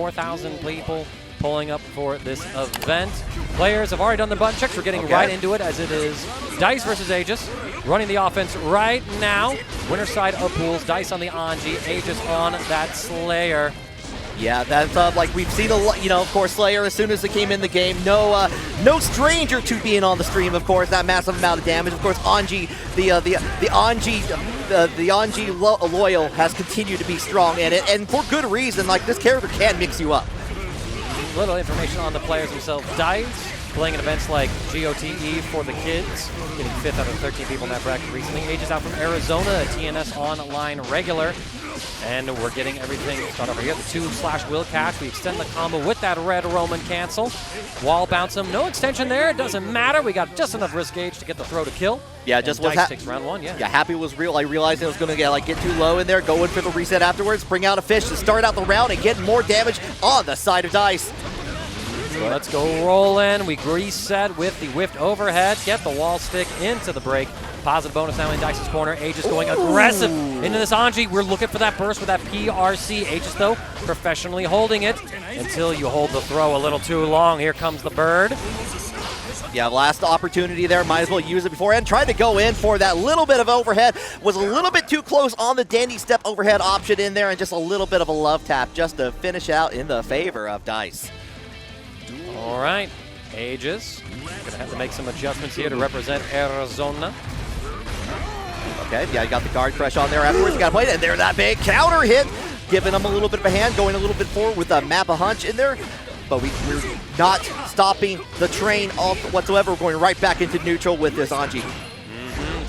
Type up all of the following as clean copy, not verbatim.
4,000 people pulling up for this event. Players have already done the button checks. We're getting right into it as it is Dice versus Aigis. Running the offense right now. Winner side of pools. Dice on the Anji. Aigis on that Slayer. Yeah, that's like we've seen a lot, of course, Slayer as soon as it came in the game. No stranger to being on the stream, of course, that massive amount of damage. Of course, Anji, the Anji loyal has continued to be strong in it, and for good reason. Like, this character can mix you up. Little information on the players themselves. Dice playing in events like GOTE for the kids, getting 5th out of 13 people in that bracket recently. Aigis out from Arizona, a TNS online regular. And we're getting everything started over here. The 2/will catch. We extend the combo with that red Roman cancel. Wall bounce him. No extension there. It doesn't matter. We got just enough risk gauge to get the throw to kill. Yeah, and just Dice takes round 1. Yeah, happy was real. I realized it was going to get too low in there. Going for the reset afterwards. Bring out a fish to start out the round and get more damage on the side of Dice. So let's go roll in. We reset with the whiffed overhead. Get the wall stick into the break. Positive bonus now in Dice's corner. Aigis going aggressive into this Anji. We're looking for that burst with that PRC. Aigis, though, professionally holding it until you hold the throw a little too long. Here comes the bird. Yeah, last opportunity there. Might as well use it beforehand. Tried to go in for that little bit of overhead. Was a little bit too close on the dandy step overhead option in there, and just a little bit of a love tap just to finish out in the favor of Dice. All right, Aigis gonna have to make some adjustments here to represent Arizona. Okay, yeah, you got the guard crush on there afterwards. You got to play it, and there, that big counter hit, giving him a little bit of a hand, going a little bit forward with a map of hunch in there. But we're not stopping the train whatsoever. We're going right back into neutral with this Anji.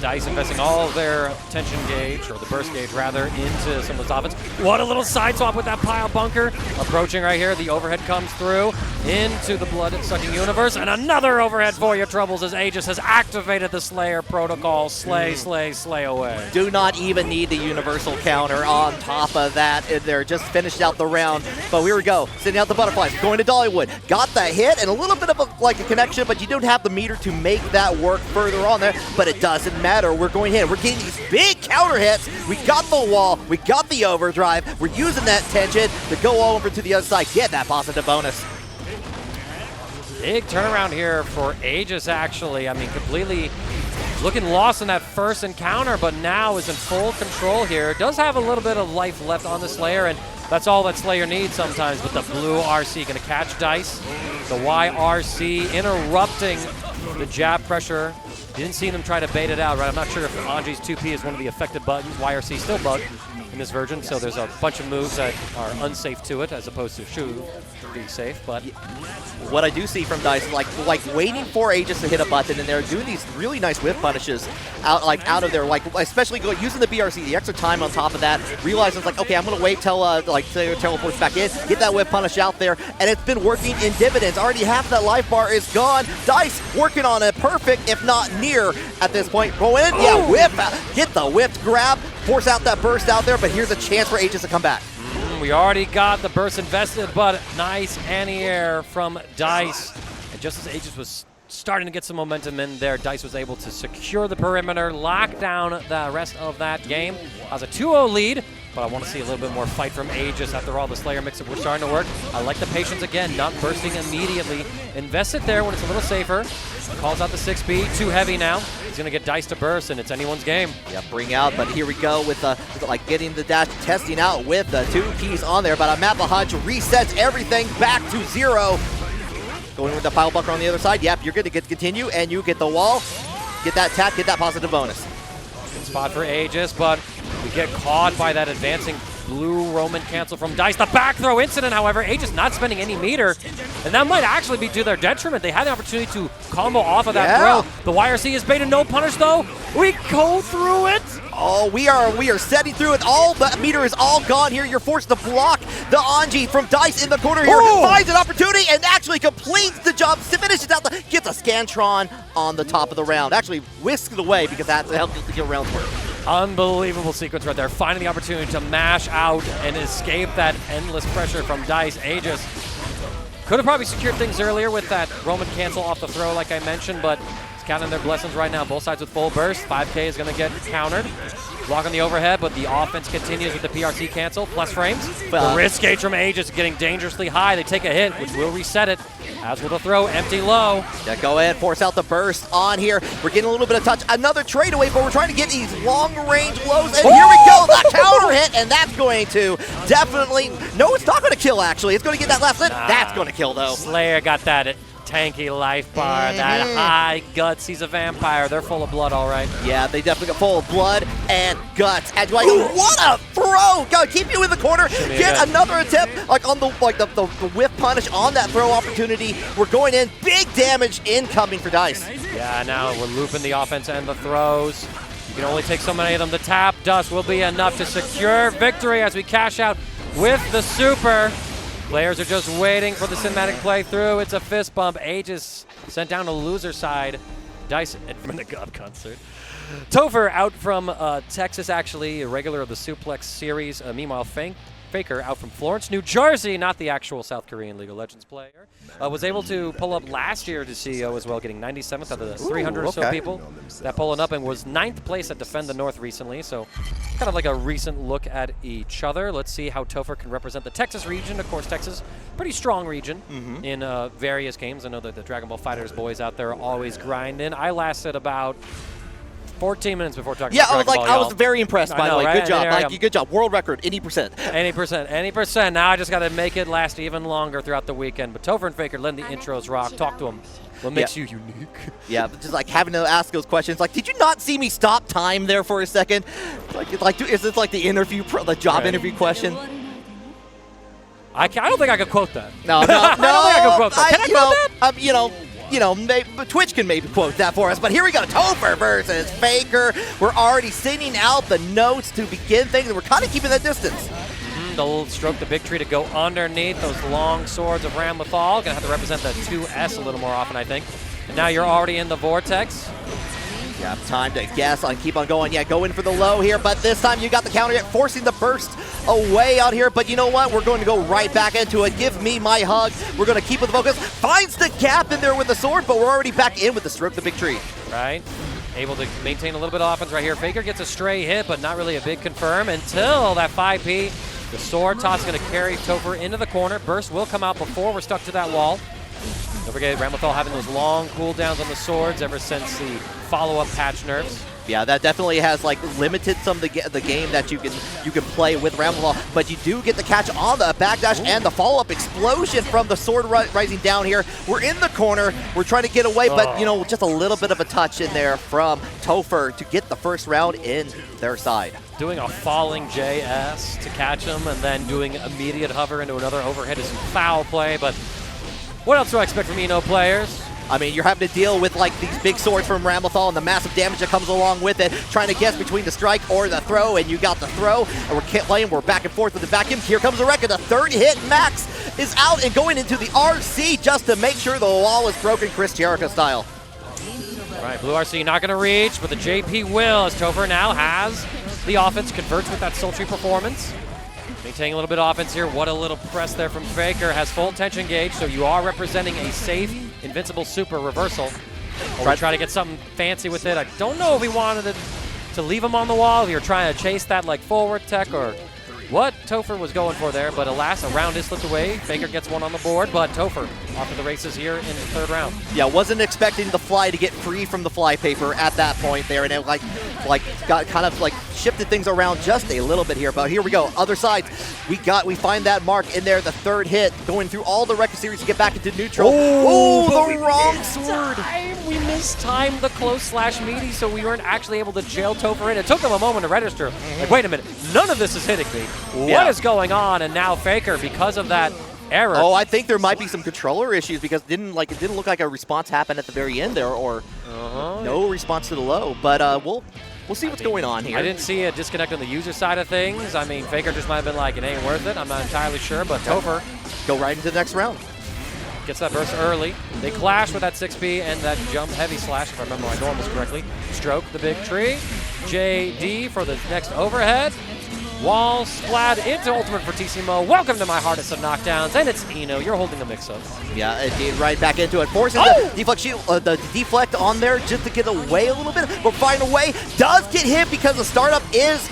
Dice investing all of their tension gauge, or the burst gauge rather, into some of this offense. What a little side swap with that pile bunker. Approaching right here, the overhead comes through into the blood-sucking universe, and another overhead for your troubles as Aigis has activated the Slayer protocol. Slay, slay, slay away. Do not even need the universal counter on top of that. And they're just finished out the round. But here we go, sending out the butterflies, going to Dollywood. Got the hit and a little bit of a connection, but you don't have the meter to make that work further on there. But it doesn't matter. We're going in. We're getting these big counter hits. We got the wall. We got the overdrive. We're using that tension to go over to the other side. Get that positive bonus. Big turnaround here for Aigis, actually. I mean, completely looking lost in that first encounter, but now is in full control here. Does have a little bit of life left on the Slayer, and that's all that Slayer needs sometimes. But the blue RC going to catch Dice. The YRC interrupting the jab pressure. Didn't see them try to bait it out, right? I'm not sure if Anji's 2P is one of the affected buttons. YRC still bugged in this version, so there's a bunch of moves that are unsafe to it as opposed to Shu being safe. But what I do see from Dice is like waiting for Aigis to hit a button, and they're doing these really nice whiff punishes out of there, especially using the BRC, the extra time on top of that, realizing it's like, okay, I'm gonna wait till Slayer teleports back in, get that whiff punish out there, and it's been working in dividends. Already half that life bar is gone. Dice working on a perfect, if not near at this point. Go in, yeah, whip, get the whipped grab, force out that burst out there, but here's a chance for Aigis to come back. We already got the burst invested, but nice anti-air from Dice. And just as Aigis was starting to get some momentum in there, Dice was able to secure the perimeter, lock down the rest of that game. Has a 2-0 lead, but I want to see a little bit more fight from Aigis after all the Slayer mix-up. We're starting to work. I like the patience again, not bursting immediately. Invest it there when it's a little safer. Calls out the 6B, too heavy now. He's going to get Dice to burst, and it's anyone's game. Yeah, bring out, but here we go with getting the dash, testing out with the 2 keys on there, but a map of hunch resets everything back to 0. Going with the pile bunker on the other side. Yep, you're going to get to continue, and you get the wall. Get that tap, get that positive bonus. Good spot for Aigis, but we get caught by that advancing blue Roman cancel from Dice. The back throw incident, however, Aigis not spending any meter, and that might actually be to their detriment. They had the opportunity to combo off of that throw. The YRC is baited, no punish though. We go through it. Oh, we are setting through it. All the meter is all gone here. You're forced to block the Anji from Dice in the corner here. Ooh. Finds an opportunity and actually completes the job. Finishes out gets a Scantron on the top of the round. Actually whisked it away because that's how the rounds work. Unbelievable sequence right there. Finding the opportunity to mash out and escape that endless pressure from Dice. Aigis could have probably secured things earlier with that Roman cancel off the throw like I mentioned, but counting their blessings right now. Both sides with full burst. 5K is going to get countered. Block on the overhead, but the offense continues with the PRC cancel. Plus frames. The risk gauge from Aigis is getting dangerously high. They take a hit, which will reset it. As will the throw, empty low. Yeah, go ahead, force out the burst on here. We're getting a little bit of touch. Another trade away, but we're trying to get these long-range lows. And here we go, the counter hit, and that's going to definitely... No, it's not going to kill, actually. It's going to get that last hit. That's going to kill, though. Slayer got that tanky life bar, that high guts. He's a vampire. They're full of blood, all right. Yeah, they definitely got full of blood and guts. And like, what a throw! Go keep you in the corner. Get another attempt, like on the whiff punish on that throw opportunity. We're going in. Big damage incoming for Dice. Yeah, now we're looping the offense and the throws. You can only take so many of them. The tap dust will be enough to secure victory as we cash out with the super. Players are just waiting for the cinematic playthrough. It's a fist bump. Aigis sent down to loser side. Dice from the God concert. Topher out from Texas, actually, a regular of the Suplex series. Meanwhile, Faker out from Florence, New Jersey, not the actual South Korean League of Legends player. Was able to pull up last year to CEO as well, getting 97th out of the 300 or so people that pulling up, and was 9th place at Defend the North recently. So kind of like a recent look at each other. Let's see how Topher can represent the Texas region. Of course, Texas, pretty strong region in various games. I know that the Dragon Ball FighterZ boys out there are always grinding. I lasted about 14 minutes before talking about Dragon Ball, I was very impressed, by the way. Right? Good job. Good job. World record, 80%. 80%. Now I just got to make it last even longer throughout the weekend. But Topher and Faker, letting the intros rock. Talk to them. What makes you unique? Yeah, but just like having to ask those questions. Like, did you not see me stop time there for a second? Like is this like the interview, the job interview question? I don't think I could quote that. No. I don't think I could quote that. Can I quote that? Twitch can maybe quote that for us, but here we go. Topher versus Faker. We're already singing out the notes to begin things, and we're kind of keeping that distance. They'll stroke the big tree to go underneath those long swords of Ramlethal. Gonna have to represent the 2S a little more often, I think. And now you're already in the vortex. Yeah, time to guess on keep on going. Yeah, go in for the low here, but this time you got the counter hit, forcing the burst away out here. But you know what? We're going to go right back into it. Give me my hug. We're going to keep with the focus. Finds the gap in there with the sword, but we're already back in with the stroke the big tree. Right. Able to maintain a little bit of offense right here. Faker gets a stray hit, but not really a big confirm until that 5P. The sword toss is going to carry Topher into the corner. Burst will come out before we're stuck to that wall. Don't forget, Ramlethal having those long cooldowns on the swords ever since the follow-up patch nerfs. Yeah, that definitely has like limited some of the game that you can play with Ramlethal, but you do get the catch on the backdash and the follow-up explosion from the sword rising down here. We're in the corner, we're trying to get away, but just a little bit of a touch in there from Topher to get the first round in their side. Doing a falling JS to catch him and then doing immediate hover into another overhead is some foul play, but what else do I expect from players? I mean, you're having to deal with like these big swords from Ramlethal and the massive damage that comes along with it, trying to guess between the strike or the throw, and you got the throw, and we're back and forth with the vacuum. Here comes the record. The third hit, Max is out and going into the RC just to make sure the wall is broken, Chris Jericho style. All right, Blue RC not going to reach, but the JP will, as Topher now has the offense, converts with that sultry performance. Maintaining a little bit of offense here. What a little press there from Faker. Has full tension gauge, so you are representing a safe, invincible super reversal. Or try to get something fancy with it. I don't know if he wanted to leave him on the wall, if you're trying to chase that like forward tech or what Topher was going for there, but alas, a round is slipped away. Faker gets one on the board, but Topher off to the races here in the third round. Yeah, wasn't expecting the fly to get free from the fly paper at that point there, and it got kind of like shifted things around just a little bit here. But here we go, other side. We find that mark in there, the third hit, going through all the record series to get back into neutral. Oh, the wrong sword. We mistimed the close slash meaty, so we weren't actually able to jail Topher in. It took him a moment to register. Like, wait a minute, none of this is hitting me. What is going on? And now Faker, because of that error. Oh, I think there might be some controller issues because it didn't look like a response happened at the very end there, or no response to the low. But we'll see what's going on here. I didn't see a disconnect on the user side of things. I mean, Faker just might have been like, it ain't worth it. I'm not entirely sure, but Topher go right into the next round. Gets that burst early. They clash with that 6P and that jump heavy slash, if I remember my normals correctly. Stroke the big tree. JD for the next overhead. Wall splat into ultimate Fortissimo. Welcome to my hardest of knockdowns, and it's Eno. You're holding a mix-up. Yeah, indeed, right back into it. Forcing the deflect shield, the deflect on there just to get away a little bit, but finding a way. Does get hit because the startup is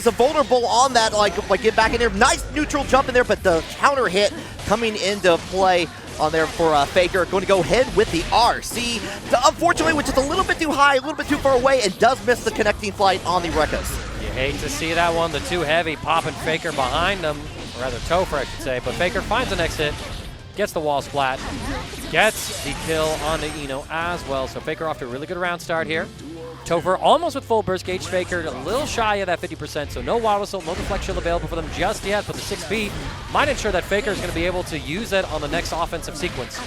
vulnerable on that. Like get back in there. Nice neutral jump in there, but the counter hit coming into play on there for Faker. Going to go ahead with the RC. Unfortunately, which is a little bit too high, a little bit too far away, and does miss the connecting flight on the Rekas. You hate to see that one. The too heavy popping Faker behind him, or rather Topher, I should say. But Faker finds the next hit, gets the wall splat, gets the kill on the Eno as well. So Faker off to a really good round start here. Topher almost with full burst gauge. Faker a little shy of that 50%, so no wild whistle, no deflect shield available for them just yet, but the 6B might ensure that Faker is going to be able to use it on the next offensive sequence.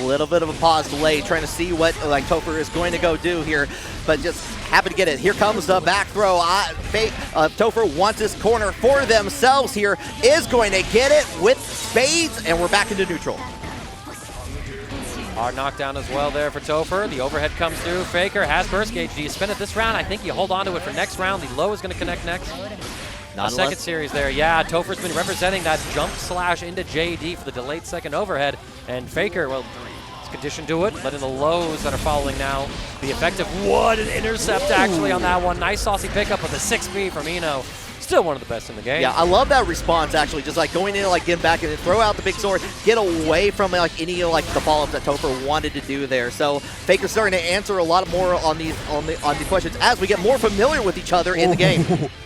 Little bit of a pause delay, trying to see what Topher is going to go do here, but just happy to get it. Here comes the back throw. Topher wants this corner for themselves here, is going to get it with spades, and we're back into neutral. Hard knockdown as well there for Topher. The overhead comes through. Faker has burst gauge. Do you spin it this round? I think you hold on to it for next round. The low is going to connect next. Second series there. Yeah, Topher's been representing that jump slash into JD for the delayed second overhead. And Faker, well, it's conditioned to it, letting the lows that are following now be effective. What an intercept actually on that one. Nice saucy pickup with the 6B from Eno. Still one of the best in the game. Yeah, I love that response actually, just like going in, like getting back and then throw out the big sword, get away from like any like the follow-ups that Topher wanted to do there. So Faker's starting to answer a lot more on the questions as we get more familiar with each other in the game.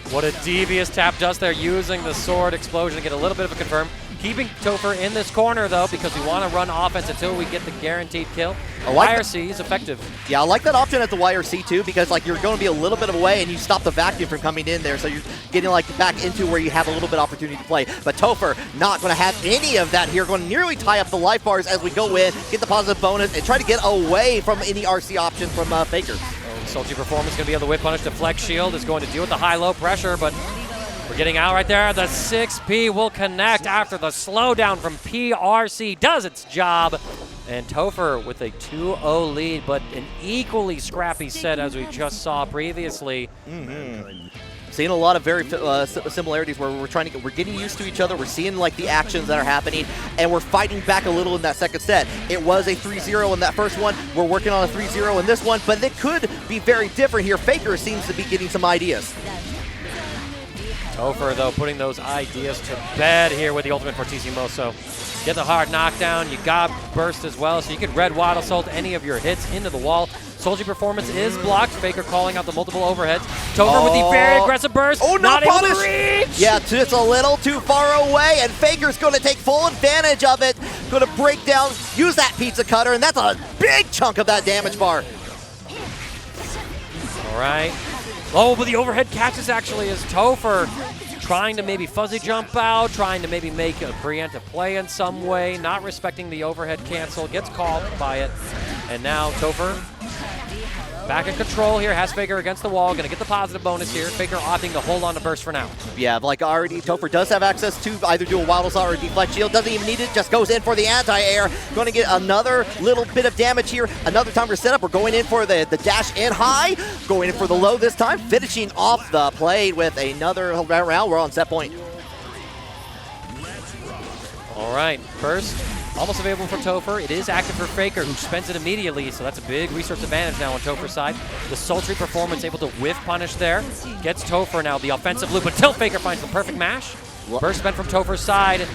What a devious tap does there, using the sword explosion to get a little bit of a confirm. Keeping Topher in this corner though, because we want to run offense until we get the guaranteed kill. YRC is effective. Yeah, I like that option at the YRC too, because like you're going to be a little bit away and you stop the vacuum from coming in there, so you're getting like back into where you have a little bit of opportunity to play. But Topher not going to have any of that here, going to nearly tie up the life bars as we go in, get the positive bonus, and try to get away from any RC option from Faker. Salty Performance going to be able to whip punish. The flex shield is going to deal with the high-low pressure, but we're getting out right there. The 6P will connect after the slowdown from PRC does its job. And Topher with a 2-0 lead, but an equally scrappy set as we just saw previously. Seeing a lot of very similarities where we're getting used to each other. We're seeing like the actions that are happening, and we're fighting back a little in that second set. It was a 3-0 in that first one. We're working on a 3-0 in this one, but it could be very different here. Faker seems to be getting some ideas. Topher, though, putting those ideas to bed here with the ultimate Fortissimo. So get the hard knockdown. You got burst as well, so you can red waddle salt any of your hits into the wall. Soldier Performance is blocked. Faker calling out the multiple overheads. Topher with the very aggressive burst. Oh, not able to reach! Yeah, just a little too far away, and Faker's going to take full advantage of it. Going to break down, use that pizza cutter, and that's a big chunk of that damage bar. All right. Oh, but the overhead catches actually is Topher trying to maybe fuzzy jump out, trying to maybe make a preemptive play in some way, not respecting the overhead cancel, gets caught by it. And now Topher back in control here, has Faker against the wall, gonna get the positive bonus here. Faker opting to hold on to burst for now. Yeah, like already, Topher does have access to either do a wild assault or a deflect shield, doesn't even need it, just goes in for the anti-air. Gonna get another little bit of damage here, another time for setup. We're going in for the dash in high, going in for the low this time, finishing off the play with another round. We're on set point. All right, first. Almost available for Topher. It is active for Faker, who spends it immediately, so that's a big resource advantage now on Topher's side. The sultry performance able to whiff punish there. Gets Topher now the offensive loop until Faker finds the perfect mash. Burst spent from Topher's side.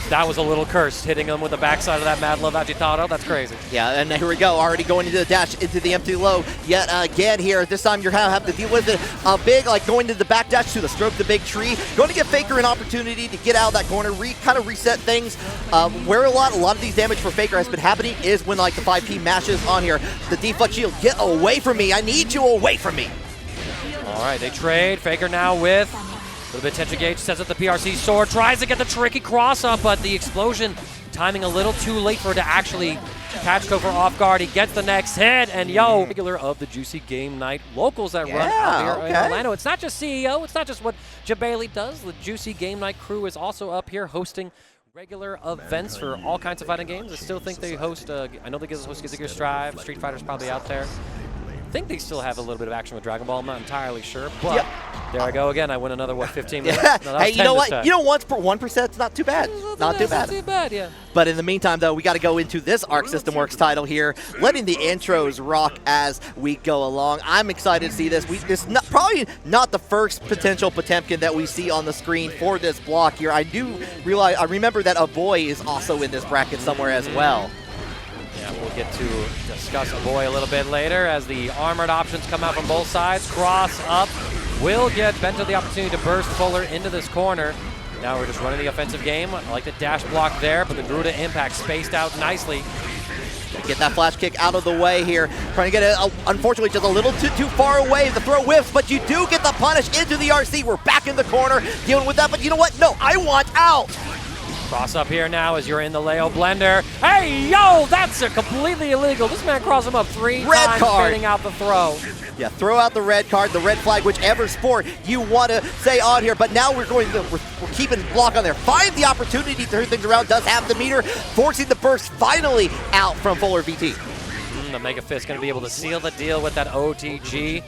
That was a little cursed, hitting him with the backside of that Mad Love Agitado. That's crazy. Yeah, and here we go. Already going into the dash, into the empty low. Yet again here, this time you're going to have to deal with it. A big, like going to the back dash to the stroke the big tree. Going to give Faker an opportunity to get out of that corner, kind of reset things. Where a lot of these damage for Faker has been happening is when like the 5P mashes on here. The deflect shield, get away from me. I need you away from me. All right, they trade. Faker now with a little bit of tension gauge, sets up the PRC sword, tries to get the tricky cross up, but the explosion timing a little too late for it to actually catch Topher off guard. He gets the next hit, and regular of the Juicy Game Night locals that run out here in Orlando. It's not just CEO, it's not just what Juibly does. The Juicy Game Night crew is also up here hosting regular events for all kinds of fighting games. I still think they host, I know they host Giga Strive, Street Fighter's probably out there. think they still have a little bit of action with Dragon Ball. I'm not entirely sure, but there I go again. I win another, what, 15 minutes? No, hey, you know what? You know, 1%'s not too bad. Not too bad. Not too bad, yeah. But in the meantime, though, we got to go into this Arc System Works title here, letting the intros rock as we go along. I'm excited to see this. This is probably not the first potential Potemkin that we see on the screen for this block here. I remember that Aboii is also in this bracket somewhere as well. Yeah, we'll get to discuss Aboii a little bit later as the armored options come out from both sides. Cross up will get Bento the opportunity to burst Fuller into this corner. Now we're just running the offensive game. I like the dash block there, but the Garuda impact spaced out nicely. Get that flash kick out of the way here. Trying to get it, unfortunately, just a little too far away. The throw whiffs, but you do get the punish into the RC. We're back in the corner dealing with that, but you know what? No, I want out. Cross up here now as you're in the Leo blender. Hey, yo, that's a completely illegal. This man crossed him up 3 times, fading out the throw. Yeah, throw out the red card, the red flag, whichever sport you want to say on here. But now we're keeping block on there. Find the opportunity to turn things around. Does have the meter, forcing the burst finally out from FullerVT. The Mega Fist going to be able to seal the deal with that OTG.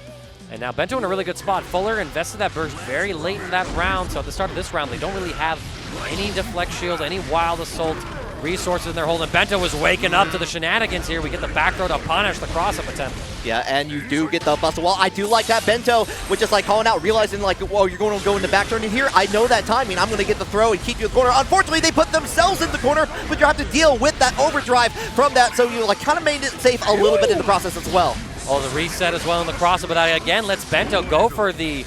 And now Bento in a really good spot. Fuller invested that burst very late in that round. So at the start of this round, they don't really have any deflect shields, any wild assault resources they're holding. Bento was waking up to the shenanigans here. We get the back throw to punish the cross-up attempt. Yeah, and you do get the bustle wall. I do like that Bento, which is like calling out, realizing like, whoa, you're going to go in the back turn in here. I know that timing. I'm going to get the throw and keep you in the corner. Unfortunately, they put themselves in the corner, but you have to deal with that overdrive from that. So you like kind of made it safe a little bit in the process as well. Oh, the reset as well in the crossover, but again, lets Bento go for the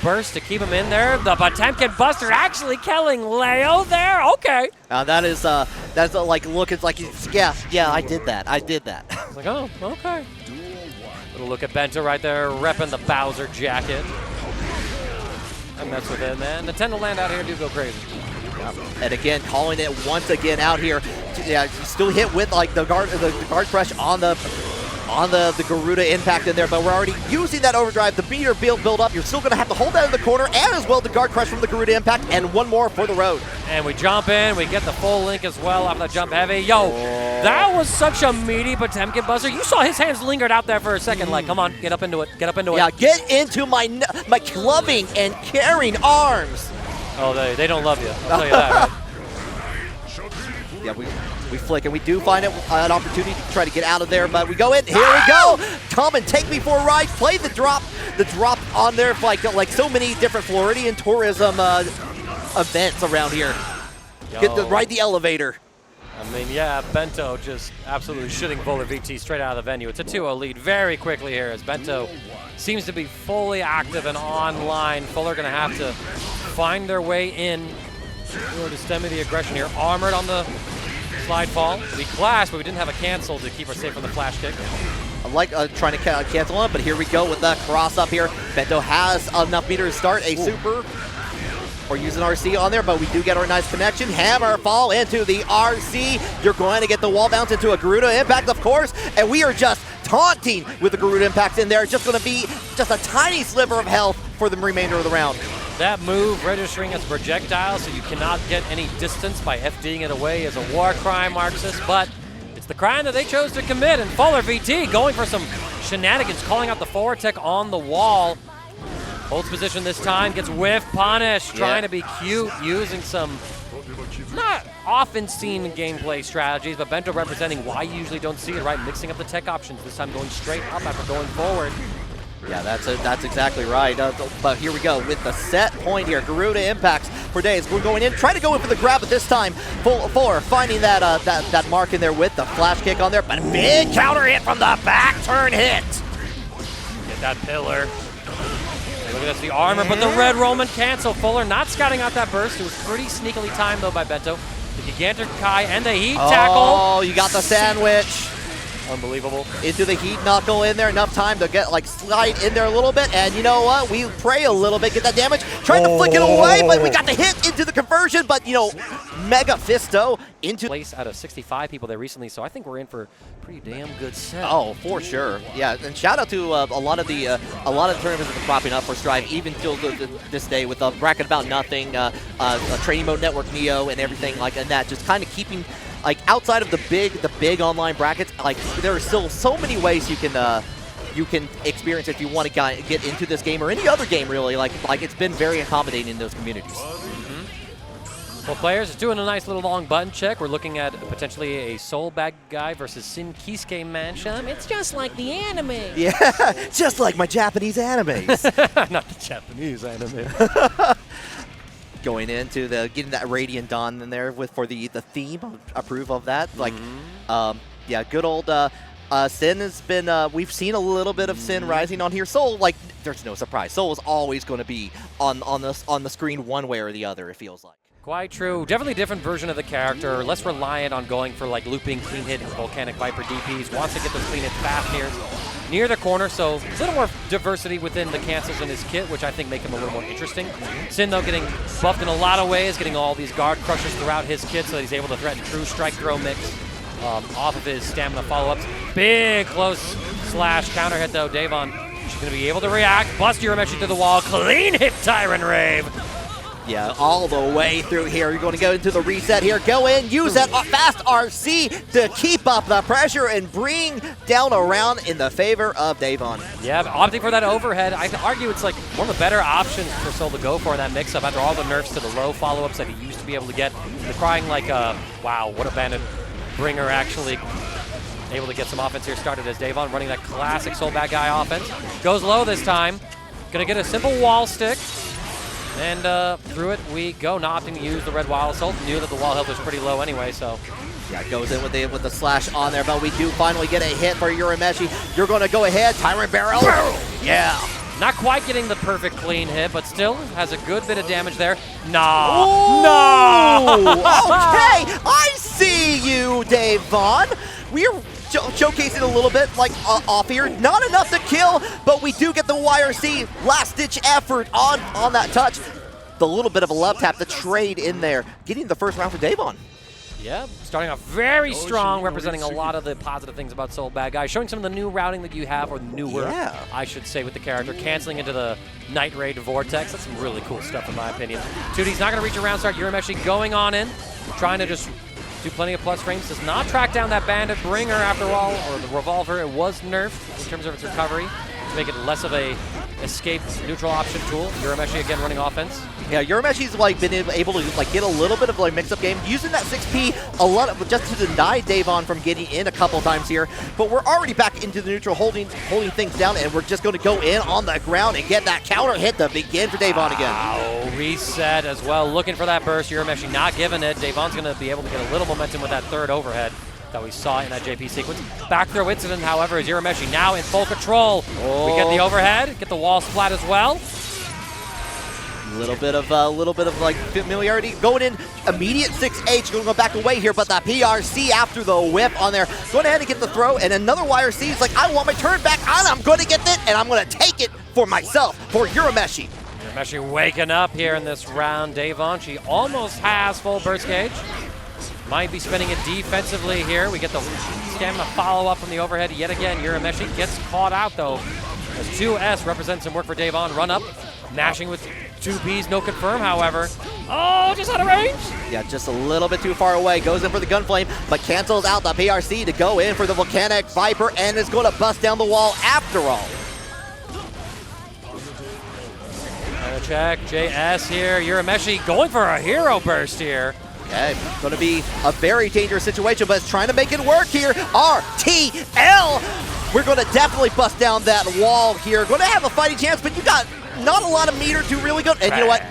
burst to keep him in there. The Potemkin Buster actually killing Leo there. Okay. That's like look. It's like yeah. I did that. It's like, oh, okay. Little look at Bento right there, repping the Bowser jacket. I mess with it, man. Nintendo Land out here do go crazy. And again, calling it once again out here. Yeah, still hit with like the guard crush on the Garuda impact in there, but we're already using that overdrive. The meter build up. You're still going to have to hold that in the corner, and as well the guard crush from the Garuda impact, and one more for the road. And we jump in. We get the full link as well off the jump heavy. Yo, that was such a meaty Potemkin Buster. You saw his hands lingered out there for a second. Like, come on, get up into it. Get up into it. Yeah, get into my clubbing and caring arms. Oh, they don't love you. I'll tell you that, right? Yeah, we flick, and we do find it an opportunity to try to get out of there, but we go in. Here we go. Come and take me for a ride. Play the drop on there, like so many different Floridian tourism events around here. Ride the elevator. I mean, yeah, Bento just absolutely shooting FullerVT straight out of the venue. It's a 2-0 lead very quickly here as Bento seems to be fully active and online. Fuller going to have to find their way in order to stem the aggression here. Armored on the slide fall. We clashed, but we didn't have a cancel to keep her safe from the flash kick. I like trying to cancel on, but here we go with the cross up here. Bento has enough meter to start a super. Or use an RC on there, but we do get our nice connection. Hammer fall into the RC. You're going to get the wall bounce into a Garuda impact, of course, and we are just taunting with the Garuda impact in there. It's just going to be just a tiny sliver of health for the remainder of the round. That move registering as a projectile, so you cannot get any distance by FDing it away as a war crime, Marxist, but it's the crime that they chose to commit, and FullerVT going for some shenanigans, calling out the forward tech on the wall. Holds position this time, gets whiff punish, trying to be cute, using some not often seen gameplay strategies, but Bento representing why you usually don't see it, right? Mixing up the tech options, this time going straight up after going forward. Yeah, that's exactly right. But here we go with the set point here. Garuda impacts for days. We're going in, trying to go in for the grab, but this time Fuller finding that mark in there with the flash kick on there, but a big counter hit from the back turn hit. Get that pillar. Look at this, the armor, but the red Roman cancel. Fuller not scouting out that burst. It was pretty sneakily timed, though, by Bento. The Gigantic Kai and the heat tackle. Oh, you got the sandwich. Unbelievable. Into the heat knuckle in there. Enough time to get, slide in there a little bit. And you know what? We pray a little bit, get that damage. Trying to flick it away, but we got the hit into the conversion. But, Mega Fisto into place out of 65 people there recently, so I think we're in for a pretty damn good set. Oh, for sure. Yeah, and shout out to a lot of the tournaments that are propping up for Strive, even till this day with a bracket about nothing, a training mode network Neo, and everything like that. Just kind of keeping outside of the big online brackets, there are still so many ways you can you can experience if you want to get into this game or any other game, really. Like it's been very accommodating in those communities. Well, players, doing a nice little long button check. We're looking at potentially a Soul Badguy versus Sin Kiske matchup. It's just like the anime. Yeah, just like my Japanese animes. Not the Japanese anime. Going into getting that Radiant Dawn in there for the theme. Approve of that. Like, yeah, good old Sin has been. We've seen a little bit of Sin rising on here. Soul, like, there's no surprise. Soul is always going to be on the screen one way or the other. It feels like. Quite true. Definitely different version of the character. Less reliant on going for like looping, clean hit, Volcanic Viper DPs. Wants to get those clean hit fast near the corner. So a little more diversity within the cancels in his kit, which I think make him a little more interesting. Sin, though, getting buffed in a lot of ways, getting all these guard crushers throughout his kit so that he's able to threaten true strike throw mix off of his stamina follow-ups. Big close slash counter hit, though. Deyvonn, she's going to be able to react. Bust Urameshi through the wall. Clean hit Tyrant Rave. Yeah, all the way through here. You're going to go into the reset here. Go in, use that fast RC to keep up the pressure and bring down a round in the favor of Deyvonn. Yeah, opting for that overhead. I argue it's like one of the better options for Soul to go for in that mix-up after all the nerfs to the low follow-ups that he used to be able to get. Crying like, wow, what a bandit bringer actually able to get some offense here started as Deyvonn running that classic Soul Badguy offense. Goes low this time. Gonna get a simple wall stick. And through it we go, not opting to use the red wall assault. Knew that the wall health was pretty low anyway, so. Yeah, goes in with the slash on there, but we do finally get a hit for Urameshi. You're going to go ahead, Tyrant Barrel. Yeah. Not quite getting the perfect clean hit, but still has a good bit of damage there. Nah. Ooh. No. Okay, I see you, Deyvonn. We're showcasing a little bit like off here. Not enough to kill, but we do get the YRC last-ditch effort on that touch. The little bit of a love tap, the trade in there, getting the first round for Deyvonn. Yeah, starting off very strong, representing a lot of the positive things about Soul Badguy, showing some of the new routing that you have, or newer, I should say, with the character, canceling into the Night Raid Vortex. That's some really cool stuff in my opinion. 2D's not going to reach a round start. Urameshi going on in, trying to just do plenty of plus frames. Does not track down that Bandit Bringer after all, or the Revolver. It was nerfed in terms of its recovery to make it less of a escape neutral option tool. Urameshi again running offense. Yeah, Urameshi's like been able to like get a little bit of like mix-up game, using that 6P a lot just to deny Deyvonn from getting in a couple times here. But we're already back into the neutral, holding things down, and we're just going to go in on the ground and get that counter hit to begin for Deyvonn again. Wow, reset as well, looking for that burst. Urameshi not giving it. Deyvonn's going to be able to get a little momentum with that third overhead that we saw in that JP sequence. Back throw incident, however, is Urameshi now in full control. We get the overhead, get the wall splat as well. A little bit of like familiarity going in. Immediate 6H going to go back away here, but the PRC after the whip on there. Going ahead and get the throw, and another YRC is like, I want my turn back on. I'm going to get it, and I'm going to take it for myself, for Urameshi. Urameshi waking up here in this round. Deyvonn, she almost has full burst gauge. Might be spending it defensively here. We get the stamina follow-up from the overhead yet again. Urameshi gets caught out, though, as 2S represents some work for Deyvonn. Run up, mashing with 2Ps, no confirm, however. Oh, just out of range? Yeah, just a little bit too far away. Goes in for the Gunflame, but cancels out the PRC to go in for the Volcanic Viper, and is going to bust down the wall after all. Check, JS here. Urameshi going for a hero burst here. Okay, going to be a very dangerous situation, but it's trying to make it work here. RTL! We're going to definitely bust down that wall here. Going to have a fighting chance, but you got not a lot of meter to really go. And you know what?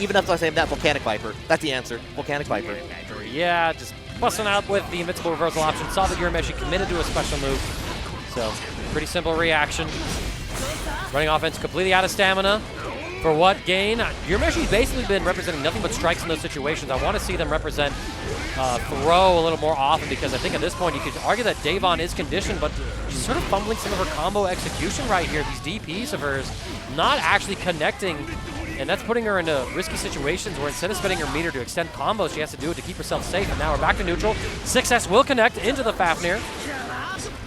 Even if I say that, Volcanic Viper. That's the answer. Volcanic Viper. Yeah, just busting out with the invincible reversal option. Saw that Urameshi committed to a special move. So, pretty simple reaction. Running offense completely out of stamina. For what gain? Urameshi's basically been representing nothing but strikes in those situations. I want to see them represent throw a little more often, because I think at this point you could argue that Deyvonn is conditioned, but she's sort of fumbling some of her combo execution right here. These DPs of hers not actually connecting, and that's putting her into risky situations where instead of spending her meter to extend combos, she has to do it to keep herself safe. And now we're back to neutral. 6S will connect into the Fafnir.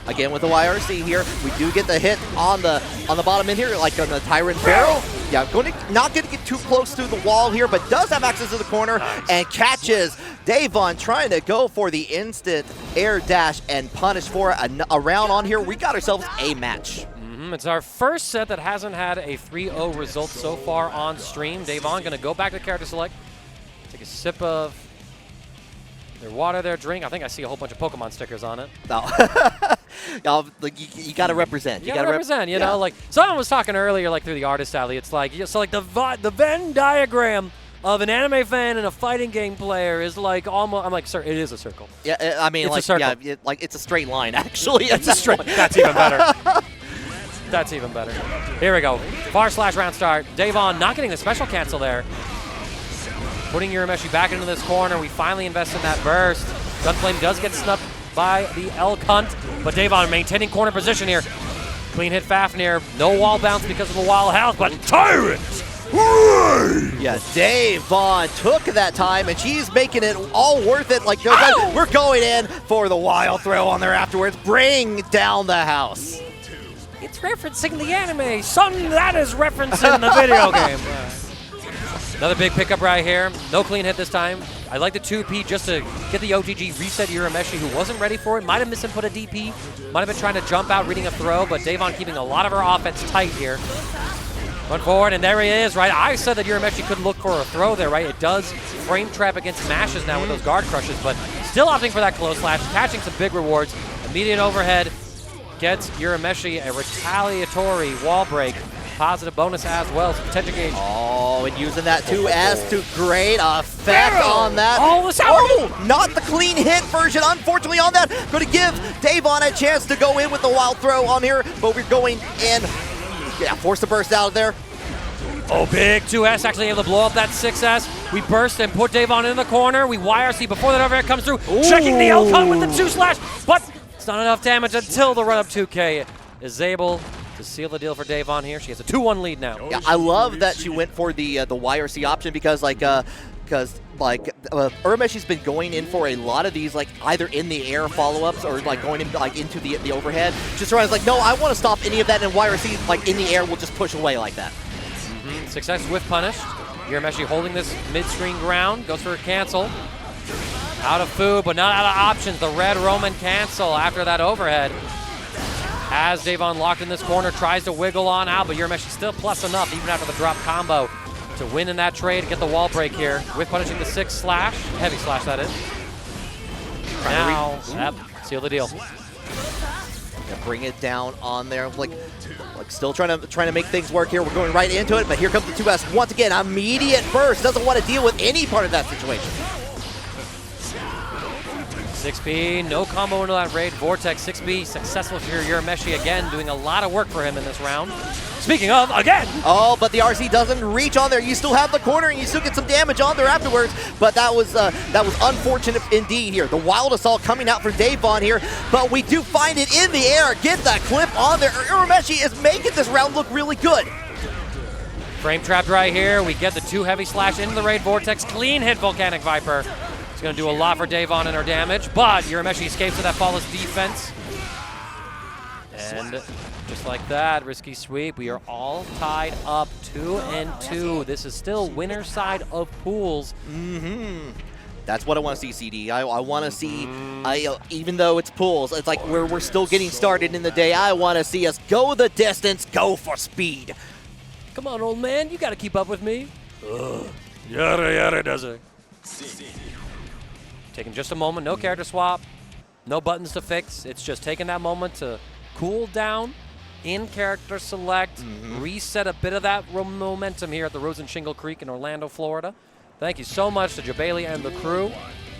Again with the YRC here, we do get the hit on the bottom in here, like on the Tyrant Barrel. Yeah, not going to get too close to the wall here, but does have access to the corner and catches Deyvonn trying to go for the instant air dash and punish for a round on here. We got ourselves a match. It's our first set that hasn't had a 3-0 result so far on stream. Deyvonn going to go back to character select, take a sip of their water, their drink. I think I see a whole bunch of Pokemon stickers on it. No. Like you got to represent. You got to represent, you know? Like, someone was talking earlier, like, through the artist alley. It's like, so like the Venn diagram of an anime fan and a fighting game player is like almost, I'm like, sir, it is a circle. Yeah, I mean, it's like, a circle. yeah, like it's a straight line, actually. It's a straight, that's even better. That's even better. Here we go. Far slash round start. Deyvonn not getting the special cancel there. Putting Urameshi back into this corner. We finally invest in that burst. Gunflame does get snubbed by the Elphelt, but Deyvonn maintaining corner position here. Clean hit Fafnir. No wall bounce because of the wild health, but Tyrant! Yeah, Deyvonn took that time, and she's making it all worth it. Like, we're going in for the wild throw on there afterwards. Bring down the house. It's referencing the anime. Son, that is referencing the video game. Another big pickup right here. No clean hit this time. I like the 2P just to get the OTG reset Urameshi, who wasn't ready for it. Might have misinput a DP. Might have been trying to jump out, reading a throw, but Deyvonn keeping a lot of her offense tight here. Run forward, and there he is, right? I said that Urameshi could look for a throw there, right? It does frame trap against mashes now with those guard crushes, but still opting for that close slash, catching some big rewards. Immediate overhead gets Urameshi a retaliatory wall break. Positive bonus as well, so potential gauge. Oh, and using that 2S to great effect on that. Oh, not the clean hit version, unfortunately, on that. Going to give Deyvonn a chance to go in with the wild throw on here, but we're going in. Yeah, force the burst out of there. Oh, big 2S actually able to blow up that 6S. We burst and put Deyvonn in the corner. We YRC before that overhead comes through. Ooh. Checking the Elphelt with the 2 slash, but it's not enough damage until the run-up 2K is able to seal the deal for Deyvonn here. She has a 2-1 lead now. Yeah, I love that she went for the YRC option because Urameshi's been going in for a lot of these, like either in the air follow-ups or like going in, like into the overhead. Just around like, no, I want to stop any of that, and YRC like in the air will just push away like that. Success whiff punished. Urameshi holding this mid-screen ground, goes for a cancel. Out of food, but not out of options. The red Roman cancel after that overhead. As Deyvonn locked in this corner, tries to wiggle on out, but Urameshi still plus enough, even after the drop combo, to win in that trade, get the wall break here. With punishing the 6 slash, heavy slash that is. Now, yep, seal the deal. Bring it down on there, like still trying to make things work here. We're going right into it, but here comes the 2S once again. Immediate burst, doesn't want to deal with any part of that situation. 6B, no combo into that raid. Vortex 6B, successful for Urameshi again, doing a lot of work for him in this round. Speaking of, again! Oh, but the RC doesn't reach on there. You still have the corner, and you still get some damage on there afterwards, but that was unfortunate indeed here. The Wild Assault coming out for Deyvonn here, but we do find it in the air. Get that clip on there. Urameshi is making this round look really good. Frame trapped right here. We get the 2 heavy slash into the raid. Vortex, clean hit Volcanic Viper. It's going to do a lot for Deyvonn and her damage, but Urameshi escapes with that flawless defense. And just like that, risky sweep. We are all tied up 2-2. This is still winner's side of pools. That's what I want to see, CD. I want to see, even though it's pools, it's like we're still getting started in the day. I want to see us go the distance, go for speed. Come on, old man, you got to keep up with me. Yada yada does it. Taking just a moment, no character swap, no buttons to fix. It's just taking that moment to cool down, in character select, reset a bit of that momentum here at the Rose and Shingle Creek in Orlando, Florida. Thank you so much to juibly and the crew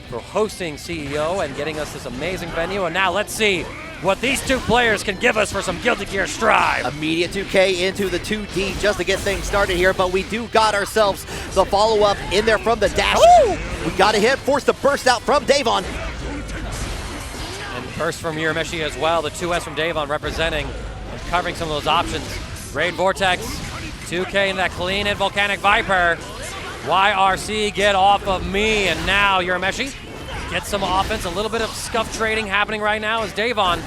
for hosting CEO and getting us this amazing venue. And now let's see what these 2 players can give us for some Guilty Gear Strive. Immediate 2K into the 2D just to get things started here, but we do got ourselves the follow-up in there from the dash. Ooh! We got a hit, forced to burst out from Deyvonn. And burst from Urameshi as well, the 2S from Deyvonn representing and covering some of those options. Raid Vortex, 2K in that clean hit Volcanic Viper. YRC, get off of me, and now Urameshi gets some offense. A little bit of scuff trading happening right now as Deyvonn,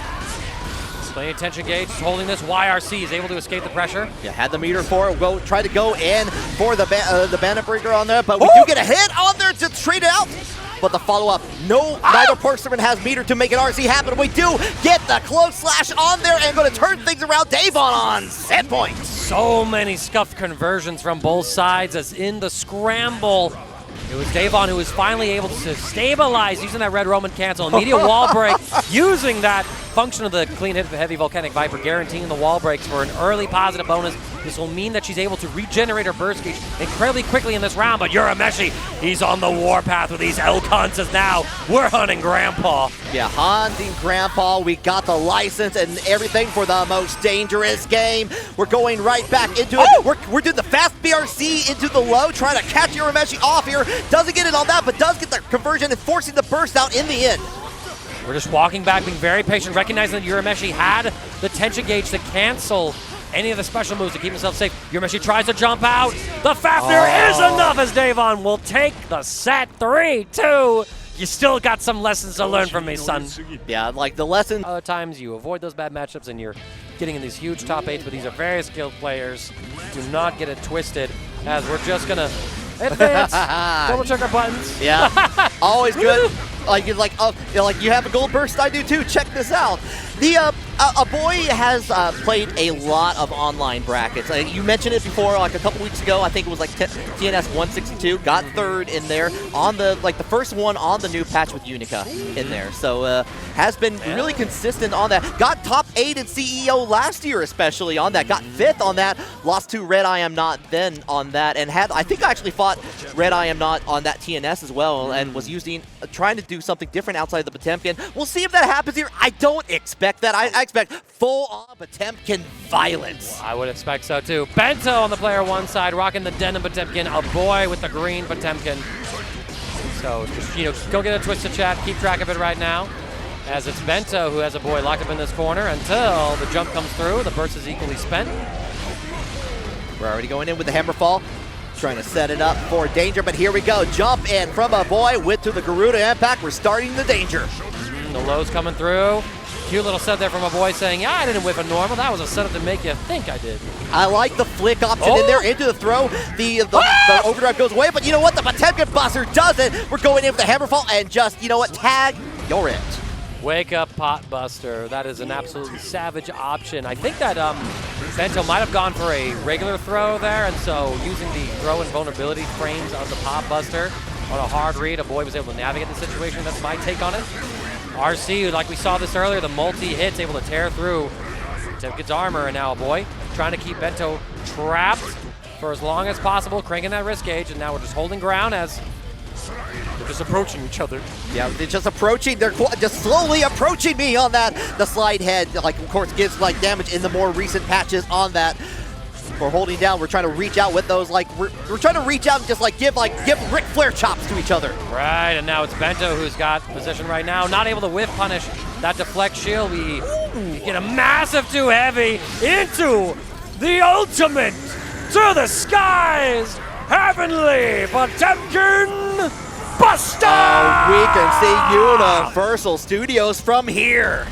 playing attention gauge, holding this. YRC is able to escape the pressure. Yeah, had the meter for it. Try to go in for the Bandit Breaker on there, but we do get a hit on there to trade it out. But the follow-up, neither Porksterman has meter to make an RC happen. We do get the close slash on there and going to turn things around. Deyvonn on set point. So many scuff conversions from both sides as in the scramble. It was Deyvonn who was finally able to stabilize using that red Roman cancel. Immediate wall break, using that function of the clean hit of the heavy volcanic viper, guaranteeing the wall breaks for an early positive bonus. This will mean that she's able to regenerate her burst gauge incredibly quickly in this round, but Urameshi, he's on the warpath with these Elphelt as now we're hunting Grandpa. Yeah, hunting Grandpa. We got the license and everything for the most dangerous game. We're going right back into it. We're doing the fast BRC into the low, trying to catch Urameshi off here. Doesn't get it on that, but does get the conversion and forcing the burst out in the end. We're just walking back, being very patient, recognizing that Urameshi had the tension gauge to cancel any of the special moves to keep himself safe. Urameshi tries to jump out. The Fafnir is enough as Deyvonn will take the set 3-2. You still got some lessons to learn from me, son. Yeah, like the lesson. Other times you avoid those bad matchups and you're getting in these huge top 8s, but these are very skilled players. Do not get it twisted, as we're just going to advance, double check our buttons. Yeah, always good. Like you have a gold burst, I do too. Check this out. The Aboii has played a lot of online brackets. You mentioned it before, like a couple weeks ago. I think it was like TNS 162. Got third in there on the the first one on the new patch with Unica in there. So has been really consistent on that. Got top 8 in CEO last year, especially on that. Got 5th on that. Lost to Red I Am Not then on that, and I think I actually fought Red I Am Not on that TNS as well, and was trying to do something different outside the Potemkin. We'll see if that happens here. I don't expect that. I expect full-on Potemkin violence. I would expect so too. Bento on the player 1 side, rocking the denim Potemkin. Aboii with the green Potemkin. So just go get a Twisted Chat. Keep track of it right now, as it's Bento who has Aboii locked up in this corner until the jump comes through. The burst is equally spent. We're already going in with the Hammerfall. Trying to set it up for danger, but here we go. Jump in from Aboii with to the Garuda impact. We're starting the danger. The low's coming through. Cute little set there from Aboii saying, yeah, I didn't whip a normal. That was a setup to make you think I did. I like the flick option in there into the throw. The overdrive goes away, but you know what? The Potemkin Buster does it. We're going in with the Hammerfall and just, you know what? Tag, you're it. Wake up, Pot Buster. That is an absolutely savage option. I think that Bento might have gone for a regular throw there, and so using the throw and vulnerability frames of the Pot Buster on a hard read, Aboii was able to navigate the situation. That's my take on it. RC, like we saw this earlier, the multi-hits able to tear through Potemkin's armor, and now Aboii trying to keep Bento trapped for as long as possible, cranking that risk gauge, and now we're just holding ground as they're just approaching each other. Yeah, they're just approaching. They're just slowly approaching me on that. The slide head, like, of course, gives like damage in the more recent patches on that. We're holding down. We're trying to reach out with those. Like we're trying to reach out and just give Ric Flair chops to each other. Right, and now it's Bento who's got position right now, not able to whiff punish that deflect shield. We get a massive too heavy into the ultimate to the skies. Heavenly Potemkin Buster! We can see Universal Studios from here.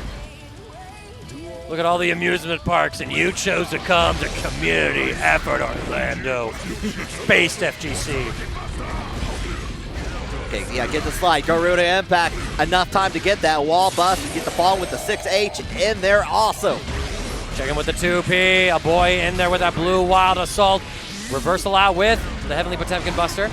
Look at all the amusement parks, and you chose to come to Community Effort Orlando. Based FGC. Okay, yeah, get the slide. Garuda impact. Enough time to get that wall bust. Get the ball with the 6H in there also. Check in with the 2P. Aboii in there with that blue wild assault. Reversal out with the Heavenly Potemkin Buster.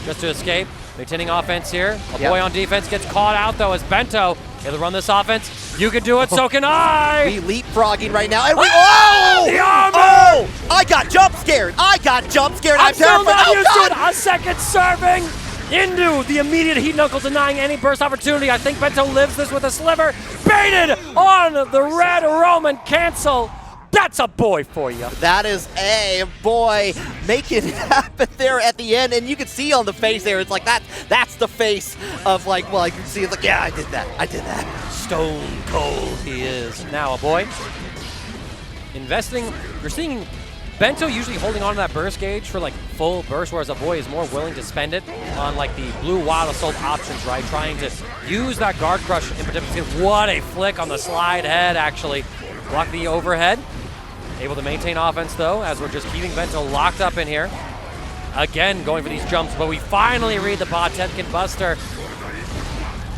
Just to escape. Maintaining offense here. Aboii on defense gets caught out though as Bento able to run this offense. You can do it, so can I! We leapfrogging right now, and we— The armor! Oh! I got jump scared! I'm still not terrified! used to it! A second serving into the immediate heat knuckle, denying any burst opportunity. I think Bento lives this with a sliver. Baited on the red Roman cancel. That's Aboii for you. That is Aboii making it happen there at the end, and you can see on the face there, it's like that's the face of like, well, you can see it's like, yeah, I did that. Stone cold he is. Now Aboii investing. You're seeing Bento usually holding on to that burst gauge for like full burst, whereas Aboii is more willing to spend it on like the blue wild assault options, right? Trying to use that guard crush in particular. What a flick on the slide head, actually. Block the overhead. Able to maintain offense though, as we're just keeping Bento locked up in here. again going for these jumps, but we finally read the Potemkin Buster.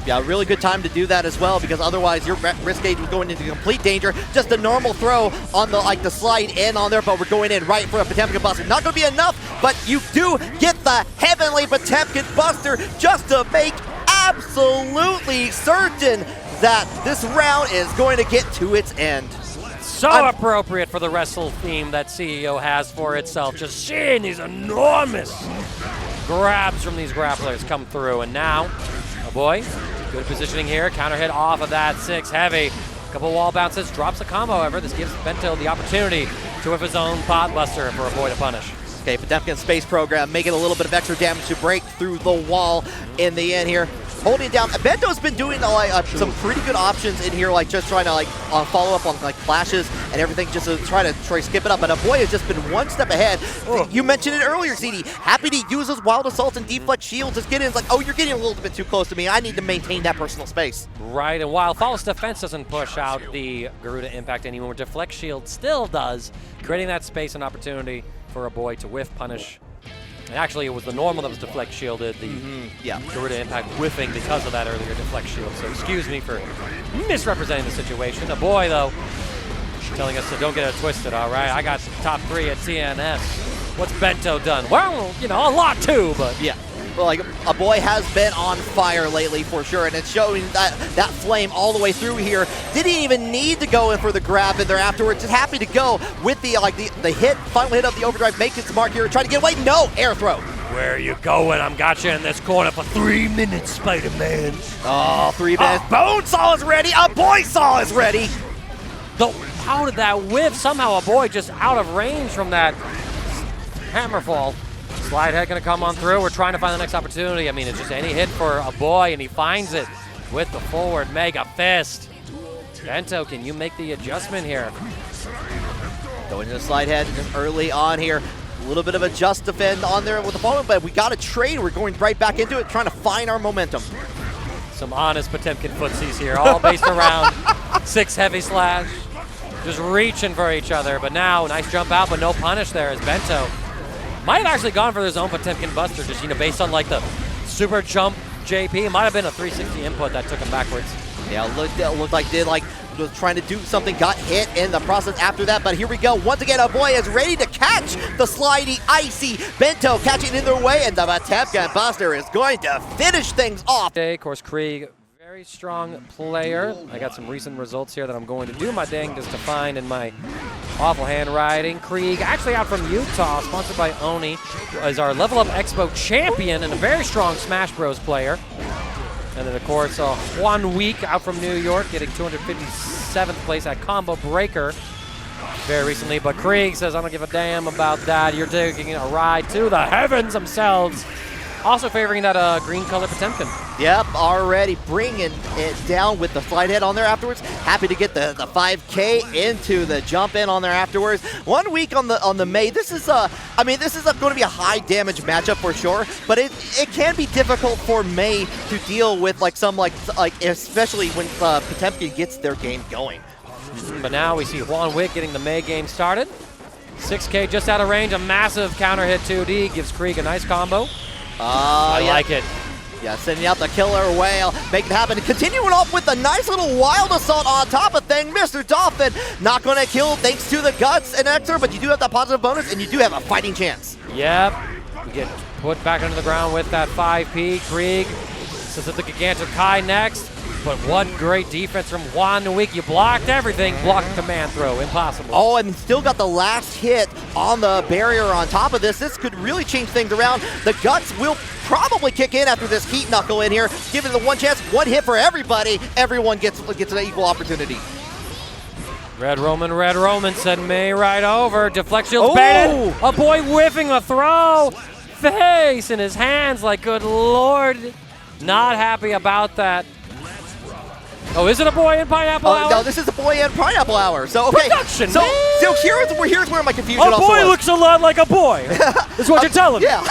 Yeah, really good time to do that as well, because otherwise your risk gauge was going into complete danger. Just a normal throw on the slide in on there, but we're going in right for a Potemkin Buster. Not going to be enough, but you do get the heavenly Potemkin Buster just to make absolutely certain that this round is going to get to its end. So appropriate for the wrestle theme that CEO has for itself. Just seeing these enormous grabs from these grapplers come through, and now Aboii, good positioning here, counter hit off of that 6 heavy. Couple wall bounces, drops a combo, however. This gives Bento the opportunity to whip his own pot buster for Aboii to punish. Okay, Potemkin Space Program making a little bit of extra damage to break through the wall in the end here. Holding it down. Bento's been doing some pretty good options in here, like just trying to follow up on flashes and everything, just to try to skip it up. But Aboii has just been one step ahead. Oh. You mentioned it earlier, CD. Happy to use those wild assaults and deflect shields. Just get in. It's like, oh, you're getting a little bit too close to me. I need to maintain that personal space. Right, and while False Defense doesn't push out the Garuda Impact anymore, Deflect Shield still does, creating that space and opportunity for Aboii to whiff punish. And actually, it was the normal that was deflect shielded, the Garuda Impact whiffing because of that earlier deflect shield. So excuse me for misrepresenting the situation. Aboii, though, telling us to don't get it twisted, all right? I got top 3 at TNS. What's Bento done? Well, you know, a lot too, but yeah. Well, Aboii has been on fire lately for sure, and it's showing that flame all the way through here. Didn't even need to go in for the grab in there afterwards. Just happy to go with the hit, final hit of the overdrive, make its mark here, try to get away. No, air throw. Where are you going? I'm got you in this corner for 3 minutes, Spider-Man. Oh, 3 minutes. Bone Saw is ready. Aboii Saw is ready. How did that whiff? Somehow Aboii just out of range from that hammerfall. Slide head gonna come on through. We're trying to find the next opportunity. I mean, it's just any hit for Aboii, and he finds it with the forward Mega Fist. Bento, can you make the adjustment here? Going to the slide head just early on here. A little bit of a just defend on there with the follow, but we got a trade. We're going right back into it, trying to find our momentum. Some honest Potemkin footsies here, all based around 6 heavy slash. Just reaching for each other, but now nice jump out, but no punish there as Bento might have actually gone for his own Potemkin Buster, just, you know, based on the super jump JP. It might have been a 360 input that took him backwards. Yeah, it looked like was trying to do something, got hit in the process after that, but here we go. Once again, Aboii is ready to catch the slidey, icy Bento, catching it in their way, and the Potemkin Buster is going to finish things off. Okay, of course, Krieg, very strong player. I got some recent results here that I'm going to do my dangest to find in my awful handwriting. Krieg, actually out from Utah, sponsored by Oni, is our Level Up Expo champion and a very strong Smash Bros player. And then, of course, Juan Week out from New York, getting 257th place at Combo Breaker very recently. But Krieg says, I don't give a damn about that. You're taking a ride to the heavens themselves. Also favoring that green color Potemkin. Yep, already bringing it down with the slide head on there afterwards. Happy to get the 5K into the jump in on there afterwards. 1 week on the Mei. This is going to be a high damage matchup for sure, but it can be difficult for Mei to deal with especially when Potemkin gets their game going. But now we see Juan Wick getting the Mei game started. 6K just out of range, a massive counter hit 2D gives Krieg a nice combo. I like it. Yeah, sending out the killer whale, make it happen. Continuing off with a nice little wild assault on top of thing. Mr. Dolphin not going to kill thanks to the guts and Exer, but you do have that positive bonus and you do have a fighting chance. Yep. We get put back under the ground with that 5P. Krieg says that the Gigantic Kai next. But what great defense from Juan Wick. You blocked everything, blocked command throw, impossible. Oh, and still got the last hit on the barrier on top of this. This could really change things around. The guts will probably kick in after this heat knuckle in here. Giving it the one chance, one hit for everybody. Everyone gets an equal opportunity. Red Roman said Mei right over. Deflect shield's baited. Aboii whiffing a throw. Face in his hands like, good lord. Not happy about that. Oh, is it Aboii and PineappleHour? No, this is Aboii and PineappleHour. So okay, production, so here's where my confusion also Aboii was. looks a lot like Aboii. That's what you're telling me. Yeah,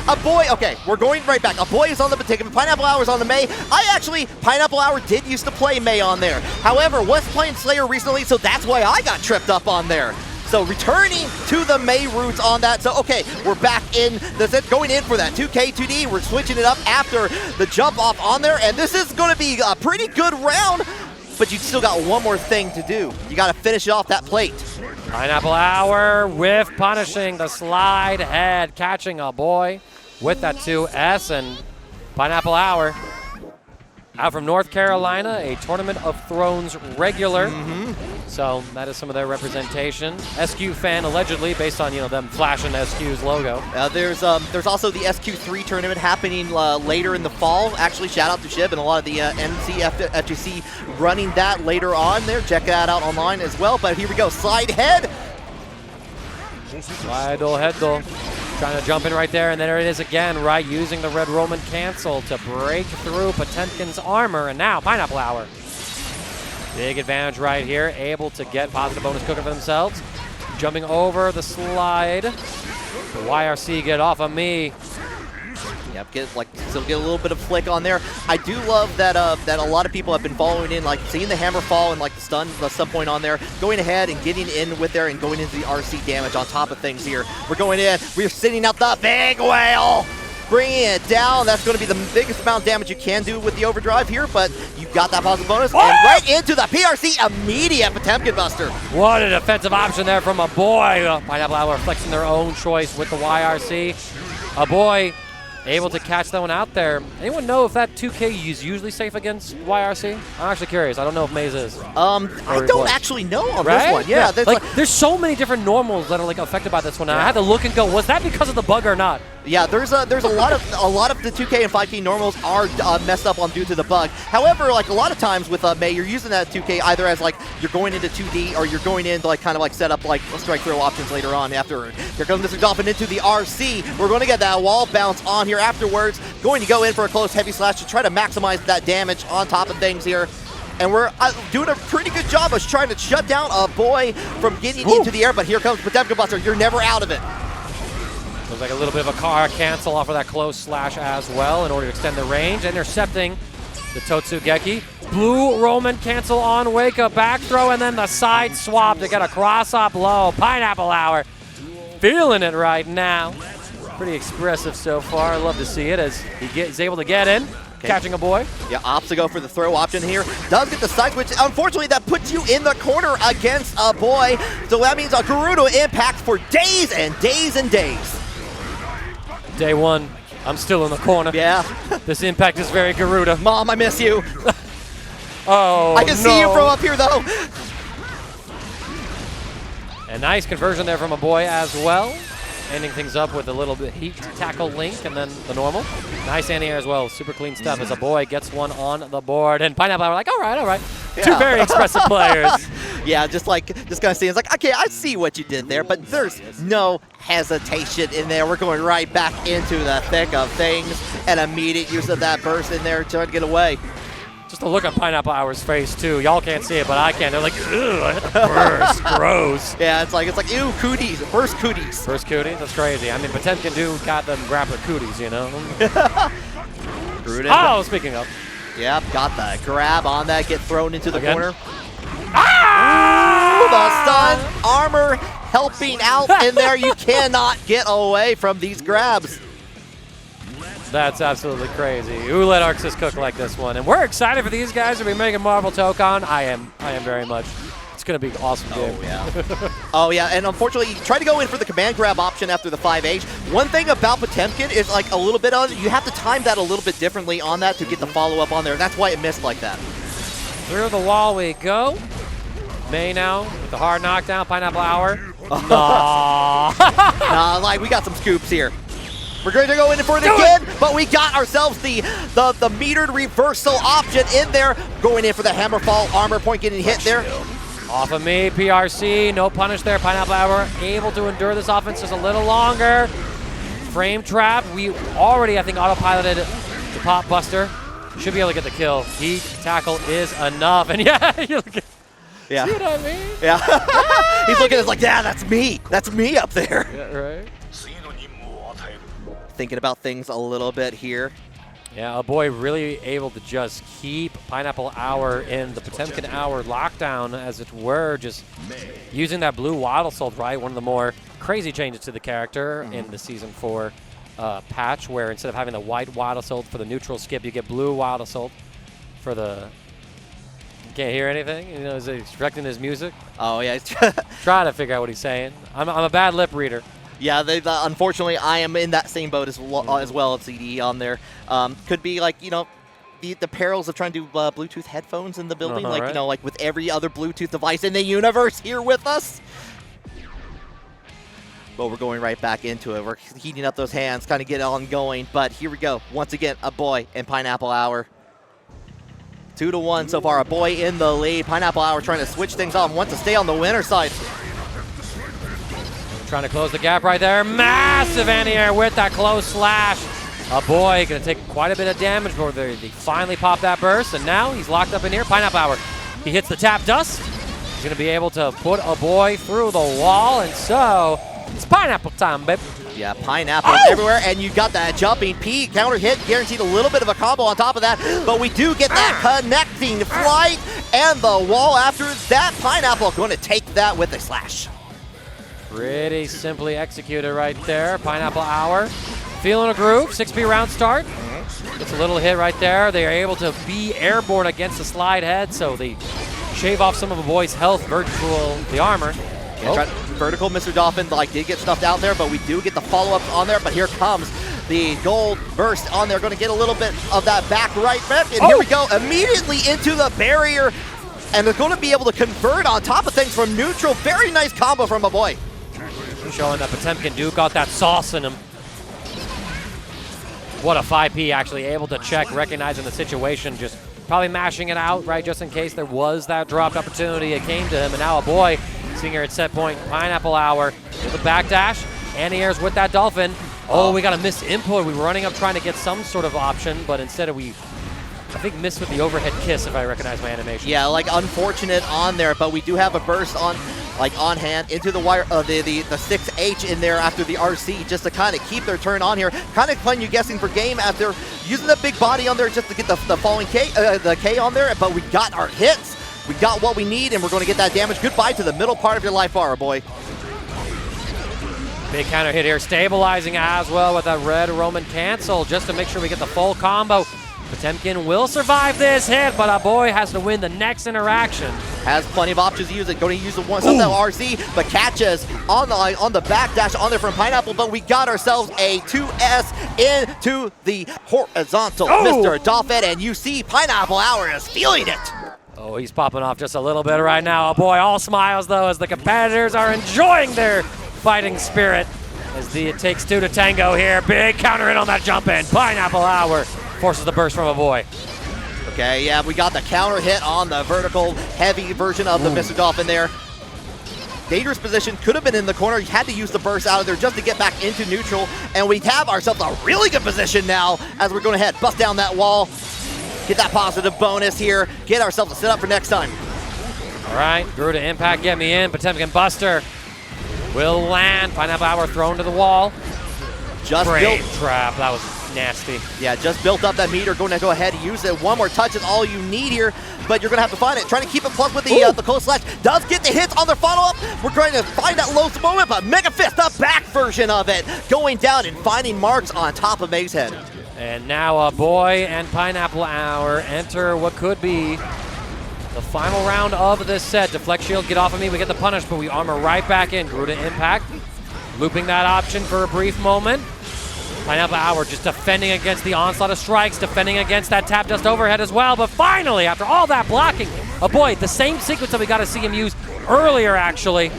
Aboii. Okay, we're going right back. Aboii is on the Potemkin. PineappleHour is on the Mei. PineappleHour did used to play Mei on there. However, was playing Slayer recently, so that's why I got tripped up on there. So returning to the Mei roots on that. So okay, we're back in going in for that 2K 2D. We're switching it up after the jump off on there, and this is going to be a pretty good round. But you still got one more thing to do. You got to finish off that plate. PineappleHour with punishing the slide head, catching Aboii with that 2S, and PineappleHour out from North Carolina, a Tournament of Thrones regular. So that is some of their representation. SQ fan allegedly, based on them flashing SQ's logo. There's also the SQ3 tournament happening later in the fall. Actually, shout out to Shib and a lot of the NCFGC running that later on there. Check that out online as well. But here we go, slide head. Slide head though. Trying to jump in right there, and there it is again, right? Using the red Roman cancel to break through Potemkin's armor, and now PineappleHour. Big advantage right here, able to get positive bonus cooking for themselves. Jumping over the slide. The YRC get off of me. Yep, still get a little bit of flick on there. I do love that that a lot of people have been following in, like seeing the hammer fall and like the stun point on there, going ahead and getting in with there and going into the RC damage on top of things here. We're going in, we're sitting out the big whale, bringing it down. That's going to be the biggest amount of damage you can do with the overdrive here, but you got that positive bonus, and right into the PRC immediate Potemkin Buster. What a defensive option there from Aboii. PineappleHour flexing their own choice with the YRC. Aboii able to catch that one out there. Anyone know if that 2K is usually safe against YRC? I'm actually curious. I don't know if Maze is. I don't actually know on this one. Yeah, there's so many different normals that are affected by this one. I had to look and go, was that because of the bug or not? Yeah, there's a lot of the 2K and 5K normals are messed up due to the bug. However, a lot of times with Mei, you're using that 2K either as you're going into 2D or you're going in to set up strike throw options later on after. Here comes Mr. Dolphin into the RC. We're going to get that wall bounce on here afterwards. Going to go in for a close heavy slash to try to maximize that damage on top of things here. And we're doing a pretty good job of trying to shut down Aboii from getting into the air. But here comes Potemkin Buster. You're never out of it. Looks like a little bit of a car cancel off of that close slash as well in order to extend the range. Intercepting the Totsugeki. Blue Roman cancel on Wake Up back throw, and then the side swap to get a cross up low. PineappleHour feeling it right now. Pretty expressive so far. I love to see it as he is able to get in. Okay. Catching Aboii. Yeah, opts to go for the throw option here. Does get the side switch. Unfortunately, that puts you in the corner against Aboii. So that means a Gerudo impact for days and days and days. Day one, I'm still in the corner. Yeah. This impact is very Gerudo. Mom, I miss you. Oh, I can see you from up here, though. A nice conversion there from Aboii as well. Ending things up with a little bit heat tackle link and then the normal. Nice anti-air as well. Super clean stuff as Aboii gets one on the board. And PineappleHour like, all right. Yeah. Two very expressive players. Yeah, just kind of seeing, it's like, okay, I see what you did there, but there's no hesitation in there. We're going right back into the thick of things. And immediate use of that burst in there to get away. Just a look on PineappleHour's face too. Y'all can't see it, but I can. They're like, ew, I hit the burst, gross. Yeah, it's like, ew, cooties, burst cooties. Burst cooties, that's crazy. I mean, Potemkin do got them grappler cooties, you know? Oh, speaking of. Yep, got that grab on that, get thrown into the corner. Ah! Ooh, the stun armor helping out in there. You cannot get away from these grabs. That's absolutely crazy. Who let Arxis cook like this one? And we're excited for these guys to be making Marvel Tokon. I am very much. It's going to be awesome, dude. Oh, yeah. Oh, yeah, and unfortunately, you try to go in for the command grab option after the 5H. One thing about Potemkin is a little bit of, you have to time that a little bit differently on that to get the follow-up on there. That's why it missed like that. Through the wall we go. Mei now with the hard knockdown. PineappleHour. Nah, we got some scoops here. We're going to go in for it again, but we got ourselves the metered reversal option in there. Going in for the hammerfall armor point, getting hit there. Off of me, PRC, no punish there. PineappleHour able to endure this offense just a little longer. Frame trap, we already, I think, autopiloted the pop buster. Should be able to get the kill. Heat tackle is enough, and yeah, you look at, yeah. See what I mean? Yeah. He's looking at us like, yeah, that's me. That's me up there. Yeah, right. Thinking about things a little bit here. Yeah, Aboii really able to just keep PineappleHour in the Potemkin Hour lockdown, as it were, just using that blue Waddle Salt, right? One of the more crazy changes to the character in the Season 4 patch, where instead of having the white Waddle Salt for the neutral skip, you get blue Waddle Salt for the... You can't hear anything? You know, is he directing his music? Oh, yeah. Trying to figure out what he's saying. I'm a bad lip reader. Yeah, unfortunately, I am in that same boat as well, CD on there. Could be like, you know, the perils of trying to do Bluetooth headphones in the building, like, right. you know, like with every other Bluetooth device in the universe here with us. But we're going right back into it. We're heating up those hands, kind of get on going. But here we go. Once again, Aboii and PineappleHour. 2-1 so far. Aboii in the lead. PineappleHour trying to switch things on. Wants to stay on the winner side. Trying to close the gap right there. Massive anti-air with that close slash. Aboii going to take quite a bit of damage, but they finally pop that burst, and now he's locked up in here. PineappleHour, he hits the tap dust. He's going to be able to put Aboii through the wall, and so it's pineapple time, baby. Yeah, pineapple everywhere, and you got that jumping P counter hit, guaranteed a little bit of a combo on top of that, but we do get that connecting flight and the wall after that. Pineapple going to take that with a slash. Pretty simply executed right there. PineappleHour feeling a groove. 6B round start. It's a little hit right there. They are able to be airborne against the slide head, so they shave off some of Aboii's health, virtual the armor. Yeah, vertical Mr. Dolphin did get stuffed out there, but we do get the follow-up on there. But here comes the gold burst on there. Going to get a little bit of that back right back. And here we go, immediately into the barrier. And they're going to be able to convert on top of things from neutral. Very nice combo from Aboii. Showing that Potemkin Duke got that sauce in him. What a 5P, actually able to check, recognizing the situation, just probably mashing it out, right, just in case there was that dropped opportunity. It came to him, and now Aboii seeing her at set point. PineappleHour with a backdash. Anti-airs with that Dolphin. Oh, we got a missed input. We were running up trying to get some sort of option, but instead we, I think, missed with the overhead kiss, if I recognize my animation. Yeah, unfortunate on there, but we do have a burst on hand into the wire, the 6H in there after the RC, just to kind of keep their turn on here. Kind of playing you guessing for game after using the big body on there just to get the falling K, the K on there, but we got our hits. We got what we need, and we're going to get that damage. Goodbye to the middle part of your life bar, Aboii. Big counter hit here, stabilizing as well with that red Roman cancel, just to make sure we get the full combo. Potemkin will survive this hit, but Aboii has to win the next interaction. Has plenty of options to use it. Going to use some of that RC, but catches on the backdash on there from Pineapple, but we got ourselves a 2S into the horizontal. Mr. Dolphin, and you see PineappleHour is feeling it. Oh, he's popping off just a little bit right now. Aboii all smiles, though, as the competitors are enjoying their fighting spirit. As it takes two to tango here. Big counter hit on that jump in. PineappleHour forces the burst from Aboii. Okay, yeah, we got the counter hit on the vertical heavy version of the Mr. Dolphin there. Dangerous position, could have been in the corner. You had to use the burst out of there just to get back into neutral. And we have ourselves a really good position now as we're going ahead, bust down that wall, get that positive bonus here, get ourselves a set up for next time. All right, Drew to impact, get me in. Potemkin Buster will land. PineappleHour thrown to the wall. Just Great built trap, that was nasty. Yeah, just built up that meter. Going to go ahead and use it. One more touch is all you need here, but you're going to have to find it. Trying to keep it plugged with the close slash. Does get the hits on their follow-up. We're trying to find that low moment, but Mega Fist, the back version of it, going down and finding marks on top of Meg's head. And now Aboii and PineappleHour enter what could be the final round of this set. Deflect shield, get off of me. We get the punish, but we armor right back in. Grew to impact. Looping that option for a brief moment. PineappleHour just defending against the onslaught of strikes, defending against that tap dust overhead as well. But finally, after all that blocking, Aboii, the same sequence that we got to see him use earlier, actually.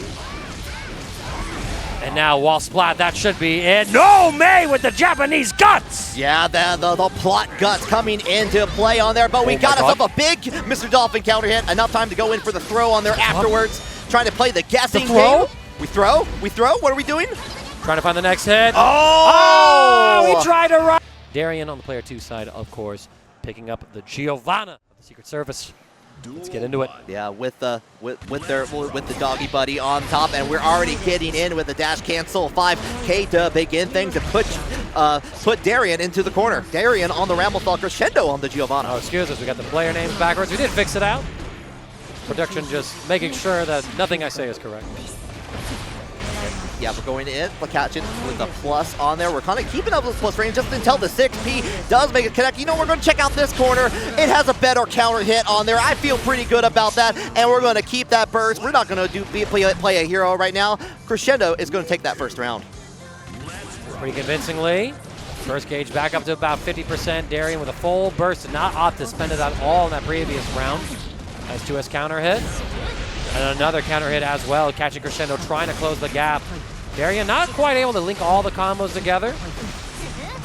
And now wall splat, that should be it. No, May with the Japanese guts! Yeah, the plot guts coming into play on there, but we got ourselves a big Mr. Dolphin counter hit. Enough time to go in for the throw on there afterwards. Trying to play the guessing game. We throw? What are we doing? Trying to find the next hit. Oh! We tried to run. Darián on the player 2 side, of course, picking up the Giovanna of the Secret Service. Let's get into it. Yeah, with the doggy buddy on top, and we're already getting in with the dash cancel 5K to begin things and put put Darián into the corner. Darián on the Ramlethal, Crescendo on the Giovanna. Oh, excuse us, we got the player names backwards. We did fix it out. Production just making sure that nothing I say is correct. Yeah, we're going in. Catching with a plus on there. We're kind of keeping up with plus range just until the 6P does make it connect. You know, we're going to check out this corner. It has a better counter hit on there. I feel pretty good about that, and we're going to keep that burst. We're not going to play a hero right now. Crescendo is going to take that first round. Pretty convincingly. First gauge back up to about 50%. Darián with a full burst did not opt to spend it at all in that previous round. Nice 2S counter hit. And another counter hit as well, catching Crescendo, trying to close the gap. Darián not quite able to link all the combos together.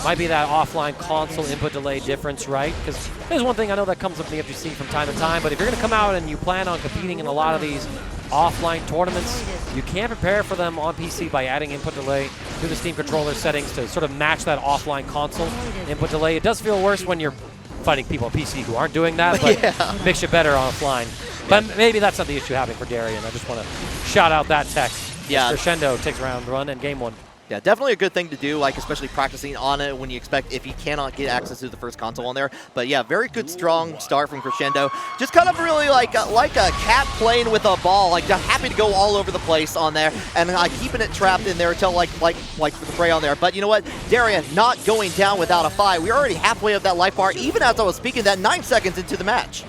Might be that offline console input delay difference, right? Because there's one thing I know that comes up in the FGC from time to time, but if you're going to come out and you plan on competing in a lot of these offline tournaments, you can prepare for them on PC by adding input delay to the Steam controller settings to sort of match that offline console input delay. It does feel worse when you're fighting people on PC who aren't doing that, but yeah, makes you better offline. But maybe that's not the issue having for Darián. I just want to shout out that tech. Yeah. Crescendo takes round one and game one. Yeah, definitely a good thing to do, like especially practicing on it when you expect if you cannot get access to the first console on there. But yeah, very good, strong start from Crescendo. Just kind of really like a cat playing with a ball, like just happy to go all over the place on there, and keeping it trapped in there until like the prey on there. But you know what, Darián not going down without a fight. We're already halfway of that life bar, even as I was speaking that 9 seconds into the match.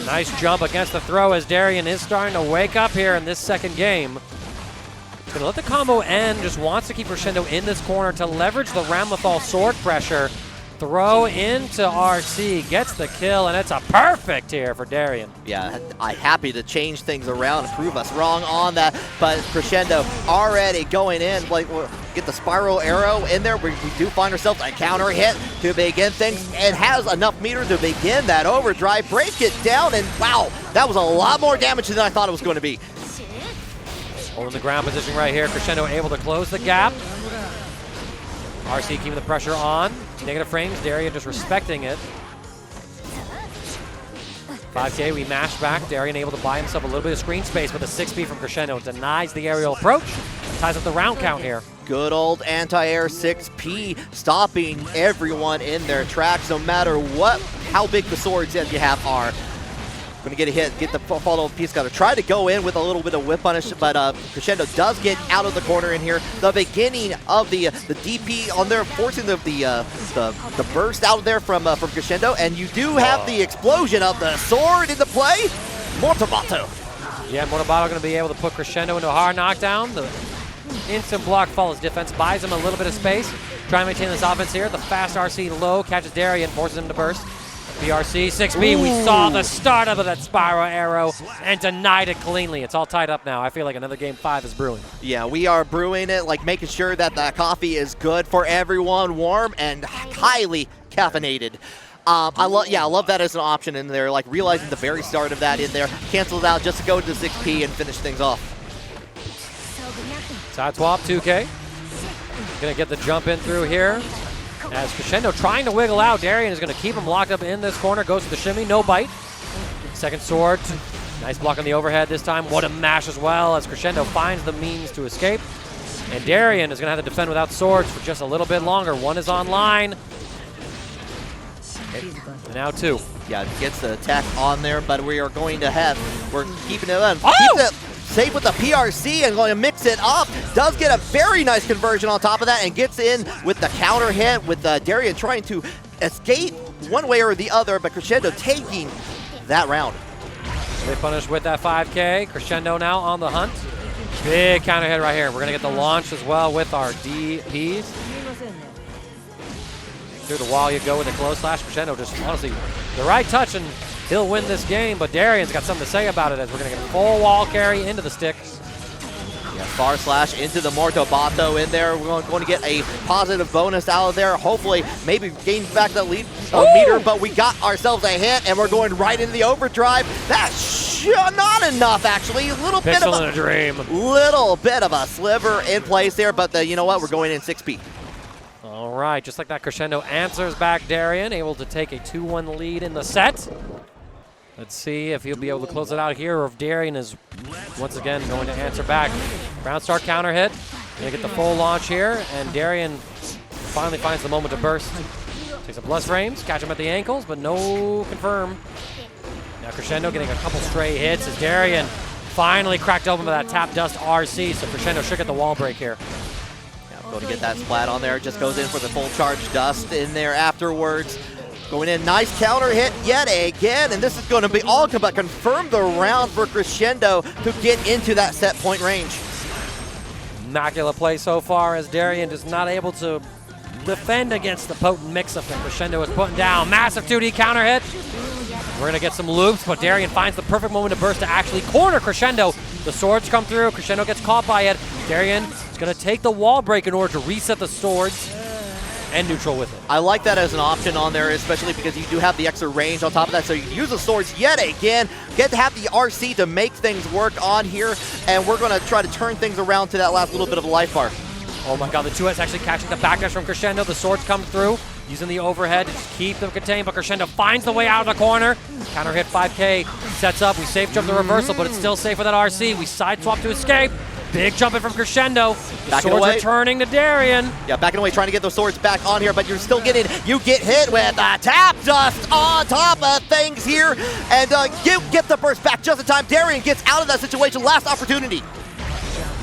Nice jump against the throw as Darián is starting to wake up here in this second game. He's going to let the combo end, just wants to keep Crescendo in this corner to leverage the Ramlethal sword pressure. Throw into RC, gets the kill, and it's a perfect here for Darián. Yeah, I'm happy to change things around and prove us wrong on that, but Crescendo already going in, like get the spiral arrow in there. We do find ourselves a counter hit to begin things, and has enough meter to begin that overdrive, break it down, and wow, that was a lot more damage than I thought it was going to be. Holding the ground position right here, Crescendo able to close the gap. RC keeping the pressure on. Negative frames, Darián just respecting it. 5K, we mash back. Darián able to buy himself a little bit of screen space with a 6B from Crescendo. Denies the aerial approach. Ties up the round count here. Good old anti-air 6P, stopping everyone in their tracks, no matter how big the swords that you have are. Going to get a hit, get the follow-up piece. Got to try to go in with a little bit of whip punish, but Crescendo does get out of the corner in here. The beginning of the DP on there, forcing the burst out of there from Crescendo, and you do have the explosion of the sword into play. Mortabato. Yeah, Mortabato going to be able to put Crescendo into a hard knockdown. The instant block follows defense, buys him a little bit of space. Try and maintain this offense here. The fast RC low catches Darián, forces him to burst. BRC, 6B, we saw the start of that spiral arrow and denied it cleanly. It's all tied up now. I feel like another game 5 is brewing. Yeah, we are brewing it, like making sure that the coffee is good for everyone, warm and highly caffeinated. I love that as an option in there, like realizing the very start of that in there, cancel it out just to go to 6P and finish things off. Side swap, 2K. Gonna get the jump in through here. As Crescendo trying to wiggle out, Darián is going to keep him locked up in this corner. Goes to the shimmy, no bite. Second sword, nice block on the overhead this time. What a mash as well as Crescendo finds the means to escape. And Darián is going to have to defend without swords for just a little bit longer. One is online. And now 2. Yeah, gets the attack on there, but we are going to we're keeping it on. Oh! Keeps it safe with the PRC and going to mix it up. Does get a very nice conversion on top of that and gets in with the counter hit with Darián trying to escape one way or the other, but Crescendo taking that round. They punish with that 5K. Crescendo now on the hunt. Big counter hit right here. We're going to get the launch as well with our DPs. Through the wall you go with a close slash. Crescendo just honestly the right touch and he'll win this game, but Darián's got something to say about it as we're going to get a full wall carry into the stick. Yeah, far slash into the Mortabato in there. We're going to get a positive bonus out of there. Hopefully, maybe gain back the lead meter, but we got ourselves a hit, and we're going right into the overdrive. That's not enough, actually. A little bit of a dream. Little bit of a sliver in place there, but you know what? We're going in 6P. All right, just like that, Crescendo answers back Darián, able to take a 2-1 lead in the set. Let's see if he'll be able to close it out here or if Darián is once again going to answer back. Ground start counter hit. Gonna get the full launch here, and Darián finally finds the moment to burst. Takes up less frames, catch him at the ankles, but no confirm. Now Crescendo getting a couple stray hits as Darián finally cracked open with that tap dust RC, so Crescendo should get the wall break here. Yeah, going to get that splat on there, just goes in for the full charge dust in there afterwards. Going in, nice counter hit yet again, and this is going to be all but confirm the round for Crescendo to get into that set point range. Immaculate play so far as Darián is not able to defend against the potent mix-up that Crescendo is putting down. Massive 2D counter hit. We're going to get some loops, but Darián finds the perfect moment to burst to actually corner Crescendo. The swords come through. Crescendo gets caught by it. Darián is going to take the wall break in order to reset the swords and neutral with it. I like that as an option on there, especially because you do have the extra range on top of that, so you can use the swords yet again, get to have the RC to make things work on here, and we're going to try to turn things around to that last little bit of a life bar. Oh my god, the 2S actually catching the backdash from Crescendo. The swords come through, using the overhead to just keep them contained, but Crescendo finds the way out of the corner. Counter hit 5K, sets up, we safe jump the reversal, but it's still safe with that RC. We side swap to escape. Big jumping from Crescendo. The swords returning to Darián. Yeah, backing away, trying to get those swords back on here, but you're still getting, you get hit with the tap dust on top of things here, and you get the burst back just in time. Darián gets out of that situation, last opportunity.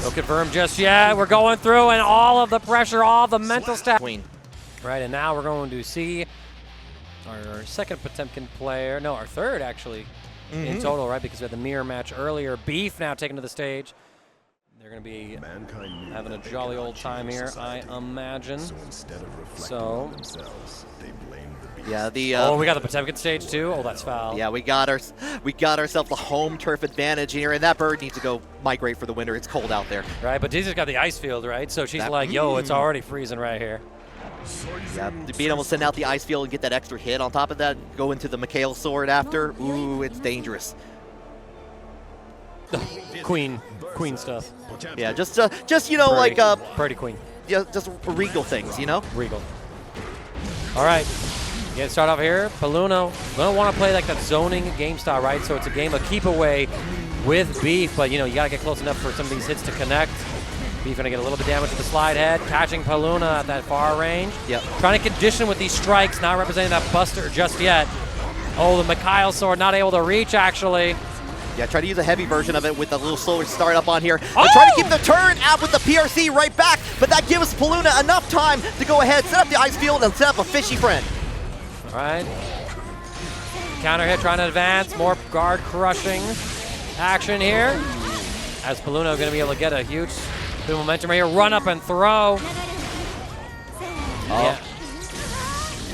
No confirm just yet. We're going through, and all of the pressure, all the mental stat. Queen. Right, and now we're going to see our second Potemkin player, no, our third actually, in total, right? Because we had the mirror match earlier. Beef now taken to the stage. They're going to be having a jolly old time here, I imagine. So, yeah, the oh, we got the Potemkin stage too. Oh, that's foul. Yeah, we got ourselves the home turf advantage here, and that bird needs to go migrate for the winter. It's cold out there. Right, but Dizzy's got the ice field, right? So she's like, yo, it's already freezing right here. Yeah, being able to send out the ice field and get that extra hit on top of that, go into the Mikhail sword after. Ooh, it's dangerous. Queen stuff. Yeah, just you know, Purdy. like Purdy Queen. Yeah, just regal things, you know. Regal. All right, get start off here. Peluna, we don't want to play like that zoning game style, right? So it's a game of keep away with Beef, but you know you gotta get close enough for some of these hits to connect. Beef gonna get a little bit damage with the slide head, catching Peluna at that far range. Yep. Trying to condition with these strikes, not representing that buster just yet. Oh, the Mikhail sword not able to reach actually. Yeah, try to use a heavy version of it with a little slower start up on here. And try to keep the turn out with the PRC right back, but that gives Peluna enough time to go ahead, set up the ice field, and set up a fishy friend. All right. Counter hit trying to advance, more guard crushing action here. As Peluna going to be able to get a huge bit of momentum right here, run up and throw. Yeah.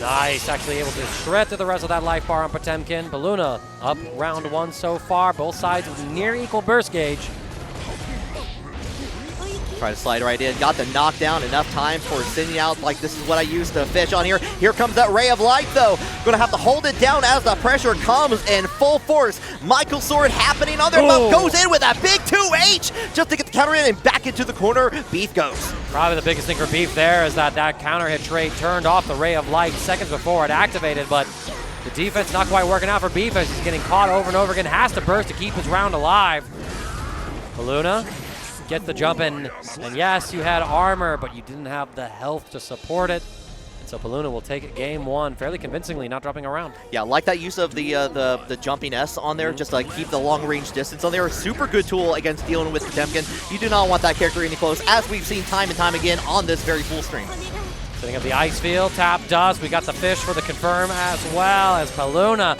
Nice, actually able to shred through the rest of that life bar on Potemkin. Peluna up round one so far, both sides with near equal burst gauge. Try to slide right in, got the knockdown, enough time for sending out like this is what I used to fish on here. Here comes that ray of light though. Gonna have to hold it down as the pressure comes in full force. Michael sword happening on their mouth, goes in with a big 2H just to get the counter in and back into the corner. Beef goes. Probably the biggest thing for Beef there is that counter hit trade turned off the ray of light seconds before it activated, but the defense not quite working out for Beef as he's getting caught over and over again, has to burst to keep his round alive. Peluna gets the jump in, and yes, you had armor, but you didn't have the health to support it. And so Peluna will take it game one fairly convincingly, not dropping around. Yeah, like that use of the jumping S on there, just to like, keep the long range distance on there. A super good tool against dealing with Potemkin. You do not want that character any close, as we've seen time and time again on this very full stream. Setting up the ice field, tap dust. We got the fish for the confirm as well as Peluna.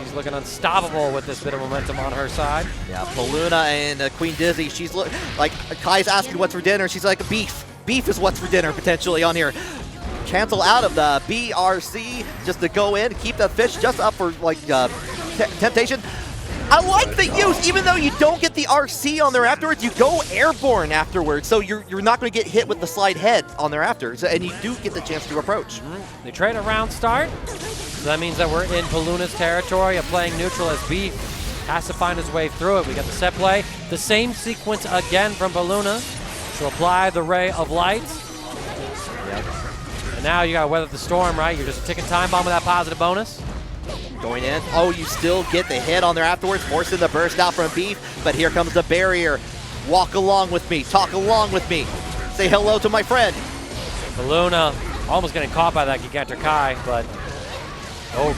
She's looking unstoppable with this bit of momentum on her side. Yeah, Peluna and Queen Dizzy, she's like, Kai's asking what's for dinner. She's like, beef. Beef is what's for dinner potentially on here. Cancel out of the BRC just to go in, keep the fish just up for like temptation. I like the use, even though you don't get the RC on there afterwards, you go airborne afterwards, so you're not going to get hit with the slide head on there after, and you do get the chance to approach. They trade a round start, so that means that we're in Peluna's territory of playing neutral as Beef has to find his way through it. We got the set play, the same sequence again from Peluna to apply the ray of light. Yep. And now you got to weather the storm, right? You're just ticking time bomb with that positive bonus. Going in. Oh, you still get the hit on there afterwards, forcing the burst out from Beef, but here comes the barrier. Walk along with me. Talk along with me. Say hello to my friend. Peluna almost getting caught by that Gigantic Kai, but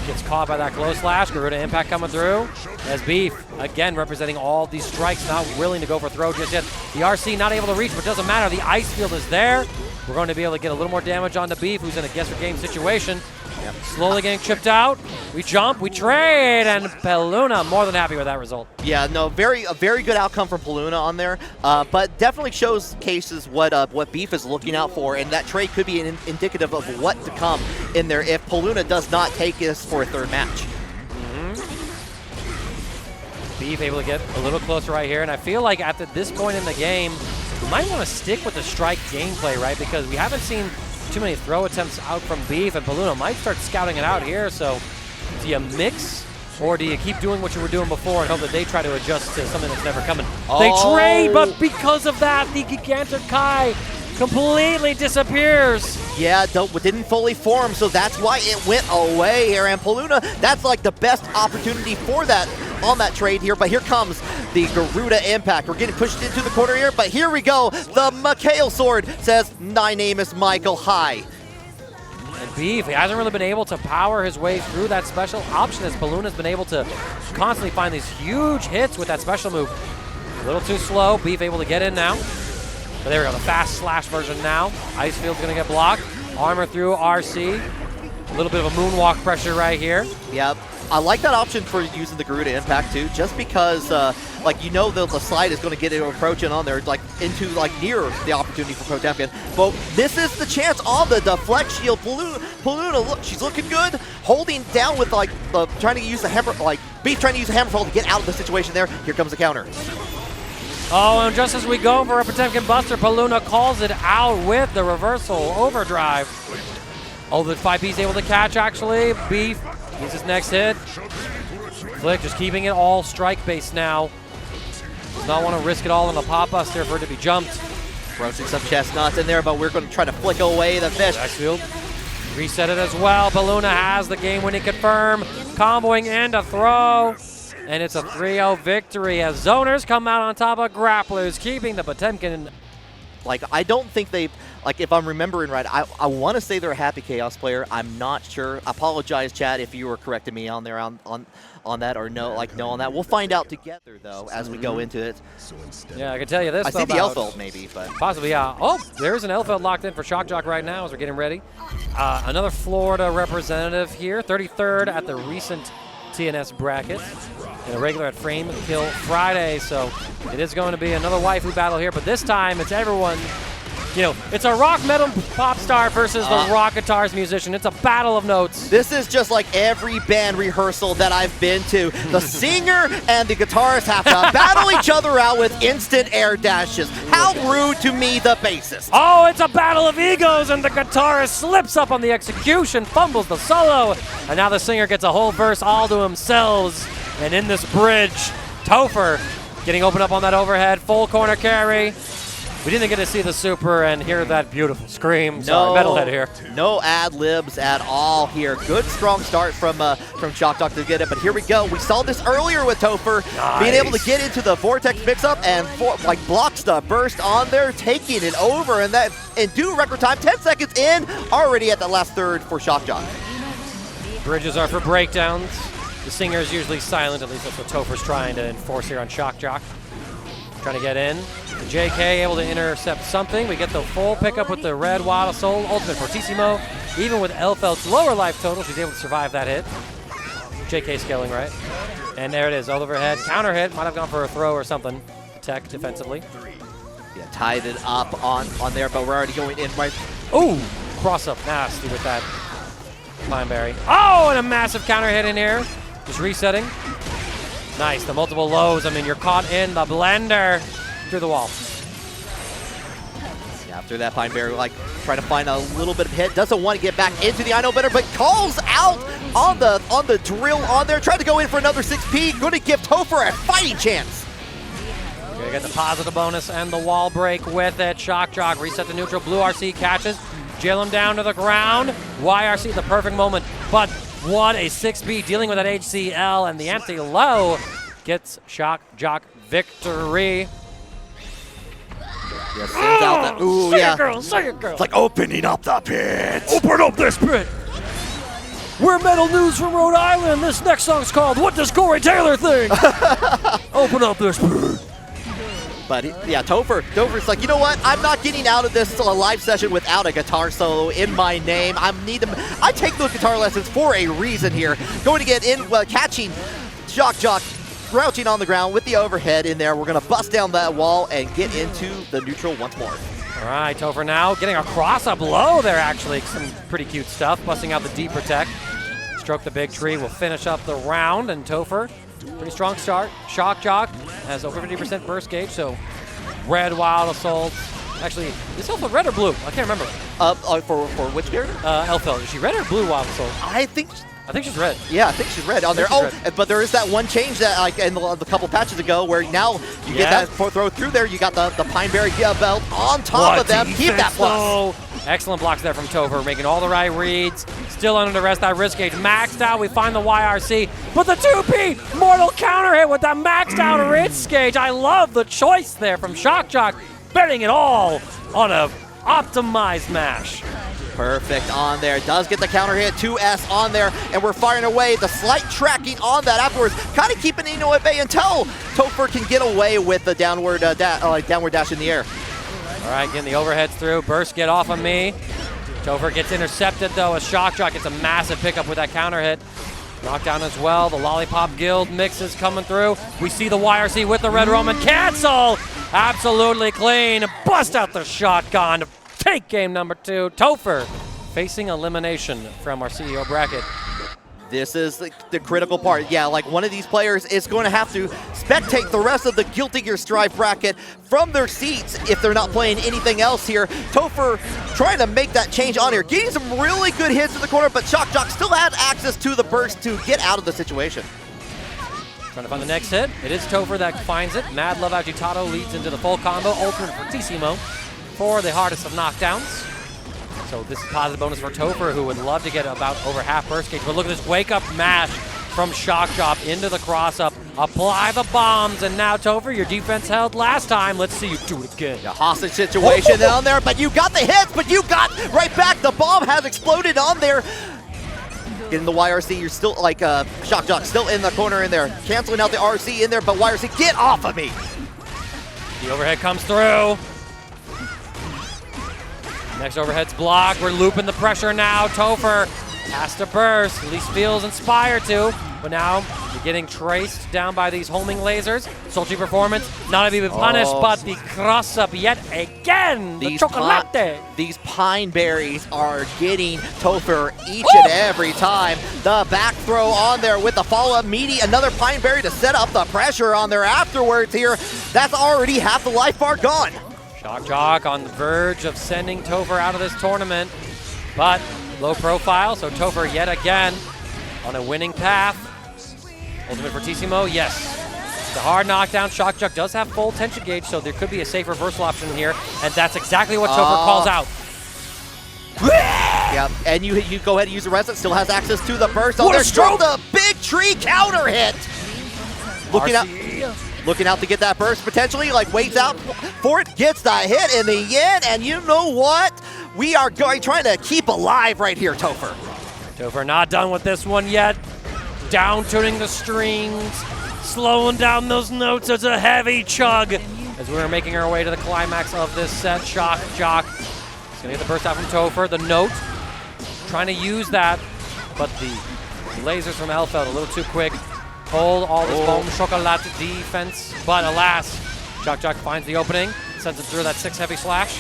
gets caught by that close slash. Garuda Impact coming through. As Beef, again, representing all these strikes, not willing to go for throw just yet. The RC not able to reach, but doesn't matter. The ice field is there. We're going to be able to get a little more damage on the Beef, who's in a guess or game situation. Yep. Slowly getting chipped out. We jump, we trade, and Peluna more than happy with that result. Yeah, no, a very good outcome from Peluna on there, but definitely shows cases what Beef is looking out for, and that trade could be indicative of what to come in there if Peluna does not take this for a third match. Beef able to get a little closer right here, and I feel like at this point in the game, we might want to stick with the strike gameplay, right? Because we haven't seen too many throw attempts out from Beef, and Peluna might start scouting it out here. So do you mix, or do you keep doing what you were doing before and hope that they try to adjust to something that's never coming? They trade, but because of that, the Gigantic Kai completely disappears. Yeah, didn't fully form, so that's why it went away here. And Peluna, that's like the best opportunity for that on that trade here. But here comes the Garuda Impact. We're getting pushed into the corner here, but here we go. The Mikhail Sword says, "My name is Michael. Hi." And Beef, he hasn't really been able to power his way through that special option, as Peluna's been able to constantly find these huge hits with that special move. A little too slow. Beef able to get in now. But there we go, the fast slash version now. Ice Field's gonna get blocked. Armor through RC. A little bit of a moonwalk pressure right here. Yep. I like that option for using the Garuda Impact too, just because like the slide is going to get it approaching on there, like into near the opportunity for Potemkin. But this is the chance on the deflect shield. Peluna, look, she's looking good, holding down with trying to use the hammer, Beef trying to use the hammer fall to get out of the situation there. Here comes the counter. Oh, and just as we go for a Potemkin Buster, Peluna calls it out with the reversal overdrive. Oh, the 5P's able to catch, actually. Beef gets his next hit. Flick just keeping it all strike-based now. Does not want to risk it all on the pop buster for it to be jumped. Roasting some chestnuts in there, but we're going to try to flick away the fish. Backfield. Reset it as well. Peluna has the game-winning confirm. Comboing and a throw. And it's a 3-0 victory as Zoners come out on top of Grapplers, keeping the Potemkin. I don't think they, if I'm remembering right, I want to say they're a Happy Chaos player. I'm not sure. I apologize, chat, if you were correcting me on there on that or no, no on that. We'll find out together, though, as we go into it. Yeah, I can tell you this. I see the Elphelt, maybe, but. Possibly, yeah. Oh, there's an Elphelt locked in for Shockjoc right now as we're getting ready. Another Florida representative here, 33rd at the recent TNS bracket. And a regular at Frame Kill Friday, so it is going to be another waifu battle here, but this time it's everyone, it's a rock metal pop star versus the rock guitars musician. It's a battle of notes. This is just like every band rehearsal that I've been to. The singer and the guitarist have to battle each other out with instant air dashes. How rude to me, the bassist. Oh, it's a battle of egos, and the guitarist slips up on the execution, fumbles the solo, and now the singer gets a whole verse all to themselves. And in this bridge, Topher getting opened up on that overhead, full corner carry. We didn't get to see the super and hear that beautiful scream. Sorry, Metalhead here. No ad-libs at all here. Good, strong start from Shockjoc to get it, but here we go. We saw this earlier with Topher being able to get into the Vortex mix-up and blocks the burst on there, taking it over, and that in due record time, 10 seconds in, already at the last third for Shockjoc. Bridges are for breakdowns. The singer is usually silent, at least that's what Topher's trying to enforce here on Shockjoc. Trying to get in. The JK able to intercept something. We get the full pickup with the red Wild Soul, ultimate Fortissimo. Even with Elphelt's lower life total, she's able to survive that hit. JK scaling right. And there it is, overhead. Counter hit, might have gone for a throw or something. Tech defensively. Yeah, tied it up on there, but we're already going in right. Ooh, cross up nasty with that Pineberry. Oh, and a massive counter hit in here. Just resetting. Nice, the multiple lows. I mean, you're caught in the blender through the wall. Yeah, after that, Pineberry trying to find a little bit of hit. Doesn't want to get back into the I know better, but calls out on the drill on there. Tried to go in for another 6P. Going to give Topher a fighting chance. Okay, get the positive bonus and the wall break with it. Shockjoc reset to neutral. Blue RC catches. Jail him down to the ground. YRC, the perfect moment, but what a 6B dealing with that HCL, and the anti-low gets Shockjoc victory. Yeah, sends out that. Ooh, yeah. Girl, say it, girl. It's like opening up the pit. Open up this pit. We're Metal News from Rhode Island. This next song's called What Does Corey Taylor Think? Open up this pit. But yeah, Topher's like, you know what? I'm not getting out of this live session without a guitar solo in my name. I take those guitar lessons for a reason here. Going to get in, catching Shockjoc, crouching on the ground with the overhead in there. We're going to bust down that wall and get into the neutral once more. All right, Topher now getting a cross up low there, actually. Some pretty cute stuff. Busting out the D protect. Stroke the big tree. We'll finish up the round, and Topher, pretty strong start. Shockjoc has over 50% burst gauge, so red Wild Assault. Actually, is Elphelt red or blue? I can't remember. For which character? Elphelt. Is she red or blue Wild Assault? I think she's red. Yeah, I think she's red on there. Red. But there is that one change that like in the couple patches ago where now you get that throw through there. You got the Pineberry belt on top of them. Keep that plus. Excellent blocks there from Topher, making all the right reads. Still under the rest. That risk gauge maxed out. We find the YRC, but the 2P mortal counter hit with that maxed out risk gauge. I love the choice there from Shockjoc, betting it all on a optimized mash. Perfect on there. Does get the counter hit. 2S on there, and we're firing away. The slight tracking on that afterwards, kind of keeping Ino at bay until Topher can get away with the downward dash in the air. All right, getting the overheads through. Burst, get off of me. Topher gets intercepted, though, as Shockjoc gets a massive pickup with that counter hit. Knockdown as well. The Lollipop Guild mix is coming through. We see the YRC with the Red Roman. Cancel! Absolutely clean. Bust out the shotgun. Take game number 2. Topher facing elimination from our CEO bracket. This is the critical part. Yeah, like one of these players is going to have to spectate the rest of the Guilty Gear Strive bracket from their seats if they're not playing anything else here. Topher trying to make that change on here, getting some really good hits in the corner, but Shockjoc still had access to the burst to get out of the situation. Trying to find the next hit. It is Topher that finds it. Mad Love Agitato leads into the full combo. Ultimate Fortissimo for the hardest of knockdowns. So this is positive bonus for Topher, who would love to get about over half burst gauge. But look at this wake-up mash from Shockjoc into the cross-up. Apply the bombs, and now Topher, your defense held last time. Let's see you do it again. A hostage situation down there, but you got the hits, but you got right back. The bomb has exploded on there. Getting the YRC, you're still like Shockjoc still in the corner in there. Canceling out the RC in there, but YRC, get off of me. The overhead comes through. Next overhead's blocked. We're looping the pressure now. Topher has to burst. At least feels inspired to. But now you're getting traced down by these homing lasers. Sultry performance. Not even punished, but the cross up yet again. The chocolate. These pine berries are getting Topher each and every time. The back throw on there with the follow-up meaty. Another pine berry to set up the pressure on there afterwards here. That's already half the life bar gone. Shockjoc on the verge of sending Topher out of this tournament, but low profile, so Topher yet again on a winning path. Ultimate Fortissimo, yes. The hard knockdown. Shockjoc does have full tension gauge, so there could be a safe reversal option here, and that's exactly what Topher calls out. Yeah, and you go ahead and use the rest. It still has access to the burst. Oh, there's the big tree counter hit. Looking out to get that burst potentially, like waits out for it, gets the hit in the end, and you know what? We are trying to keep alive right here, Topher. Topher not done with this one yet. Down tuning the strings, slowing down those notes. It's a heavy chug as we're making our way to the climax of this set. Shockjoc is gonna get the burst out from Topher. The note, trying to use that, but the lasers from Elphelt a little too quick. Hold all this bomb chocolate defense, but alas, Shockjoc finds the opening, sends it through that 6 heavy slash.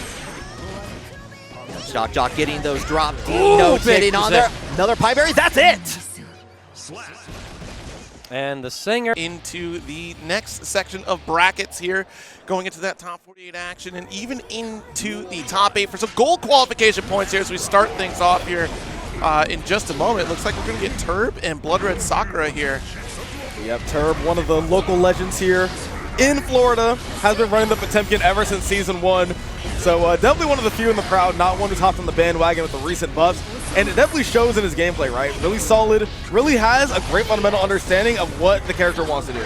Shockjoc getting those drop D notes hitting on there. Another Pineberry, that's it! And the singer into the next section of brackets here, going into that top 48 action and even into the top 8 for some gold qualification points here as we start things off here in just a moment. It looks like we're going to get Terb and BloodRedSakura here. Yep, Terb, one of the local legends here in Florida, has been running the Potemkin ever since Season 1. So definitely one of the few in the crowd, not one who's hopped on the bandwagon with the recent buffs. And it definitely shows in his gameplay, right? Really solid, really has a great fundamental understanding of what the character wants to do.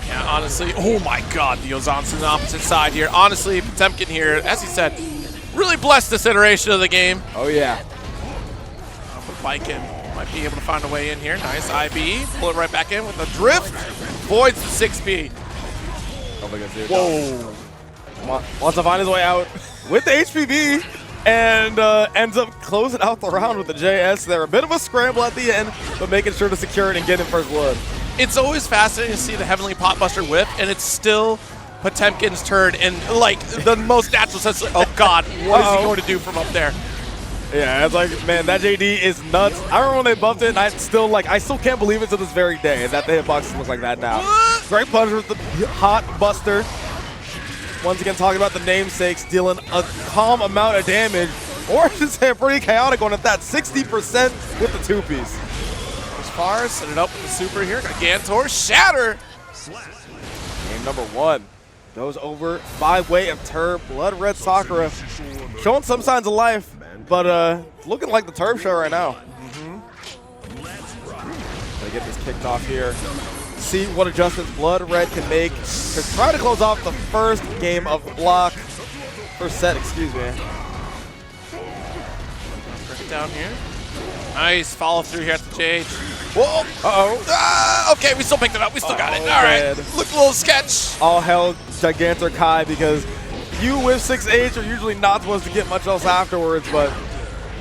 Yeah, honestly. Oh my god, the Ozan's on the opposite side here. Honestly, Potemkin here, as he said, really blessed this iteration of the game. Oh, yeah. But Baiken might be able to find a way in here. Nice IB. Pull it right back in with a drift. Voids the 6B. Whoa. Wants to find his way out with the HPV and ends up closing out the round with the JS there. A bit of a scramble at the end, but making sure to secure it and get in first blood. It's always fascinating to see the Heavenly Potbuster whip, and it's still Potemkin's turn, and like the most natural sense, like, oh god, what is he going to do from up there? Yeah, it's like, man, that JD is nuts. I remember when they buffed it, and I still can't believe it to this very day that the hitboxes look like that now. Great Punisher with the hot buster. Once again, talking about the namesakes, dealing a calm amount of damage. Orange is pretty chaotic on it, that 60% with the two-piece. As far as set it up with the super here, got Gantor, shatter. Game number 1 goes over by way of Terb, BloodRedSakura, showing some signs of life, but looking like the Terb show right now. They get this kicked off here. See what adjustments BloodRed can make to try to close off the first game of block. First set, excuse me. Break it down here. Nice follow through here at the JH. Whoa! Uh-oh. Okay, we still picked it up. We still got it. All right. Look a little sketch. All hell Gigantor Kai, because you with 6H are usually not supposed to get much else afterwards, but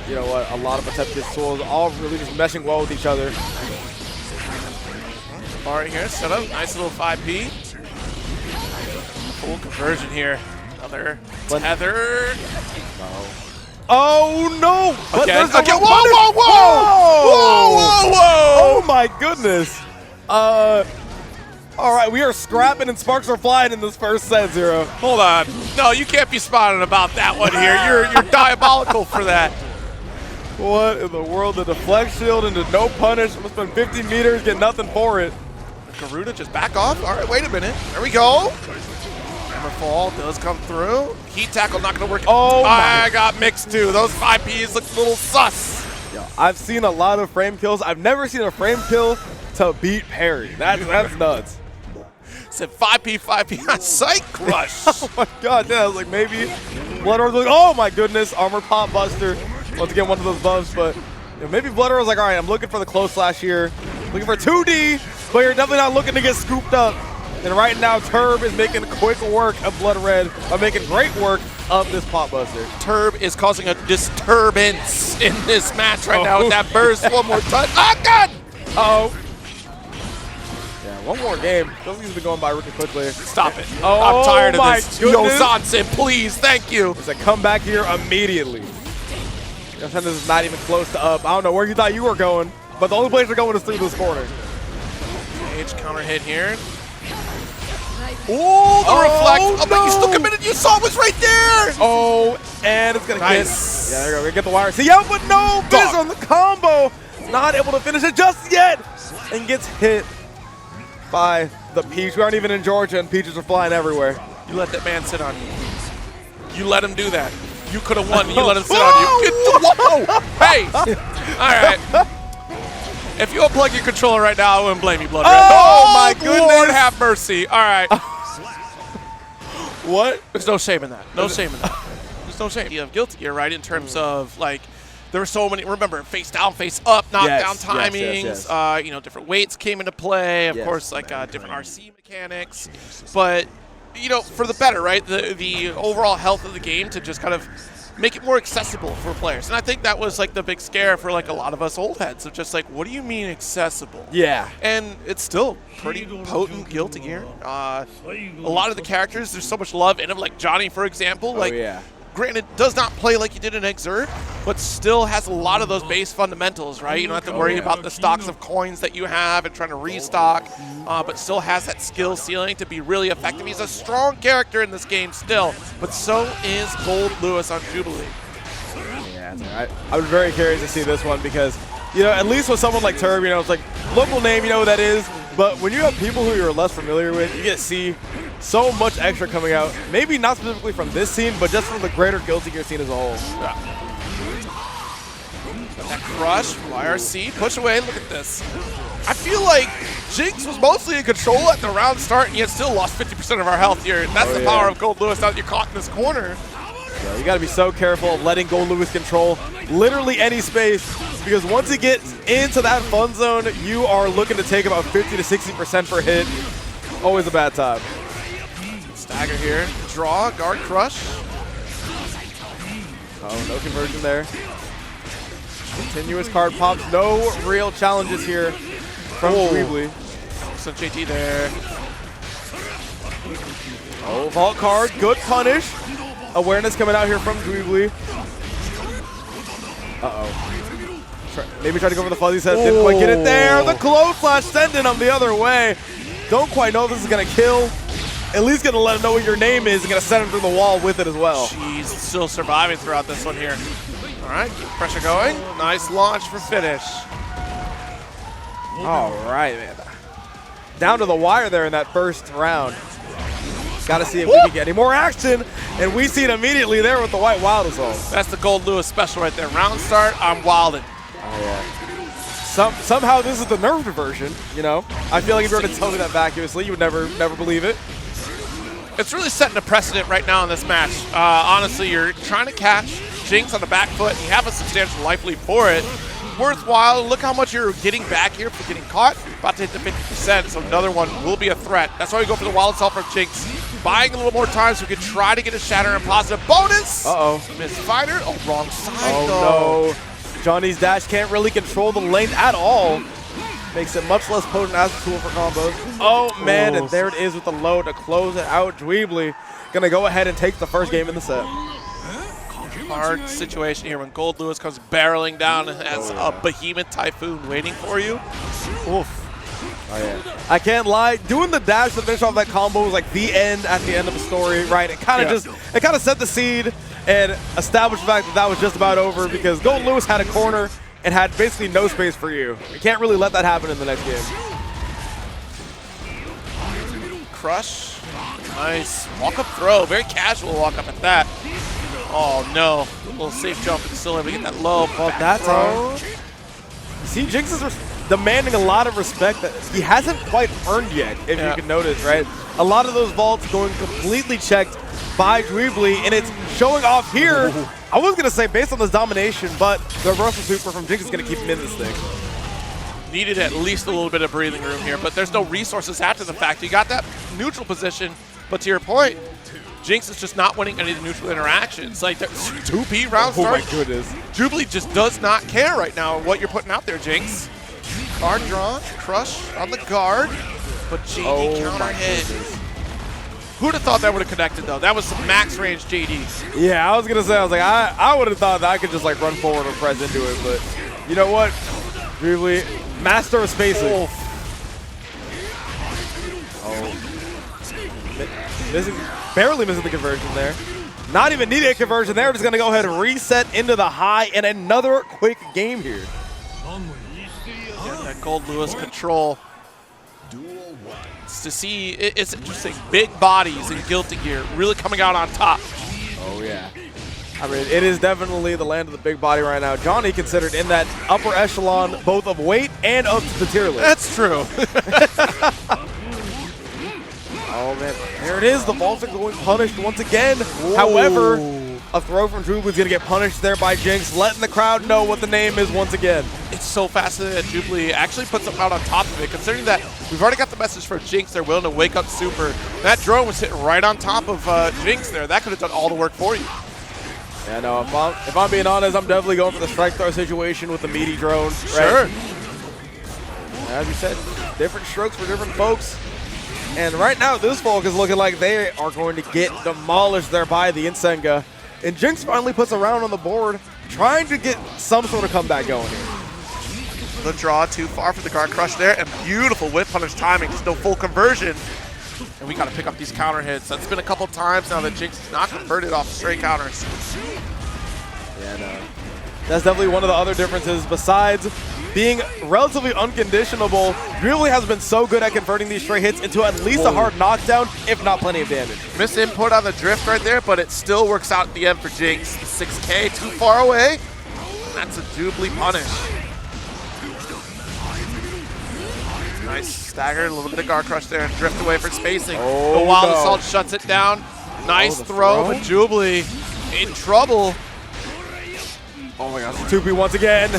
you know what? A lot of Potemkin's tools all really just meshing well with each other. All right, here, set up. Nice little 5P. Full conversion here. Another tether. Oh, no! Again. Whoa, Whoa, whoa, whoa! Whoa, whoa, whoa! Oh, my goodness. All right, we are scrapping and sparks are flying in this first set, Zero. Hold on. No, you can't be spotting about that one here. You're diabolical for that. What in the world? The deflect shield into no punish. I'm gonna spend 50 meters, get nothing for it. Garuda just back off. All right, wait a minute. There we go. Hammerfall does come through. Heat tackle not going to work. Oh, I got mixed too. Those 5Ps look a little sus. Yeah, I've seen a lot of frame kills. I've never seen a frame kill to beat parry. That's nuts. Said 5P, Sight Crush. Oh my god, yeah, I was like, maybe BloodRed was like, oh my goodness, Armor Pop Buster. Once again, one of those buffs, but you know, maybe BloodRed was like, all right, I'm looking for the close slash here. Looking for 2D, but you're definitely not looking to get scooped up. And right now, Terb is making quick work of BloodRed, making great work of this Pop Buster. Terb is causing a disturbance in this match right now with that burst. One more touch. Oh, God! Uh-oh. Yeah, one more game. Those games have been going by really quickly. Stop it. Oh, I'm tired of this. Goodness. Yozansen, please. Thank you. There's a comeback here immediately. This is not even close to up. I don't know where you thought you were going, but the only place you're going is through this corner. H counter hit here. Ooh, the reflect. Oh, but you still committed. You saw it was right there. Oh, and it's going to get. Yeah, there you go. We get the wire. See, yeah, but no. Biz on the combo. Not able to finish it just yet. And gets hit by the Peach. We aren't even in Georgia, and Peaches are flying everywhere. You let that man sit on you. You let him do that. You could have won. You let him sit on you. Whoa! Hey! All right. If you unplug your controller right now, I wouldn't blame you, BloodRed. Oh, my goodness. Lord have mercy. All right. What? There's no shame in that. No shame in that. There's no shame. You have Guilty Gear, right, in terms of, like, there were so many, remember, face down, face up, knockdown timings, yes. You know, different weights came into play, of course, like different RC mechanics, but, you know, for the better, right, the overall health of the game to just kind of make it more accessible for players. And I think that was like the big scare for like a lot of us old heads of just like, what do you mean accessible? Yeah. And it's still pretty potent Guilty Gear. A lot of the characters, there's so much love in them, like Johnny, for example. Like, granted, does not play like you did in Exert, but still has a lot of those base fundamentals, right? You don't have to worry about the stocks of coins that you have and trying to restock, but still has that skill ceiling to be really effective. He's a strong character in this game still, but so is Goldlewis on Jubilee. Yeah, I was very curious to see this one because, you know, at least with someone like Terb, you know, it's like local name, you know who that is, but when you have people who you're less familiar with, you get to see so much extra coming out. Maybe not specifically from this scene, but just from the greater Guilty Gear scene as a whole. Yeah. That crush, YRC, push away, look at this. I feel like Jynx was mostly in control at the round start, and yet still lost 50% of our health here. That's the power of Goldlewis now that you're caught in this corner. Yeah, you got to be so careful of letting Goldlewis control literally any space, because once he gets into that fun zone, you are looking to take about 50 to 60% per hit. Always a bad time. Stagger here. Draw, guard crush. Oh, no conversion there. Continuous card pops. No real challenges here from juibly. So JT there. Oh, vault card. Good punish. Awareness coming out here from juibly. Uh-oh. Maybe try to go for the fuzzy set. Didn't quite get it there. The clothesline sending him the other way. Don't quite know if this is going to kill. At least going to let him know what your name is and going to send him through the wall with it as well. Jeez, still surviving throughout this one here. All right, keep pressure going. Nice launch for finish. All right, man. Down to the wire there in that first round. Got to see if we can get any more action. And we see it immediately there with the White Wild Assault. That's the Goldlewis special right there. Round start, I'm wilding. Oh, yeah. Somehow this is the nerfed version, you know? I feel like if you were to tell me that vacuously, you would never believe it. It's really setting a precedent right now in this match. Honestly, you're trying to catch Jynx on the back foot, and you have a substantial life lead for it. Worthwhile. Look how much you're getting back here for getting caught. About to hit the 50%, so another one will be a threat. That's why we go for the wild assault from Jynx. Buying a little more time so we can try to get a shatter and positive bonus. Uh-oh. Miss fighter. Oh, wrong side, though. No. Johnny's dash can't really control the lane at all. Makes it much less potent as a tool for combos. Oh, man, and there it is with the low to close it out. juibly gonna go ahead and take the first game in the set. Hard situation here when Goldlewis comes barreling down and has a behemoth typhoon waiting for you. Oof. Oh, yeah. I can't lie. Doing the dash to finish off that combo was like the end at the end of a story, right? It kind of set the seed and established the fact that that was just about over, because Goldlewis had a corner and had basically no space for you. You can't really let that happen in the next game. Crush. Nice. Walk up throw. Very casual walk up at that. Oh no. A little safe jump and still able to get that low. Well, that's all. See, Jynx is demanding a lot of respect that he hasn't quite earned yet, if you can notice, right? A lot of those vaults going completely checked by juibly, and it's showing off here. I was going to say based on this domination, but the reversal super from Jynx is going to keep him in this thing. Needed at least a little bit of breathing room here, but there's no resources after the fact. You got that neutral position, but to your point, Jynx is just not winning any of the neutral interactions. Like, 2P round start. Oh my goodness. juibly just does not care right now what you're putting out there, Jynx. Card drawn, crush on the guard, but JD counter hit. Who'd have thought that would have connected, though? That was some max range JD. Yeah, I was going to say, I would have thought that I could just like run forward and press into it, but you know what? juibly, master of spacing. Barely missing the conversion there. Not even needing a conversion there. Just going to go ahead and reset into the high and another quick game here. Yeah, that Goldlewis control. It's to see, it's interesting. Big bodies in Guilty Gear really coming out on top. Oh, yeah. I mean, it is definitely the land of the big body right now. Johnny considered in that upper echelon both of weight and of the tier list. That's true. Oh, man. There it is. The vaults are going punished once again. Whoa. However, a throw from juibly is going to get punished there by Jynx, letting the crowd know what the name is once again. It's so fascinating that juibly actually puts them out on top of it, considering that we've already got the message for Jynx. They're willing to wake up super. That drone was hitting right on top of Jynx there. That could have done all the work for you. Yeah, no, if I'm being honest, I'm definitely going for the strike throw situation with the meaty drone. Right? Sure. As you said, different strokes for different folks. And right now, this folk is looking like they are going to get demolished there by the Insenga. And Jynx finally puts a round on the board, trying to get some sort of comeback going here. The draw too far for the guard crush there, and beautiful whip punish timing, just no full conversion. And we got to pick up these counter hits. That's been a couple times now that Jynx is not converted off straight counters. Yeah, no. That's definitely one of the other differences. Besides being relatively unconditionable, juibly has been so good at converting these straight hits into at least a hard knockdown, if not plenty of damage. Missed input on the drift right there, but it still works out at the end for Jynx. The 6K too far away. That's a juibly punish. Nice stagger, a little bit of guard crush there, and drift away for spacing. Oh, the Wild no. Assault shuts it down. Nice the throw, throw? but juibly in trouble. Oh my gosh, 2P once again.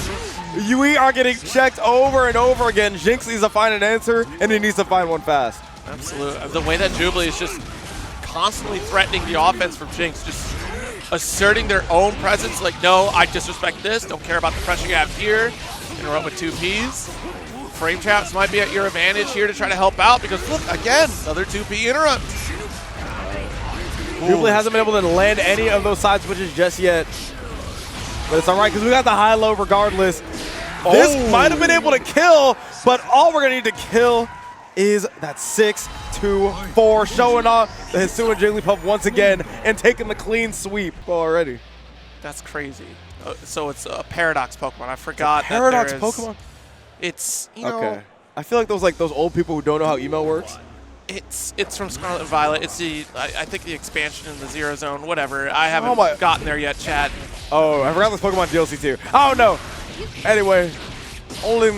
We are getting checked over and over again. Jynx needs to find an answer, and he needs to find one fast. Absolutely. The way that juibly is just constantly threatening the offense from Jynx, just asserting their own presence, like, no, I disrespect this, don't care about the pressure you have here. Interrupt with 2Ps. Frame traps might be at your advantage here to try to help out, because look, again, another 2P interrupt. juibly hasn't been able to land any of those side switches just yet. But it's all right, because we got the high-low regardless. This might have been able to kill, but all we're going to need to kill is that 6-2-4, showing off the Hisu and Jigglypuff once again and taking the clean sweep already. That's crazy. So it's a Paradox Pokemon. I forgot that Paradox there is, Pokemon? It's, you know, Okay. I feel like those old people who don't know how email works. It's from Scarlet and Violet. It's I think the expansion in the Zero Zone, whatever. I haven't gotten there yet, chat. Oh, I forgot this Pokemon DLC too. Oh no. Anyway, only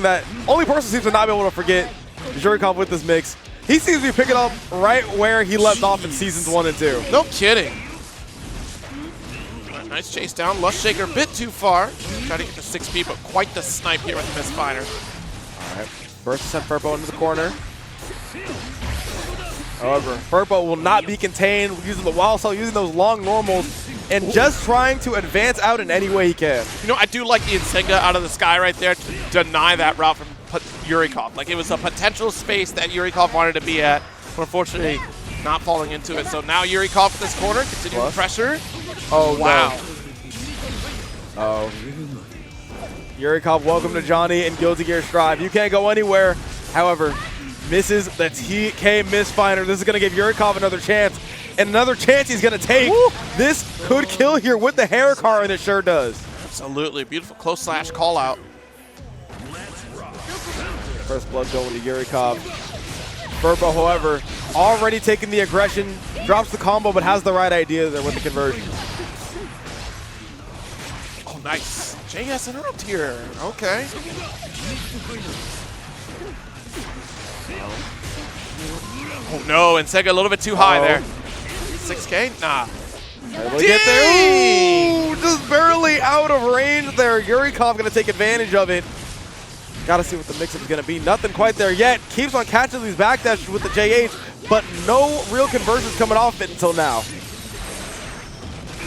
person seems to not be able to forget Yurikov with this mix. He seems to be picking up right where he left off in seasons 1 and 2. No kidding. Nice chase down. Lush Shaker a bit too far. Try to get the 6P, but quite the snipe here with the Misfire. All right. First to send Furbo into the corner. However, Furbo will not be contained using the Wild Assault, using those long normals, and just trying to advance out in any way he can. You know, I do like the Insenga out of the sky right there to deny that route from Yurikov. Like, it was a potential space that Yurikov wanted to be at, but unfortunately not falling into it. So now Yurikov in this corner, continuing pressure. Oh, wow. No. Oh. Yurikov, welcome to Johnny and Guilty Gear Strive. You can't go anywhere. However, misses the TK Misfinder. This is going to give Yurikov another chance. And another chance he's going to take. Woo! This could kill here with the hair car, and it sure does. Absolutely. Beautiful close slash call out. First blood going to Yurikov. Furbo, however, already taking the aggression, drops the combo, but has the right idea there with the conversion. Oh, nice. JS interrupt here. Okay. Oh no, and Sega a little bit too high there. 6K? Nah. We'll get there. Ooh, just barely out of range there. Yurikov going to take advantage of it. Got to see what the mix-up is going to be. Nothing quite there yet. Keeps on catching these backdashes with the JH, but no real conversions coming off it until now.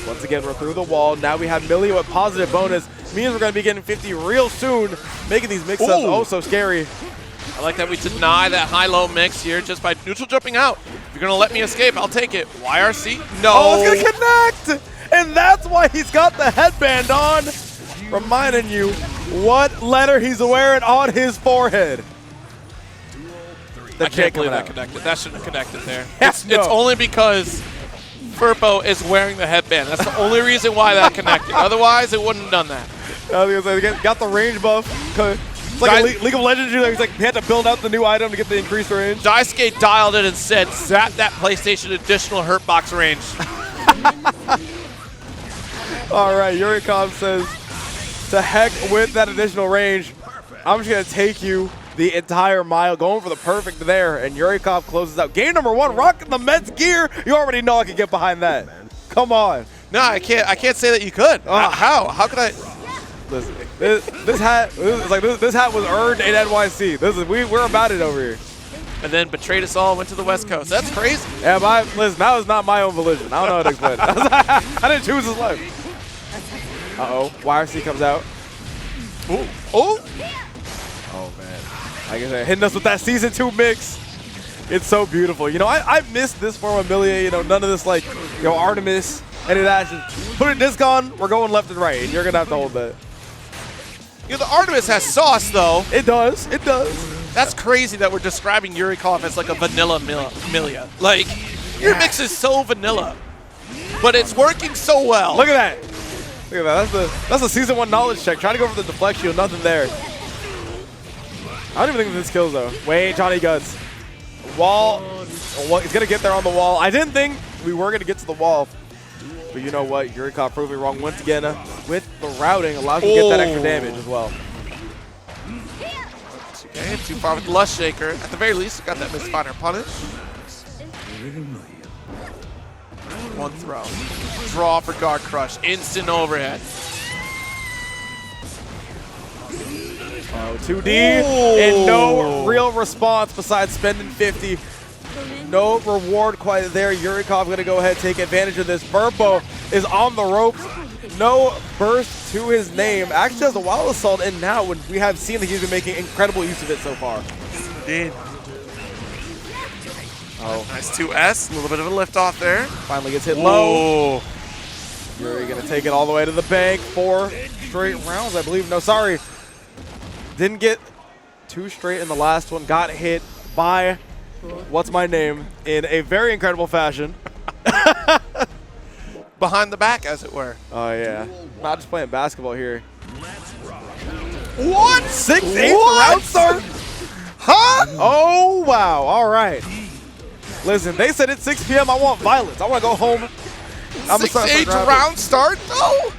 Once again, we're through the wall. Now we have Millia with positive bonus. Means we're going to be getting 50 real soon, making these mix-ups oh so scary. I like that we deny that high-low mix here just by neutral jumping out. If you're going to let me escape, I'll take it. YRC? No. Oh, it's going to connect! And that's why he's got the headband on, reminding you what letter he's wearing on his forehead. I can't believe that connected. That shouldn't have connected there. It's only because Furbo is wearing the headband. That's the only reason why that connected. Otherwise, it wouldn't have done that. Got the range buff. It's like a League of Legends. He's like, he had to build out the new item to get the increased range. Daisuke dialed it and said, zap that PlayStation additional hurt box range. All right, Yurikov says, to heck with that additional range. I'm just going to take you the entire mile, going for the perfect there, and Yurikov closes out. Game number 1, rocking the Mets gear. You already know I can get behind that. Come on. No, I can't say that you could. How? How could I? Listen, this hat was earned in NYC. We're about it over here. And then betrayed us all, went to the West Coast. That's crazy. Yeah, listen, that was not my own volition. I don't know how to explain it. I didn't choose his life. Uh-oh, YRC comes out. Ooh. Oh. Oh, man. Like I said, hitting us with that Season 2 mix. It's so beautiful. You know, I missed this form of Millia. You know, none of this, like, you know, Artemis, any of that. Just put a disc on, we're going left and right, and you're going to have to hold that. You know, the Artemis has sauce, though. It does. It does. That's crazy that we're describing Yurikov as like a vanilla Millia. Like, your mix is so vanilla, but it's working so well. Look at that. Look at that. That's a Season 1 knowledge check. Trying to go for the deflect shield. Nothing there. I don't even think this kills, though. Wait, Johnny Guts. Wall. He's going to get there on the wall. I didn't think we were going to get to the wall. But you know what? Yurikov proved me wrong once again. With the routing, allows you to get that extra damage as well. Okay, too far with the Lust Shaker. At the very least, got that misfire punish. One throw. Draw for guard crush. Instant overhead. Oh, 2D and no real response besides spending 50. No reward quite there. Yurikov going to go ahead and take advantage of this. Bento is on the ropes. No burst to his name. Actually has a wild assault in now when we have seen that he's been making incredible use of it so far. Indeed. Oh, Nice 2S. A little bit of a lift off there. Finally gets hit low. Whoa. Yuri going to take it all the way to the bank. 4 straight rounds, I believe. No, sorry. Didn't get 2 straight in the last one. Got hit by what's my name in a very incredible fashion. Behind the back, as it were. Oh, yeah. Not just playing basketball here. What? 6-8 What? round start? Huh? Oh, wow. All right. Listen, they said it's 6 p.m. I want violence. I want to go home. 6-8 round start? No.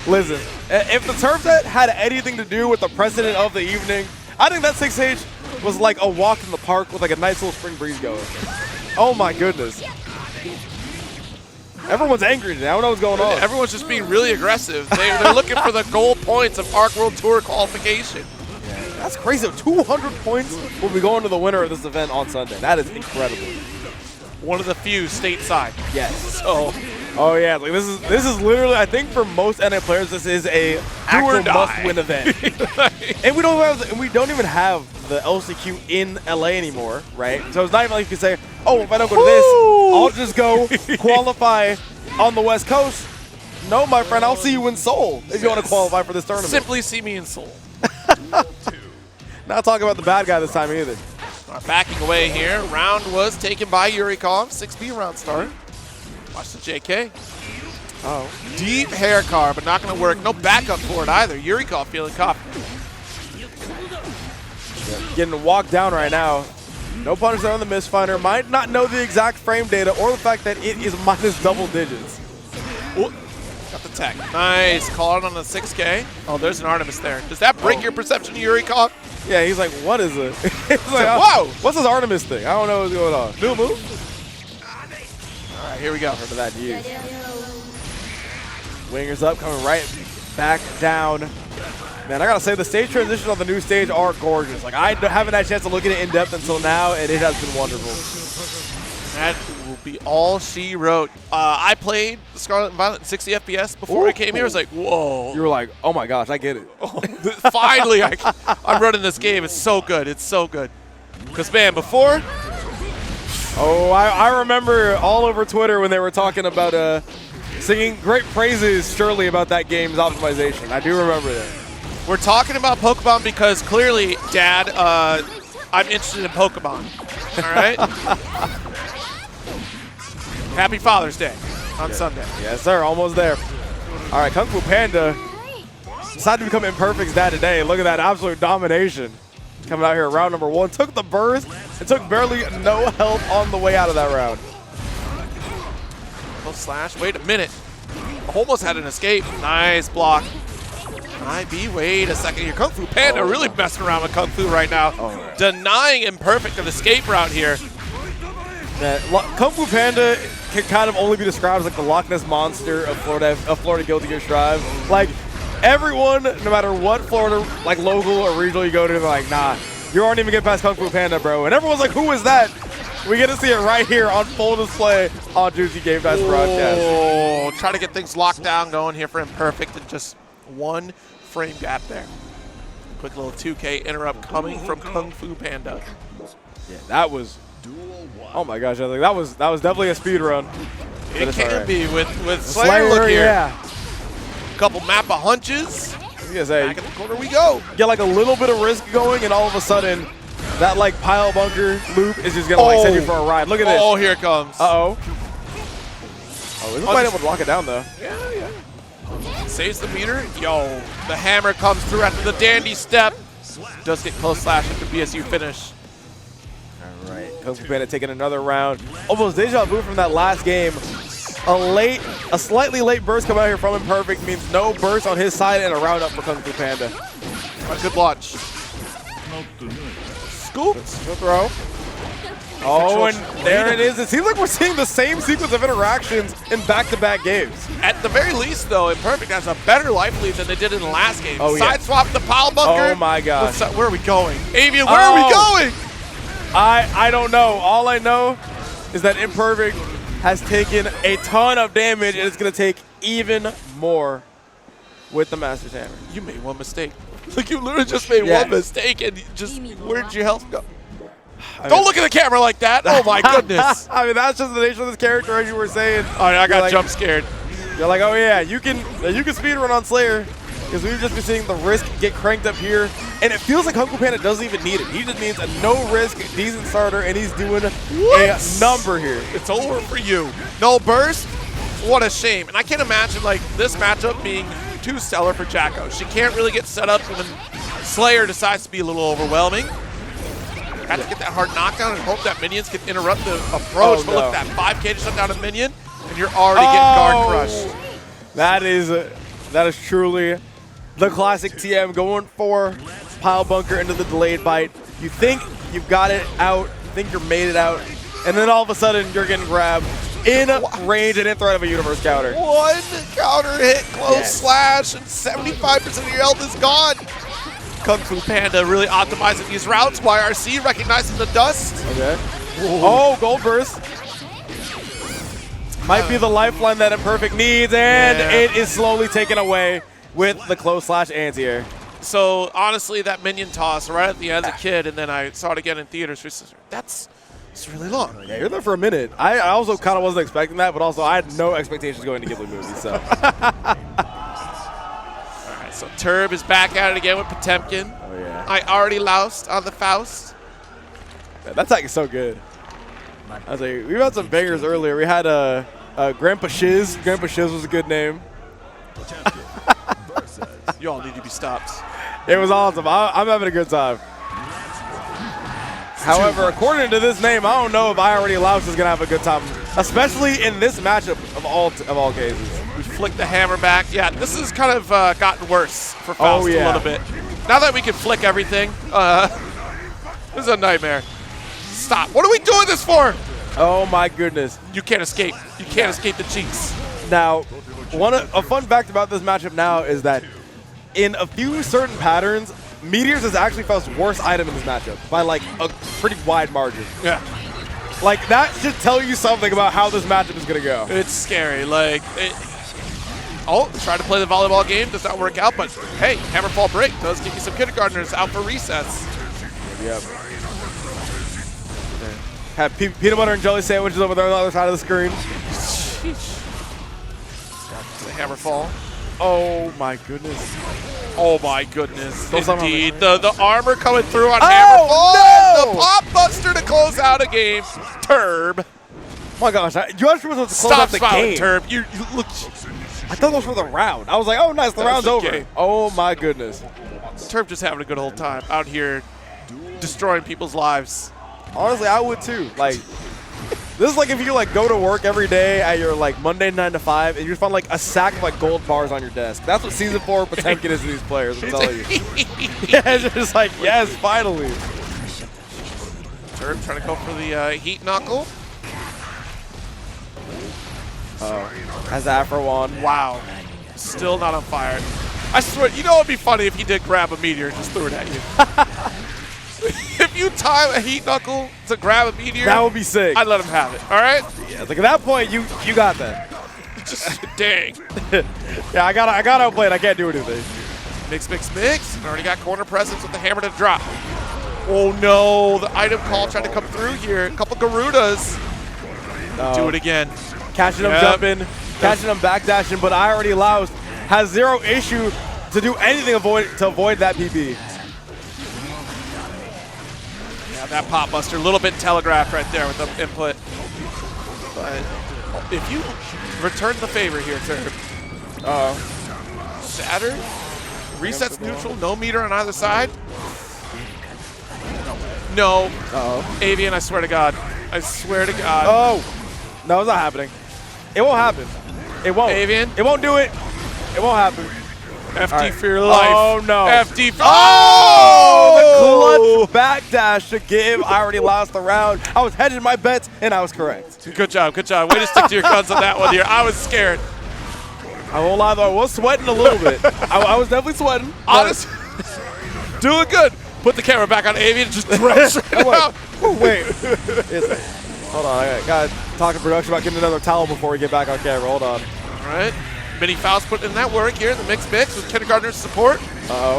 Listen, if the Terb set had anything to do with the precedent of the evening, I think that 6H was like a walk in the park with like a nice little spring breeze going. Oh my goodness. Everyone's angry today. I don't know what's going on. Everyone's just being really aggressive. They're looking for the goal points of Arc World Tour qualification. That's crazy. 200 points will be going to the winner of this event on Sunday. That is incredible. One of the few stateside. Yes. So, Oh yeah, like this is literally, I think for most NA players this is a actual must-win event. And we don't even have the LCQ in LA anymore, right? So it's not even like you can say, oh, if I don't go to this, I'll just go qualify on the West Coast. No, my friend, I'll see you in Seoul if you want to qualify for this tournament. simply see me in Seoul. Not talking about the bad guy this time either. Backing away here. Round was taken by Yurikov. 6B round start. Watch the JK. Oh. Deep hair car, but not going to work. No backup for it either. Yurikov feeling confident. Getting walked down right now. No punish there on the misfinder. Might not know the exact frame data or the fact that it is minus double digits. Ooh, got the tech. Nice. Call it on the 6K. Oh, there's an Artemis there. Does that break your perception of Yurikov? Yeah, he's like, what is it? He's like, whoa! What's this Artemis thing? I don't know what's going on. New move? All right, here we go. Heard of that news. Wingers up, coming right back down. Man, I gotta say, the stage transitions on the new stage are gorgeous. Like, I haven't had a chance to look at it in depth until now, and it has been wonderful. That will be all she wrote. I played Scarlet and Violet in 60 FPS before I came here. I was like, whoa. You were like, oh my gosh, I get it. Finally, I'm running this game. It's so good. It's so good. Because, man, before, Oh, I remember all over Twitter when they were talking about singing great praises, surely, about that game's optimization. I do remember that. we're talking about Pokemon because clearly, Dad, I'm interested in Pokemon. All right? Happy Father's Day on Sunday. Yes, sir. Almost there. All right, Kung Fu Panda decided to become Imperfect's dad today. Look at that absolute domination. Coming out here round number 1. Took the burst and took barely no health on the way out of that round. Oh, slash. Wait a minute. Almost had an escape. Nice block. IB, wait a second here. Kung Fu Panda really messing around with Kung Fu right now. right. Denying Imperfect an escape route here. Kung Fu Panda can kind of only be described as like the Loch Ness Monster of Florida Guilty Gear Strive. Like, everyone, no matter what Florida, like local or regional you go to, they're like, nah, you aren't even getting past Kung Fu Panda, bro. And everyone's like, who is that? We get to see it right here on full display on Juicy Game Pass broadcast. Oh, try to get things locked down going here for Imperfect and just one frame gap there. Quick little 2K interrupt coming from Kung Fu Panda. Yeah, that was, oh my gosh, I think that was definitely a speed run. It can be with Slayer look here. Yeah. Couple map of hunches. Yes, hey, Back in the corner we go. get like a little bit of risk going, and all of a sudden, that like pile bunker loop is just gonna like send you for a ride. Look at this. Oh, here it comes. Oh, this might able to lock it down though. Yeah. Saves the meter. Yo, the hammer comes through after the dandy step. Does get close slash after BSU finish. All right, Kung Fu Panda taking another round. Almost deja vu from that last game. A slightly late burst coming out here from Imperfect means no burst on his side and a round up for Kung Fu Panda. Good launch. scoop. The throw. Oh, and there it is. It seems like we're seeing the same sequence of interactions in back-to-back games. At the very least, though, Imperfect has a better life lead than they did in the last game. Oh, yeah. Side swap the pile bunker. Oh, my gosh. Where are we going? Avian, where are we going? I don't know. All I know is that Imperfect has taken a ton of damage, and it's going to take even more with the Master's Hammer. You made one mistake. Like, you literally just made one mistake, and where'd your health go? Don't look at the camera like that. Oh, my goodness. I mean, that's just the nature of this character, as you were saying. All right, I got like, jump scared. You're like, oh, yeah, you can speedrun on Slayer, because we've just been seeing the risk get cranked up here, and it feels like Hunko Panda doesn't even need it. He just needs a no-risk, decent starter, and he's doing a number here. It's over for you. No burst? What a shame. And I can't imagine, like, this matchup being too stellar for Jacko. She can't really get set up when Slayer decides to be a little overwhelming. Got to get that hard knockdown and hope that minions can interrupt the approach. Oh, but look, that 5K to shut down a minion, and you're already getting guard crushed. That is truly the classic TM, going for pile bunker into the delayed bite. You think you've got it out, you think you're made it out, and then all of a sudden you're getting grabbed in range and in threat of a universe counter. One counter hit, close slash, and 75% of your health is gone. Kung Fu Panda really optimizing these routes. YRC recognizing the dust. Okay. Oh, Gold Burst. Might be the lifeline that Imperfect needs, and it is slowly taken away with the close slash anti-air. So, honestly, that minion toss right at the end as a kid, and then I saw it again in theaters. It's really long. Yeah, you're there for a minute. I also kind of wasn't expecting that, but also I had no expectations going to Ghibli movies, so. So Terb is back at it again with Potemkin. Oh, yeah. I already loused on the Faust. Yeah, that's like so good. I was like, we've had some bangers earlier. We had Grandpa Shiz. Grandpa Shiz was a good name. You all need to be stopped. It was awesome. I'm having a good time. However, according to this name, I don't know if I already loused is going to have a good time, especially in this matchup of all cases. We flick the hammer back. Yeah, this has kind of gotten worse for Faust a little bit. Now that we can flick everything, this is a nightmare. Stop. What are we doing this for? Oh, my goodness. You can't escape. You can't escape the Jynx. Now, a fun fact about this matchup now is that in a few certain patterns, Meteors is actually Faust's worst item in this matchup by like a pretty wide margin. Yeah. Like, that should tell you something about how this matchup is going to go. It's scary. Like, try to play the volleyball game. Does not work out, but hey, Hammerfall Break does give you some kindergartners out for recess. Yep. Have peanut butter and jelly sandwiches over there on the other side of the screen. The Hammerfall. Oh my goodness. Oh my goodness. Don't Indeed. The armor coming through on Hammerfall. No! And the Pop Buster to close out a game. Terb. Oh my gosh. You actually supposed to close out the game. Terb. You look. I thought those were the round. I was like, oh nice, the round's over. Game. Oh my goodness. Terb just having a good old time out here destroying people's lives. Honestly, I would too. Like, this is like if you like go to work every day at your like Monday 9 to 5 and you just find like a sack of like gold bars on your desk. That's what Season 4 Potemkin is to these players, I'm telling you. Yeah, it's just like, yes, finally. Terb trying to go for the heat knuckle. Has the Afro wand. Wow. Still not on fire. I swear, you know it would be funny if he did grab a meteor and just threw it at you. If you time a heat knuckle to grab a meteor, that would be sick. I'd let him have it, all right? Yeah, like at that point, you got that. Just dang. Yeah, I gotta outplay it. I can't do anything. Mix. Already got corner presence with the hammer to drop. Oh no, the item call trying to come through here. A couple Garudas. Do it again. Catching him jumping, catching him backdashing, but I already loused. Has zero issue to do anything to avoid that PP. Yeah, that Pop Buster, a little bit telegraphed right there with the input. But if you return the favor here, Terb. Shatter, resets neutral, no meter on either side. No. Avian, I swear to God. I swear to God. Oh, no, it's not happening. It won't happen. It won't. Avian? It won't do it. It won't happen. FD for your life. Oh, no. FD for... Oh! The clutch backdash to give. I already lost the round. I was hedging my bets, and I was correct. Good job, good job. Way to stick to your guns on that one here. I was scared. I won't lie, though. I was sweating a little bit. I was definitely sweating. Honest. Doing good. Put the camera back on Avi and just drench it out. Wait. Hold on. I got to talk to production about getting another towel before we get back on camera. Hold on. All right. Mini Faust putting in that work here in the mix with kindergartner's support. Uh-oh.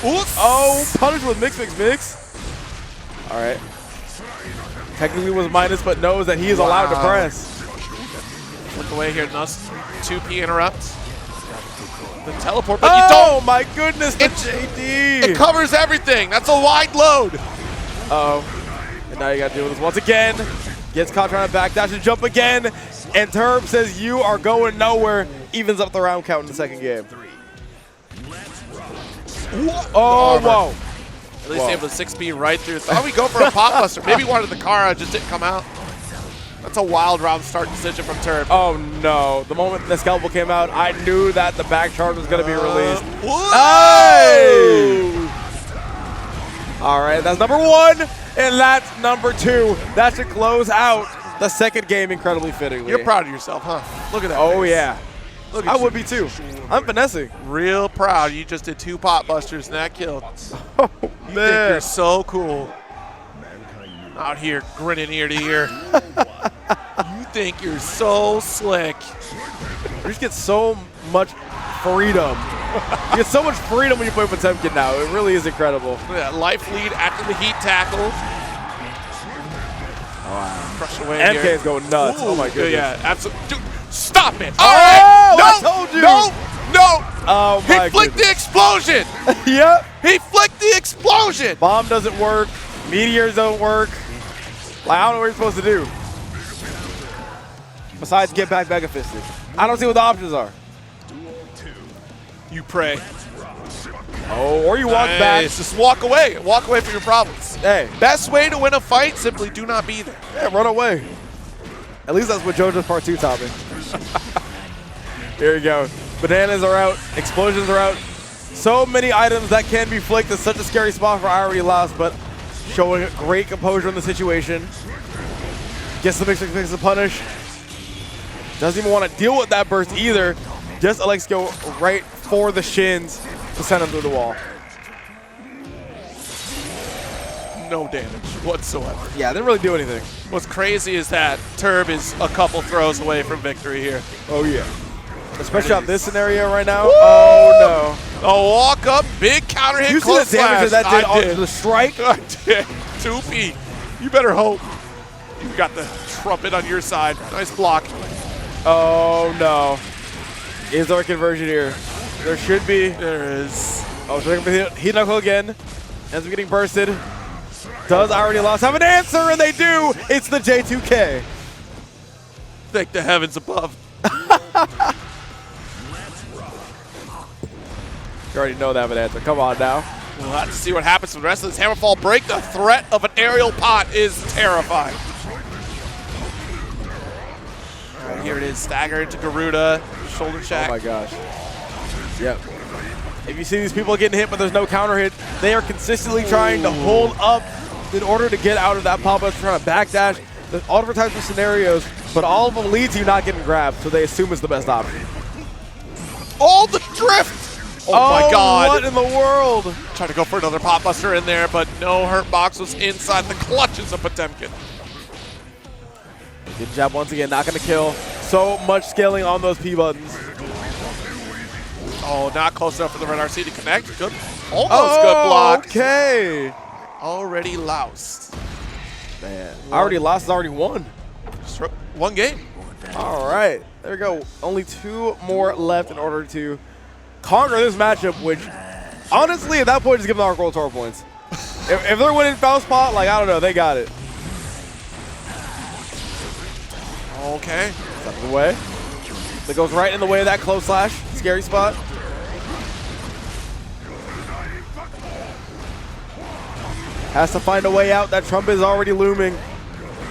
Oops. Oh, punish with mix. All right. Technically was minus, but knows that he is allowed to press. Look away here, Nuss. 2P interrupts. The teleport, but you Oh don't. my goodness, the JD. It covers everything. That's a wide load. Uh-oh. And now you got to deal with this once again. Gets caught trying to backdash and jump again. And Terb says you are going nowhere. Evens up the round count in the second game. Oh, whoa. At least able to 6B right through. Thought we go for a pop buster. Maybe wanted the car, just didn't come out. That's a wild round start decision from Terb. Oh no. The moment the scalpel came out, I knew that the back charge was going to be released. Hey! All right, that's number 1, and that's number 2. That should close out the second game incredibly fittingly. You're proud of yourself, huh? Look at that. Oh, face. yeah. Look at I you. would be too. I'm finessing. Real proud. You just did 2 pot busters and that killed. Oh, You think man. you're so cool. Out here grinning ear to ear. You think you're so slick. You just get so much freedom. You get so much freedom when you play Potemkin now. It really is incredible. Look at that life lead after the heat tackle. Wow. Crush away MK here. is going nuts. Oh, my goodness. Yeah, absolutely. Dude, stop it. Oh, All right. No, I told you. No. Oh, my He flicked the explosion. Yep. He flicked the explosion. Bomb doesn't work. Meteors don't work. Like, I don't know what you're supposed to do. Besides get back Mega Fisted. I don't see what the options are. You pray. Oh, or you walk back. Just walk away. Walk away from your problems. Hey, Best way to win a fight, simply do not be there. yeah, run away. At least that's what JoJo's Part 2 taught me. Here we go. Bananas are out. Explosions are out. So many items that can be flicked. It's such a scary spot for I already lost, but showing great composure in the situation. Gets the mix the punish. Doesn't even want to deal with that burst either. Just elects to go right for the shins to send him through the wall. No damage whatsoever. Yeah, didn't really do anything. What's crazy is that Terb is a couple throws away from victory here. Oh, yeah. Especially on this scenario right now. Woo! Oh, no. A walk up, big counter hit, You see close the damage slash. that did I on the strike? I did. 2P. You better hope. You got the trumpet on your side. Nice block. Oh, no. Is there a conversion here? There should be. There is. Oh, so heat knuckle again. Ends up getting bursted. Does I already lost have an answer? And they do. It's the J2K. Thank the heavens above. You already know they have an answer. Come on now. We'll have to see what happens with the rest of this Hammerfall break. The threat of an aerial pot is terrifying. All right, here it is. Stagger into Garuda. Shoulder check. Oh my gosh. Yep. If you see these people getting hit but there's no counter hit, they are consistently trying to hold up in order to get out of that pop-up, trying to backdash. There's all different types of scenarios, but all of them lead to you not getting grabbed, so they assume it's the best option. Oh, the drift! Oh my god. What in the world? Tried to go for another pop buster in there, but no hurt box was inside the clutches of Potemkin. Good jab once again, not gonna kill. So much scaling on those P buttons. Oh, not close enough for the Red RC to connect. Good. Almost good block. Okay. Already loused. Man, already lost is already won. Just one game. All right, there we go. Only 2 more left in order to conquer this matchup, which honestly at that point just give them our gold tour points. if they're winning foul spot, like I don't know, they got it. Okay. Step of the way. That goes right in the way of that close slash. Scary spot. Has to find a way out. That trumpet is already looming.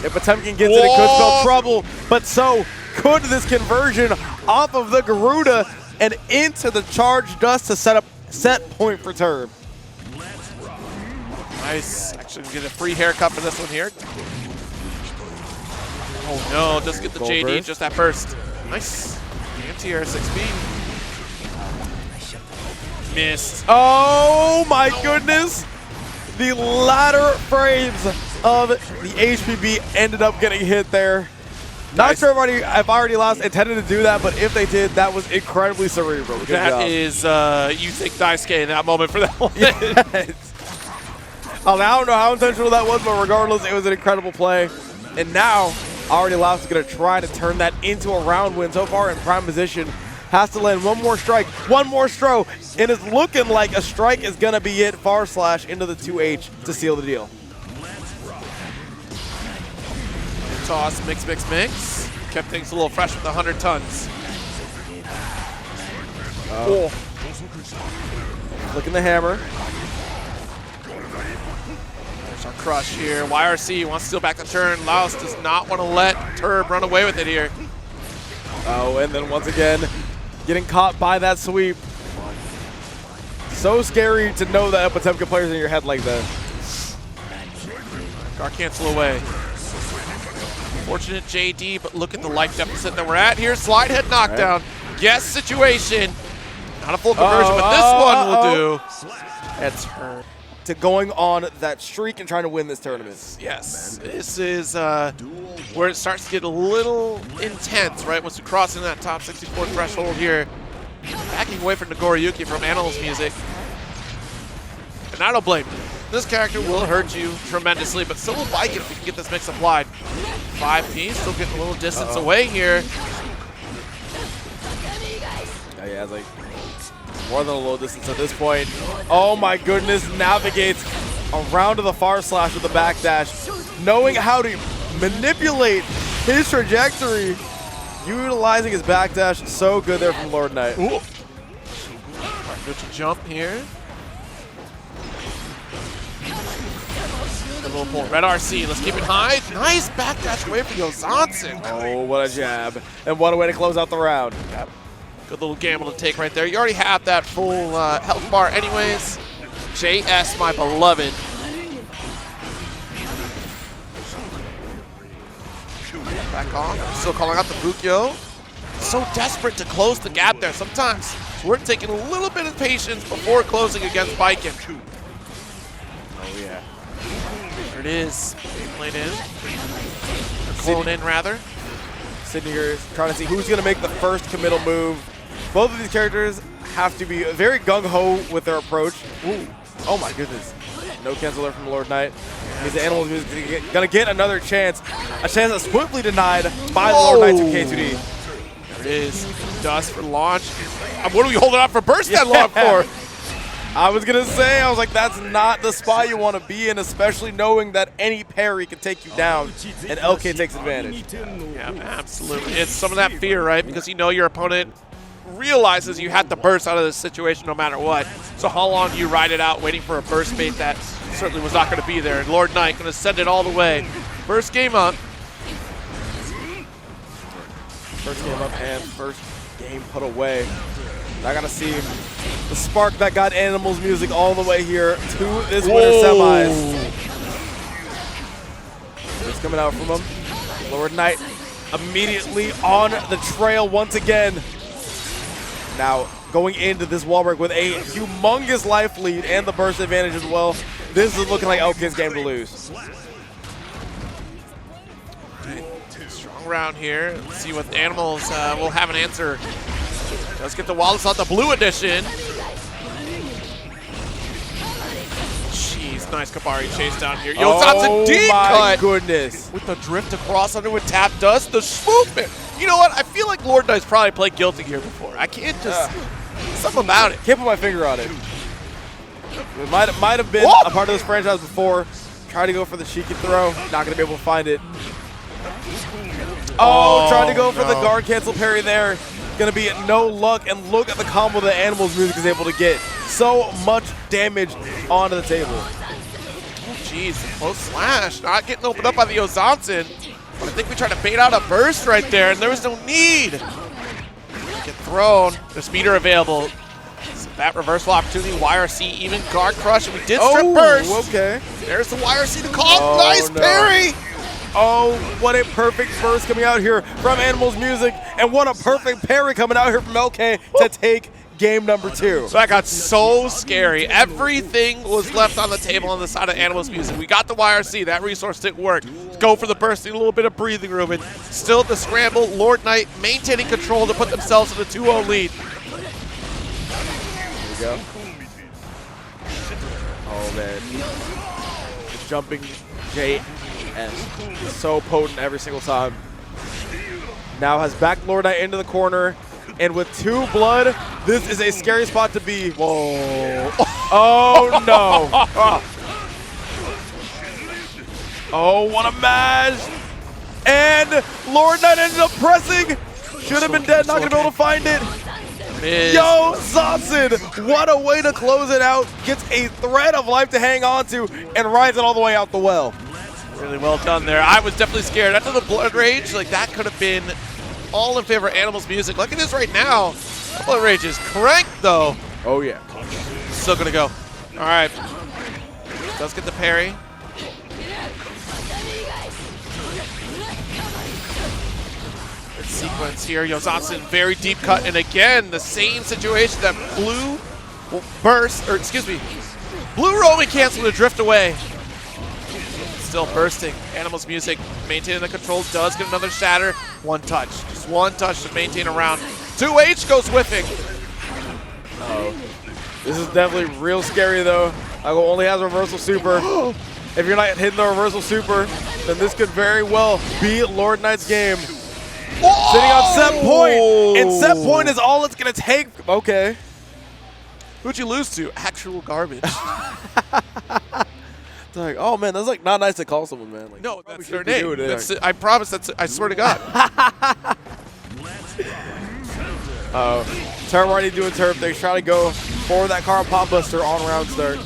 If Potemkin gets it, it could spell trouble. But so could this conversion off of the Garuda. and into the charge dust to set point for Terb. Nice. Actually, we get a free haircut for this one here. Oh no, doesn't get the Gold JD, burst. just that burst. Nice. Anti-air 6B. Missed. Oh my goodness! The latter frames of the HPB ended up getting hit there. Not Nice. sure if I already lost intended to do that, but if they did, that was incredibly cerebral. Good That job. is, you think Daisuke in that moment for that one. Yes. I don't know how intentional that was, but regardless, it was an incredible play. And now, already lost is going to try to turn that into a round win. So far in prime position, has to land one more strike, one more stro, and it's looking like a strike is going to be it. Far slash into the 2H to seal the deal. Toss, mix. Kept things a little fresh with the 100 tons. Oh. Flicking the hammer. There's our crush here. YRC wants to steal back the turn. Laos does not want to let Terb run away with it here. Oh, and then once again, getting caught by that sweep. So scary to know that Potemkin players in your head like that. Guard cancel away. Fortunate JD, but look at the life deficit that we're at here. Slide head knockdown. Yes situation. Not a full conversion, but this one will do. That's her. To going on that streak and trying to win this tournament. Yes, this is where it starts to get a little intense, right? Once we cross in that top 64 threshold here. Backing away from Nagoriyuki from Animals Music. And I don't blame you. This character will hurt you tremendously, but so will Baiken if we can get this mix applied. 5P, still getting a little distance away here. Yeah, it's like more than a little distance at this point. Oh my goodness, navigates around to the far slash with the backdash. Knowing how to manipulate his trajectory. Utilizing his backdash, so good there from Lord Knight. Ooh. Good to jump here. A little pull. Red RC, let's keep it high. Nice backdash away from Yozansen. Oh, what a jab. And what a way to close out the round. Yep. Good little gamble to take right there. You already have that full health bar anyways. JS, my beloved. Back on. Still calling out the Bukyo. So desperate to close the gap there. Sometimes it's worth taking a little bit of patience before closing against Baiken. Oh, yeah. There it is. Being played in. Or clone in, rather. Sitting here trying to see who's going to make the first committal move. Both of these characters have to be very gung-ho with their approach. Ooh. Oh my goodness. No cancel there from Lord Knight. He's the Animals Music going to get another chance. A chance that's swiftly denied by the Lord Knight to K2D. There it is. Dust for launch. What are we holding up for burst that long for? I was going to say, I was like, that's not the spot you want to be in, especially knowing that any parry can take you down, and LK takes advantage. Yeah, absolutely. It's some of that fear, right? Because you know your opponent realizes you have to burst out of this situation no matter what. So how long do you ride it out waiting for a burst bait that certainly was not going to be there? And Lord Knight going to send it all the way. First game up. First game up and first game put away. I got to see the spark that got Animals Music all the way here to this winter semis. It's coming out from him. Lord Knight immediately on the trail once again. Now going into this wall break with a humongous life lead and the burst advantage as well. This is looking like LK's game to lose. Strong round here. Let's see what Animals will have an answer. Let's get the Wallace on the blue edition. Jeez, nice Kabari chase down here. Yo, that's a deep my cut. Goodness. With the drift across under with tap dust, the swoop. You know what? I feel like Lord Knight's probably played Guilty Gear before. I can't just, something about it. Can't put my finger on it. It might have been a part of this franchise before. Try to go for the cheeky throw. Not going to be able to find it. Oh, trying to go for the guard cancel parry there. Going to be no luck, and look at the combo that Animals Music is able to get. So much damage onto the table. Oh, jeez, close slash. Not getting opened up by the Ozansen. But I think we tried to bait out a burst right there, and there was no need. Get thrown. The speeder available. So that reversal opportunity, YRC even guard crush, and we did strip burst. Okay. There's the YRC to call. Oh, Nice no. parry. Oh, what a perfect burst coming out here from Animals Music, and what a perfect parry coming out here from LK to take game number 2. That got so scary. Everything was left on the table on the side of Animals Music. We got the YRC. That resource didn't work. Go for the bursting, a little bit of breathing room. And still the scramble. Lord Knight maintaining control to put themselves in a 2-0 lead. There we go. Oh, man. The jumping JS is so potent every single time. Now has backed Lord Knight into the corner. And with 2 blood, this is a scary spot to be. Whoa. Oh, no. Oh, what a mash. And Lord Knight ended up pressing. Should have been dead, not going to be able to find it. Yo, Zotson, what a way to close it out. Gets a thread of life to hang on to and rides it all the way out the well. Really well done there. I was definitely scared. After the blood rage, like that could have been all in favor of Animals Music. Look at this right now. The blood rage is cranked though. Oh, yeah. Still gonna go. All right. Does get the parry. Good sequence here. Yozatsun very deep cut, and again the same situation that blue burst, or excuse me, blue roaming cancel to drift away. Still bursting. Animals Music maintaining the control, does get another shatter. One touch. Just one touch to maintain a round. 2H goes whiffing. Uh-oh. This is definitely real scary though. Aigo only has reversal super. If you're not hitting the reversal super, then this could very well be Lord Knight's game. Whoa! Sitting on set point, and set point is all it's gonna take. Okay. Who'd you lose to? Actual garbage. It's like, oh man, that's like not nice to call someone, man. Like, No, that's their name. That's it. I promise. That's it. I swear to God. Terb already doing Terb things, trying to go for that car pop buster on round start.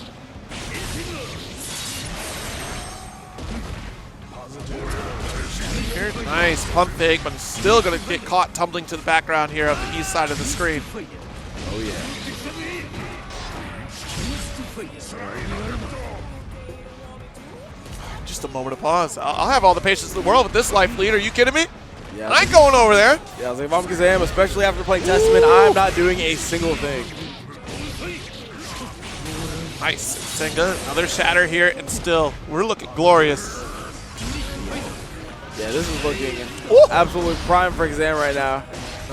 Nice pump fake, but still going to get caught tumbling to the background here of the east side of the screen. Oh yeah. Just a moment of pause. I'll have all the patience in the world with this life lead. Are you kidding me? Yeah. I ain't going over there. Yeah, I was like, if I'm Kazam, especially after playing Testament, I'm not doing a single thing. Nice. Senga, another shatter here, and still, we're looking glorious. Yeah, this is looking absolutely prime for Kazam right now.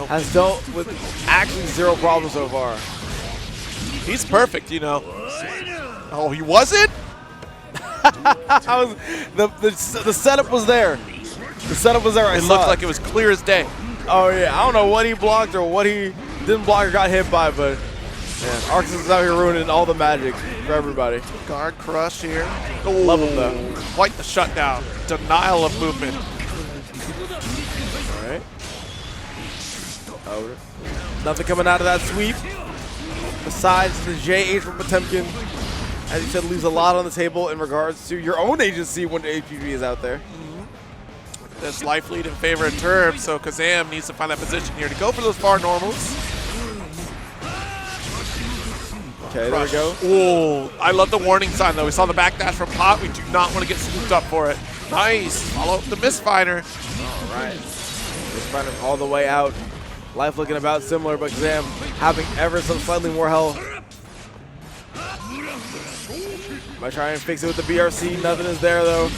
Has dealt with actually 0 problems so far. He's perfect, you know. Oh, he wasn't? The setup was there. The setup was there. It looked like it was clear as day. Oh yeah, I don't know what he blocked or what he didn't block or got hit by, but man, Arxis is out here ruining all the magic for everybody. Guard crush here. Love him though. Quite the shutdown. Denial of movement. All right. Over. Nothing coming out of that sweep besides the JH from Potemkin. As you said, leaves a lot on the table in regards to your own agency when HPV is out there. This life lead in favor of Terb, so Kazam needs to find that position here to go for those far normals. Okay, there we go. Oh, I love the warning sign though. We saw the backdash from Pot. We do not want to get scooped up for it. Nice. Follow up the misfire. All right. Misfire all the way out. Life looking about similar, but Kazam having ever so slightly more health. Might try and fix it with the BRC. Nothing is there though.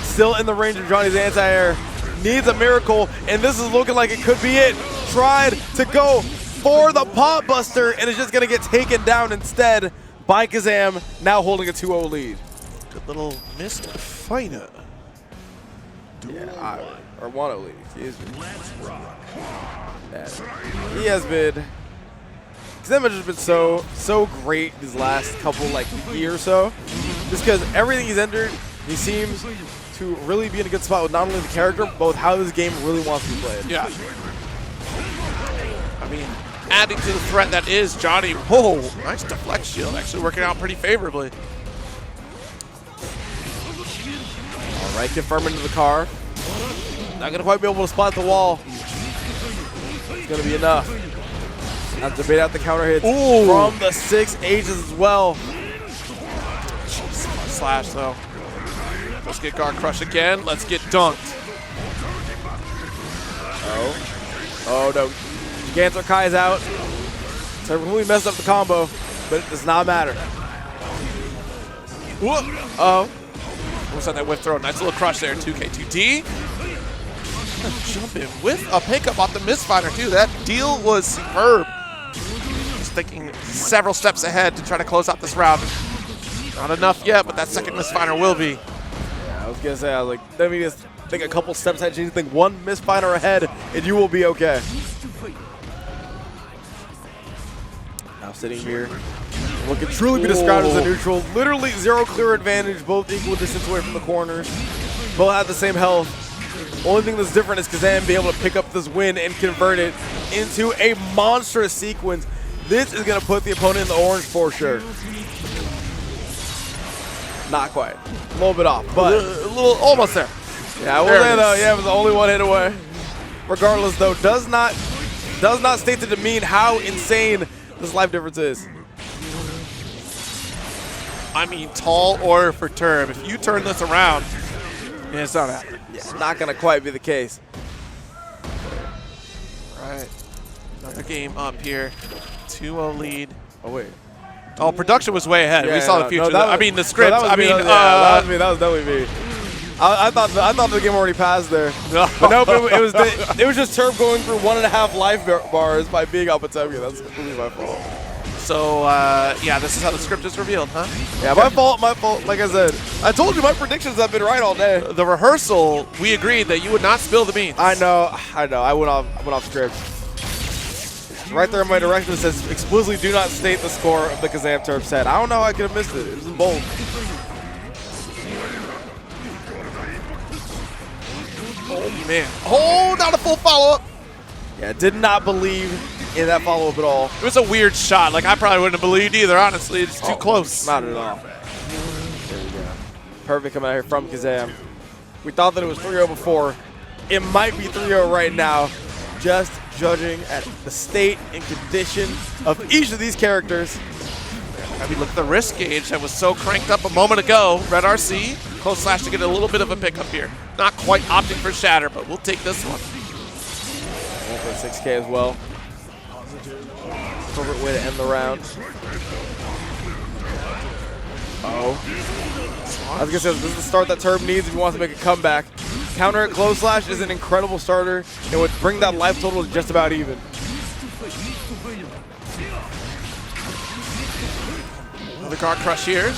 Still in the range of Johnny's anti-air. Needs a miracle, and this is looking like it could be it. Tried to go for the pop buster, and it's just going to get taken down instead by Kazam, now holding a 2-0 lead. Good little missed fighter. Yeah, or 1-0 lead, excuse me. Yeah. He has been, Kazam has just been so great these last couple year or so. Just because everything he's entered, he seems to really be in a good spot with not only the character, but with how this game really wants to be played. Yeah. I mean, adding to the threat that is Johnny. Whoa, nice deflect shield, actually working out pretty favorably. All right, confirm into the car. Not gonna quite be able to spot the wall. It's gonna be enough. Have to bait out the counter hits Ooh. from the 6 Aegis as well. Jeez, slash though. Let's get guard crush again. Let's get dunked. Oh no. Gigantor Kai is out. So really messed up the combo, but it does not matter. Whoop. Oh. Almost on that whip throw. Nice little crush there. 2K2D. Jumping with a pickup off the misfinder too. That deal was superb. Just thinking several steps ahead to try to close out this round. Not enough yet, but that second misfinder will be. Yeah, I was gonna say, I was like, let me just think a couple steps ahead. You think one misfinder ahead, and you will be okay. Now sitting here, what can truly be described as a neutral. Literally 0 clear advantage, both equal distance away from the corners. Both have the same health. Only thing that's different is Kazam being able to pick up this win and convert it into a monstrous sequence. This is going to put the opponent in the orange for sure. Not quite. A little bit off, but A little, almost there. yeah, I will say though, yeah, it was only 1 hit away. Regardless though, does not state to demean how insane this life difference is. I mean, tall order for Terb. If you turn this around, yeah, it's not happening. Yeah, not going to quite be the case. Right. Another game up here. 2-0 lead. Oh wait. Oh, production was way ahead. Yeah, we saw no, the future. no, I mean, the script. No, that was I me, mean, that was me. That was definitely me. I thought the game already passed there. But no, but it was just Terb going through 1.5 life bars by being up at Potemkin. That's completely my fault. So, yeah, this is how the script is revealed, huh? Yeah, my fault. Like I said, I told you my predictions have been right all day. The rehearsal, we agreed that you would not spill the beans. I know. I went off script. Right there in my direction it says explicitly do not state the score of the Kazam Terb set. I don't know how I could have missed it. It was in bold. Oh, man. Oh, not a full follow-up. Yeah, did not believe in that follow-up at all. It was a weird shot. Like, I probably wouldn't have believed either, honestly. It's too close. Not at all. There we go. Perfect coming out here from Kazam. We thought that it was 3-0 before. It might be 3-0 right now. Just judging at the state and condition of each of these characters. I mean, look at the risk gauge that was so cranked up a moment ago. Red RC, close slash to get a little bit of a pickup here. Not quite opting for Shatter, but we'll take this one. Going for 6K as well. Perfect way to end the round. Oh. I was gonna say, this is the start that Terb needs if he wants to make a comeback. Counter at close slash is an incredible starter. It would bring that life total to just about even. Another guard crush here.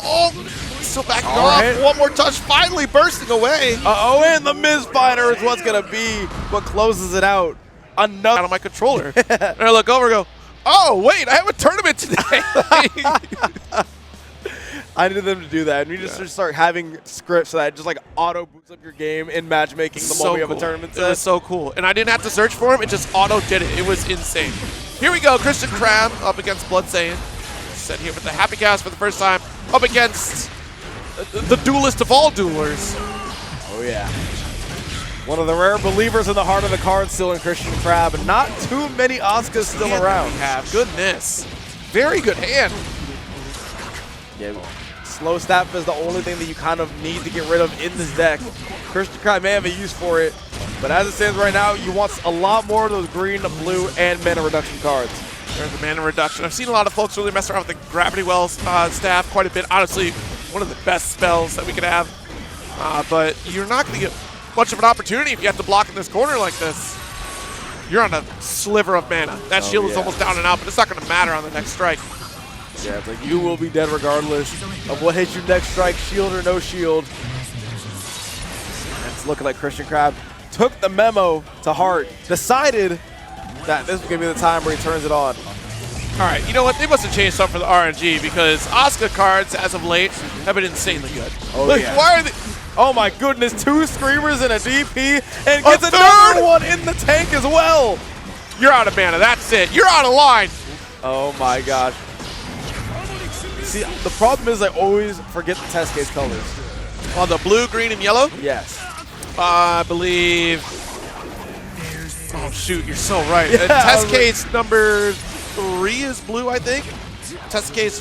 Oh, still backing off. Right. One more touch, finally bursting away. Uh-oh, and the misfinder is what's gonna be what closes it out. Another Out of my controller. And I look over and go, oh, wait, I have a tournament today. I needed them to do that, and we just start having scripts so that it just like auto boosts up your game in matchmaking the moment you have a tournament set. It was so cool. And I didn't have to search for him, it just auto did it. It was insane. Here we go, Christian Crab up against Blood Saiyan. Set here with the Happy Cast for the first time, up against the duelist of all duelers. Oh yeah. One of the rare believers in the heart of the card still in Christian Crab, and not too many Oscars still around. Goodness. Very good hand. Yeah. Slow staff is the only thing that you kind of need to get rid of in this deck. Christian Crab may have a use for it, but as it stands right now, you want a lot more of those green, blue, and mana reduction cards. There's the mana reduction. I've seen a lot of folks really mess around with the Gravity Wells staff quite a bit. Honestly, one of the best spells that we could have. But you're not going to get much of an opportunity if you have to block in this corner like this. You're on a sliver of mana. That shield is almost down and out, but it's not going to matter on the next strike. Yeah, it's like you will be dead regardless of what hits you next strike, shield or no shield. And it's looking like Christian Crab took the memo to heart, decided that this was going to be the time where he turns it on. All right, you know what? They must have changed something for the RNG because Oscar cards, as of late, have been insanely good. Oh, like, yeah. why are they... Oh my goodness, 2 Screamers and a DP, and gets another one in the tank as well. You're out of mana. That's it. You're out of line. Oh my gosh. See, the problem is I always forget the test case colors. On the blue, green, and yellow? Yes. I believe... Oh, shoot, you're so right. Yeah, Test case number 3 is blue, I think. Test case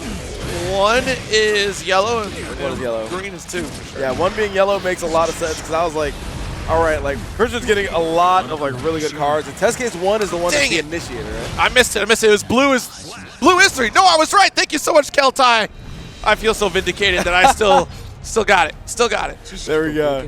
1 is yellow, and One is yellow. green is 2. For sure. Yeah, one being yellow makes a lot of sense because I was like, all right, like Christian's getting a lot of like really good cards. And test case 1 is the one that's the initiator, right? I missed it. It was blue is 3. No, I was right. Thank you so much, Keltai. I feel so vindicated that I still got it. Still got it. There we go.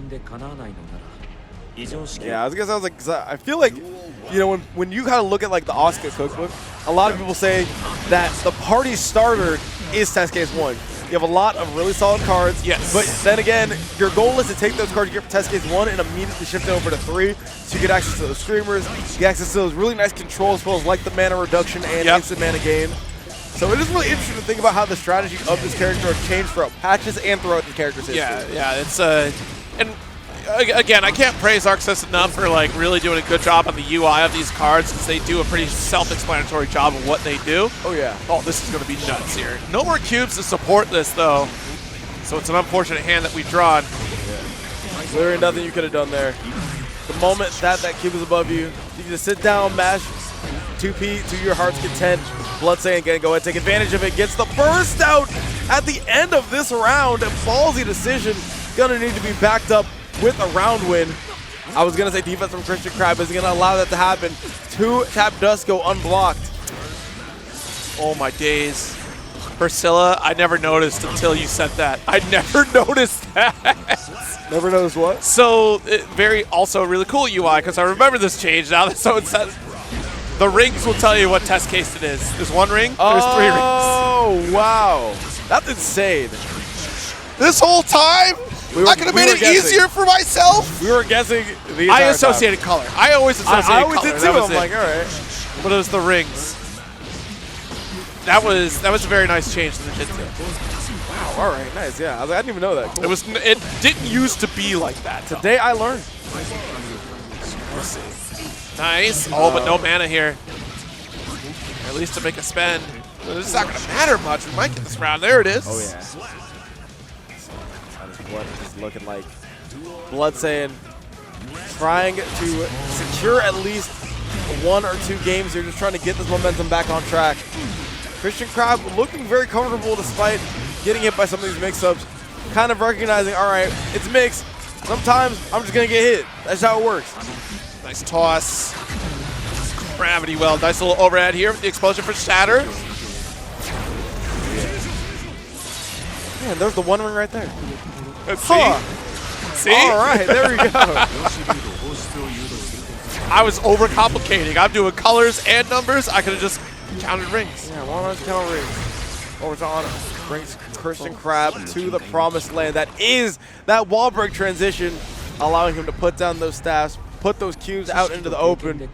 Yeah, I was like, 'cause I feel like, you know, when you kind of look at like the Oscar cookbook, a lot of people say that the party starter is test case 1. You have a lot of really solid cards. Yes. But then again, your goal is to take those cards you get from test case 1 and immediately shift it over to 3, so you get access to those screamers, you get access to those really nice control spells like the mana reduction and instant mana gain. So it is really interesting to think about how the strategy of this character have changed throughout patches and throughout the character's history. Yeah, it's and again, I can't praise ArcSys enough for like really doing a good job on the UI of these cards, since they do a pretty self-explanatory job of what they do. Oh yeah. Oh, this is going to be nuts here. No more cubes to support this though, so it's an unfortunate hand that we've drawn. There ain't nothing you could have done there. The moment that cube is above you, you can just sit down, mash 2P to your heart's content. Bloodstain can go ahead and take advantage of it. Gets the burst out at the end of this round. A ballsy decision. Gonna need to be backed up with a round win. I was gonna say defense from Christian Crab isn't gonna allow that to happen. 2 tap dust go unblocked. Oh my days. Priscilla, I never noticed until you said that. I never noticed that. Never noticed what? So, very also really cool UI, because I remember this change now. So it says the rings will tell you what test case it is. There's 1 ring, there's 3 rings. Oh, wow. That's insane. This whole time, I could have made it easier for myself. We were guessing the entire I time. associated color. I always associated I always color. did That too. was I'm it. like, all right. But it was the rings. That was a very nice change to the Jitsu. Wow, all right, nice, yeah. I was like, I didn't even know that. Cool. It didn't used to be like that. Today I learned. Let's see. Nice. Oh, but no mana here. At least to make a spend. This is not going to matter much. We might get this round. There it is. Oh, yeah. That is what it's looking like. Bloodstain trying to secure at least 1 or 2 games here, just trying to get this momentum back on track. Christian Crab looking very comfortable despite getting hit by some of these mix-ups. Kind of recognizing, all right, it's mixed. Sometimes I'm just going to get hit. That's how it works. Nice toss. Gravity well. Nice little overhead here with the explosion for Shatter. Man, there's the 1 ring right there. Let's see. Huh. See? All right, there we go. I was overcomplicating. I'm doing colors and numbers. I could have just counted rings. Yeah, 100 count rings. Overton brings Christian Crab to the promised land. That is that wall break transition, allowing him to put down those staffs, put those cubes out into the open,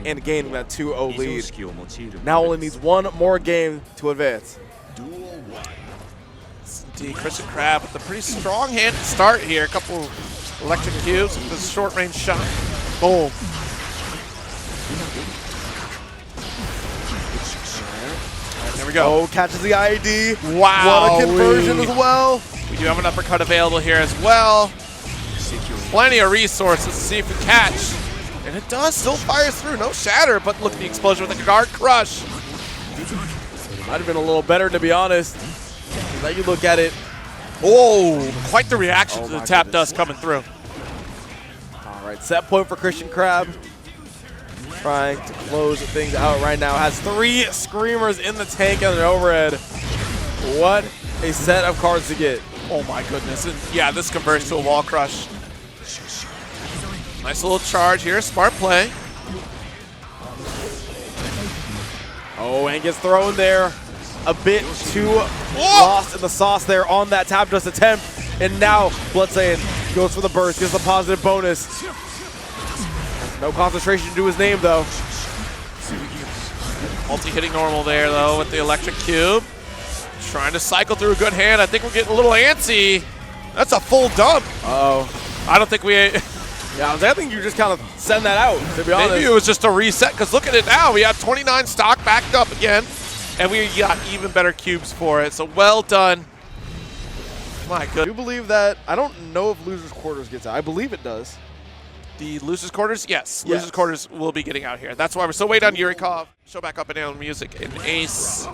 and gain that 2-0 lead. Now only needs 1 more game to advance. Indeed, Christian Crab with a pretty strong hand to start here. A couple electric cubes with this short range shot. Boom. There we go. Oh, catches the IED. Wow. What a conversion as well. We do have an uppercut available here as well. Plenty of resources to see if we catch. And it does, still fires through. No shatter, but look at the explosion with the guard crush. Might have been a little better, to be honest. Now you look at it. Oh, quite the reaction Oh to the my tap goodness. dust coming through. All right, set point for Christian Crab. Trying to close things out right now. Has 3 screamers in the tank and an overhead. What a set of cards to get. Oh my goodness. And yeah, this converts to a wall crush. Nice little charge here. Smart play. Oh, and gets thrown there. A bit too lost in the sauce there on that tap dust attempt. And now Bloodstain goes for the burst, gets the positive bonus. No concentration to his name, though. Multi-hitting normal there, though, with the electric cube. Trying to cycle through a good hand. I think we're getting a little antsy. That's a full dump. Uh-oh. I don't think we... Yeah, I think you just kind of send that out, to be honest. Maybe it was just a reset, because look at it now. We have 29 stock backed up again, and we got even better cubes for it. So well done. My I do goodness. believe that, I don't know if Loser's Quarters gets out. I believe it does. The losers quarters? Yes. Losers quarters will be getting out here. That's why we're still waiting on Yurikov. Show back up and down music and Ace. Time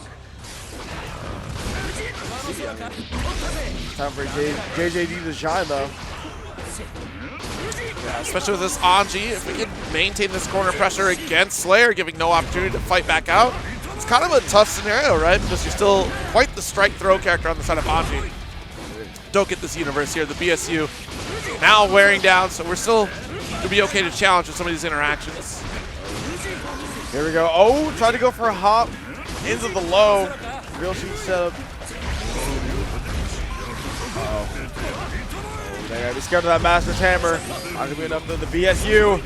for JJD to shine, though. Yeah, especially with this Anji. If we can maintain this corner pressure against Slayer, giving no opportunity to fight back out, it's kind of a tough scenario, right? Because you're still quite the strike throw character on the side of Anji. Don't get this universe here. The BSU now wearing down, so we're still going to be okay to challenge with some of these interactions. Here we go. Oh, tried to go for a hop into the low. Real shoot setup. Uh-oh. They gotta be scared of that Master's Hammer. Not gonna be enough for the BSU.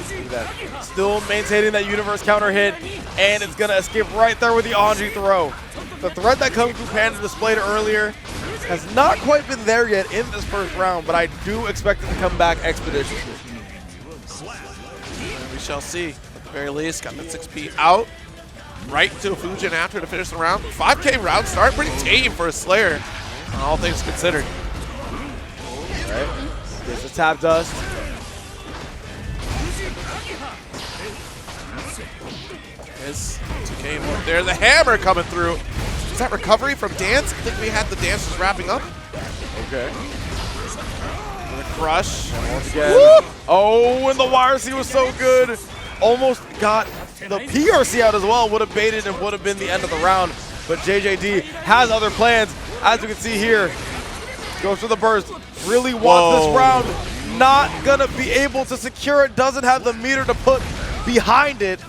Look at that. Still maintaining that universe counter hit, and it's gonna escape right there with the Anji throw. The threat that Kung Fu Panda displayed earlier has not quite been there yet in this first round, but I do expect it to come back expeditiously. We shall see. At the very least, got that 6P out. Right to a Fujin after to finish the round. 5K round start, pretty tame for a Slayer, all things considered. All right, there's the tap dust. There's 2K more there. The hammer coming through. Is that recovery from Dance? I think we had the dancers wrapping up. Okay. The crush. Once again. Oh, and the YRC was so good. Almost got the PRC out as well. Would have baited and would have been the end of the round. But JJD has other plans. As you can see here, goes for the burst. Really wants this round. Not going to be able to secure it. Doesn't have the meter to put behind it.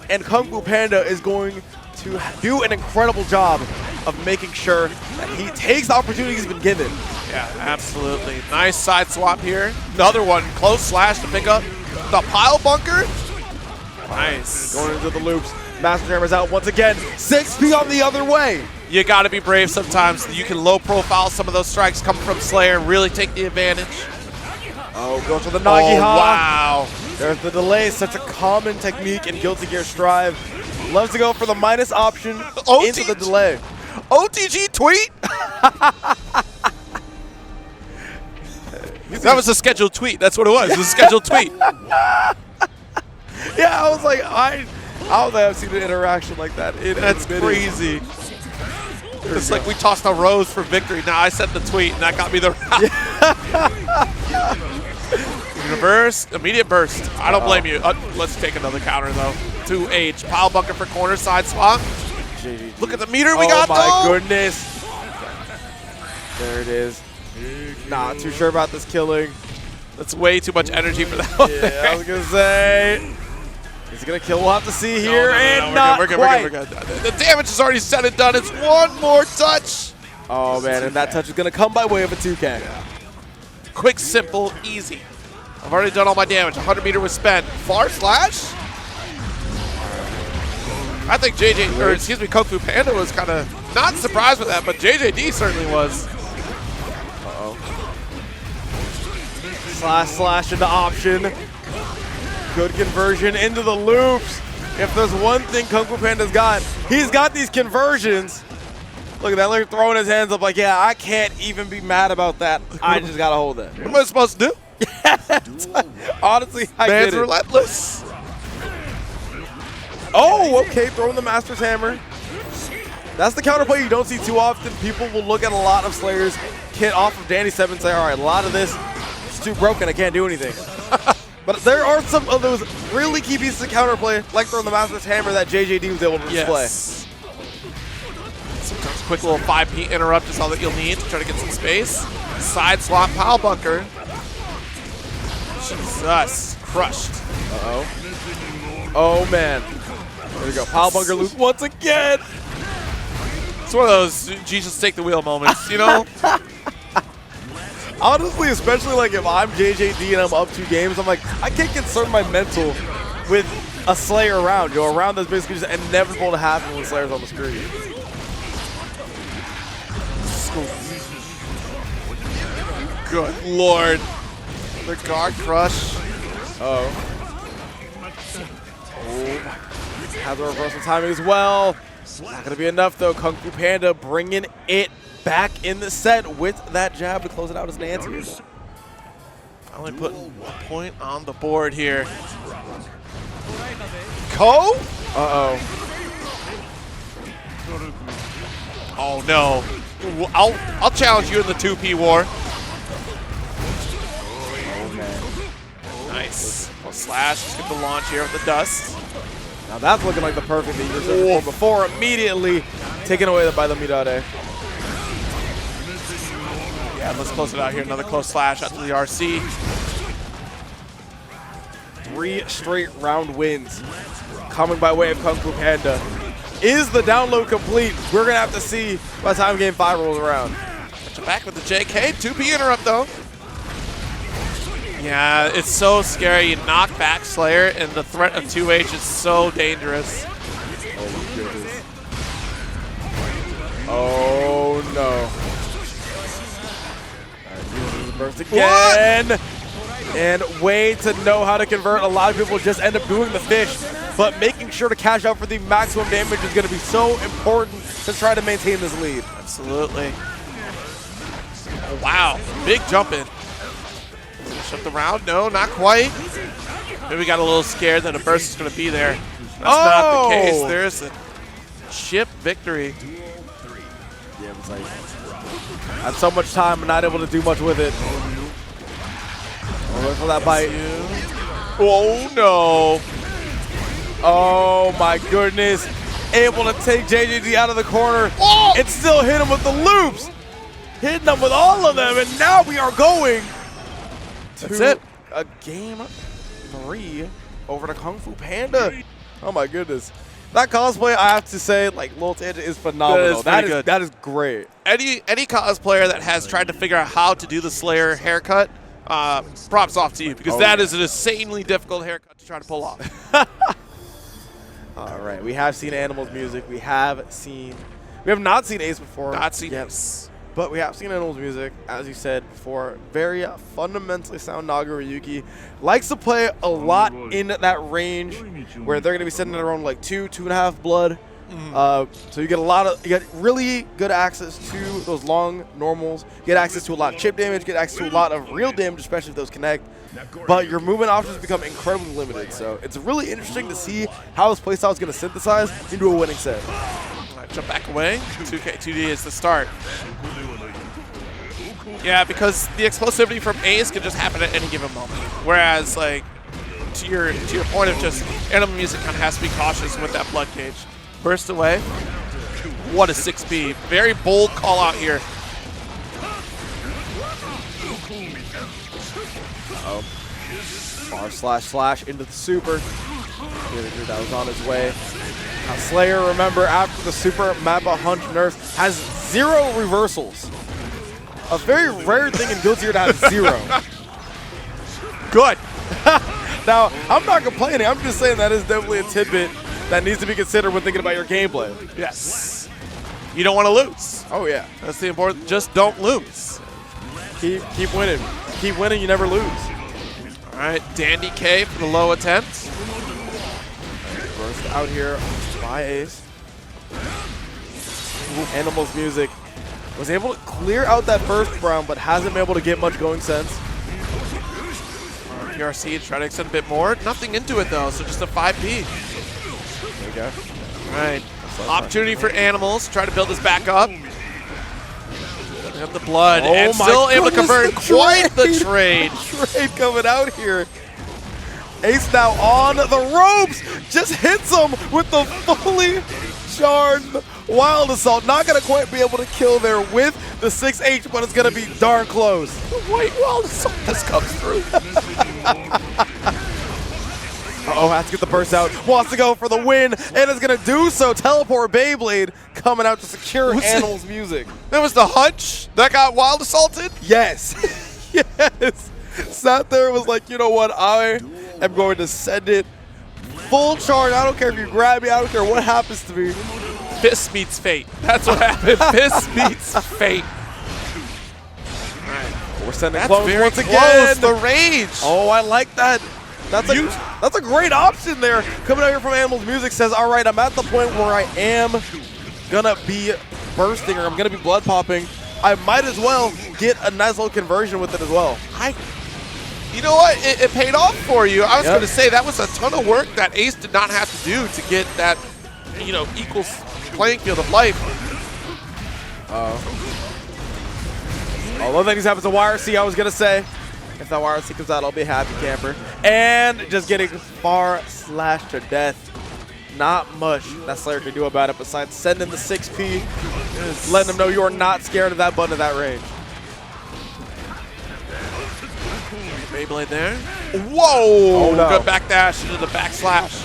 And Kung Fu Panda is going to do an incredible job of making sure that he takes the opportunity he's been given. Yeah, absolutely. Nice side swap here. Another one. Close slash to pick up the pile bunker. Nice. Going into the loops. Master Hammer's out once again. 6P on the other way. You got to be brave sometimes. You can low profile some of those strikes coming from Slayer and really take the advantage. Oh, goes for the Nagi Ha. Wow. There's the delay. Such a common technique in Guilty Gear Strive. Loves to go for the minus option into the delay. OTG tweet? That was a scheduled tweet. That's what it was. It was a scheduled tweet. Yeah, I was like, I don't think I've seen an interaction like that. That's crazy. It's like we tossed a rose for victory. Now I sent the tweet, and that got me the round. Universe, immediate burst. I don't blame you. Let's take another counter, though. 2H. Pile bunker for corner side swap. Look at the meter we got, though. Oh, my goodness. There it is. Not too sure about this killing. That's way too much energy for that. Yeah, I was going to say. Is he going to kill? We'll have to see here. No, we're good. The damage is already said and done. It's one more touch. Oh, man, and that touch is going to come by way of a 2K. Yeah. Quick, simple, easy. I've already done all my damage. 100 meter was spent. Far slash? I think Kung Fu Panda was kind of not surprised with that, but JJD certainly was. Uh-oh. Slash into option. Good conversion into the loops. If there's one thing Kung Fu Panda's got, he's got these conversions. Look at that, like throwing his hands up like, yeah, I can't even be mad about that. I just got to hold it. What am I supposed to do? Honestly, I Man's get it. relentless. Oh, okay, throwing the Master's Hammer. That's the counterplay you don't see too often. People will look at a lot of Slayers kit off of Danny 7 and say, all right, a lot of this is too broken, I can't do anything. But there are some of those really key pieces of counterplay, like throwing the Master's Hammer that JJD was able to display. Sometimes quick little 5P interrupt is all that you'll need to try to get some space. Side swap, pile bunker. Jesus, crushed. Uh-oh. Oh, man. There we go. Pile bunker loop once again. It's one of those Jesus take the wheel moments, you know? Honestly, especially like if I'm JJD and I'm up 2 games, I'm like, I can't concern my mental with a Slayer round. You know, a round that's basically just inevitable to happen when Slayer's on the screen. Good Lord. The guard crush. Oh. Has a reversal timing as well. Not going to be enough, though. Kung Fu Panda bringing it back in the set with that jab to close it out as Nancy. Only putting 1 point on the board here. Ko? Uh-oh. Oh no. I'll challenge you in the 2P war. Nice. Well, slash. Let's get the launch here with the dust. Now that's looking like the perfect thing you were searching for before immediately taken away by the Midare. Yeah, let's close it out here. Another close slash out to the RC. 3 straight round wins coming by way of Kung Fu Panda. Is the download complete? We're going to have to see by the time Game 5 rolls around. Back with the JK. 2P interrupt, though. Yeah, it's so scary. You knock back Slayer, and the threat of 2H is so dangerous. Oh, my goodness. Oh, no. Burst again. What? And way to know how to convert. A lot of people just end up doing the fish, but making sure to cash out for the maximum damage is going to be so important to try to maintain this lead. Absolutely. Oh, wow, big jump in. Finish up the round. No, not quite. Maybe we got a little scared that a burst is going to be there. That's not the case. There's a chip victory. Yeah, it was like, had so much time and not able to do much with it. Look for that bite. Oh no. Oh my goodness. Able to take JJD out of the corner and still hit him with the loops. Hitting them with all of them, and now we are going to a game 3 over to Kung Fu Panda. Oh my goodness. That cosplay, I have to say, like, Lil Tangent is phenomenal. That is great. Any cosplayer that has tried to figure out how to do the Slayer haircut, props off to you, because that is an insanely difficult haircut to try to pull off. All right, we have seen Animals music. We have not seen Ace before. Not seen Ace. But we have seen Animals music, as you said before. Very fundamentally sound Nagaryuki. Likes to play a lot in that range where they're going to be sitting at around like 2.5 blood. So you get really good access to those long normals. You get access to a lot of chip damage. Get access to a lot of real damage, especially if those connect. But your movement options become incredibly limited. So it's really interesting to see how this playstyle is going to synthesize into a winning set. All right, jump back away. 2K2D is the start. Yeah, because the explosivity from Ace can just happen at any given moment. Whereas, like, to your point of just animal music kind of has to be cautious with that blood cage. Burst away. What a 6B. Very bold call out here. Bar slash into the super. That was on his way. Now Slayer, remember, after the super Mappa Hunch nerf, has 0 reversals. A very rare thing in Guilty Gear to have 0. Good. Now, I'm not complaining. I'm just saying that is definitely a tidbit that needs to be considered when thinking about your gameplay. Yes. You don't want to lose. Oh, yeah. That's the important. Just don't lose. Keep winning. Keep winning, you never lose. All right, Dandy K for the low attempt. Burst out here by Ace. Animals music. Was able to clear out that first round, but hasn't been able to get much going since. PRC trying to extend a bit more. Nothing into it, though, so just a 5P. There you go. All right. Opportunity for Animals. Try to build this back up. Got the blood, and still able to convert quite the trade. Trade coming out here. Ace now on the ropes. Just hits him with the fully charged Wild Assault. Not going to quite be able to kill there with the 6H, but it's going to be darn close. The white Wild Assault just comes through. Uh-oh, has to get the burst out. Wants to go for the win, and is going to do so. Teleport Beyblade coming out to secure Animals music. That was the hunch that got Wild Assaulted? Yes. Yes. Sat there and was like, you know what? I am going to send it full charge. I don't care if you grab me. I don't care what happens to me. Fist meets fate. That's what happened. Fist meets fate. All right. We're sending That's close very once close. again. The rage. Oh, I like that. That's a great option there. Coming out here from Animals Music says, all right, I'm at the point where I am going to be bursting or I'm going to be blood popping. I might as well get a nice little conversion with it as well. You know what? It paid off for you. I was Yep. going to say that was a ton of work that Ace did not have to do to get that, you know, equal playing field of life. Oh, one thing happens to YRC, I was going to say. If that YRC comes out, I'll be a happy camper. And just getting far slashed to death. Not much that Slayer can do about it besides sending the 6P, letting them know you are not scared of that button at that range. Beyblade there. Whoa! Oh, no. Good backdash into the backslash.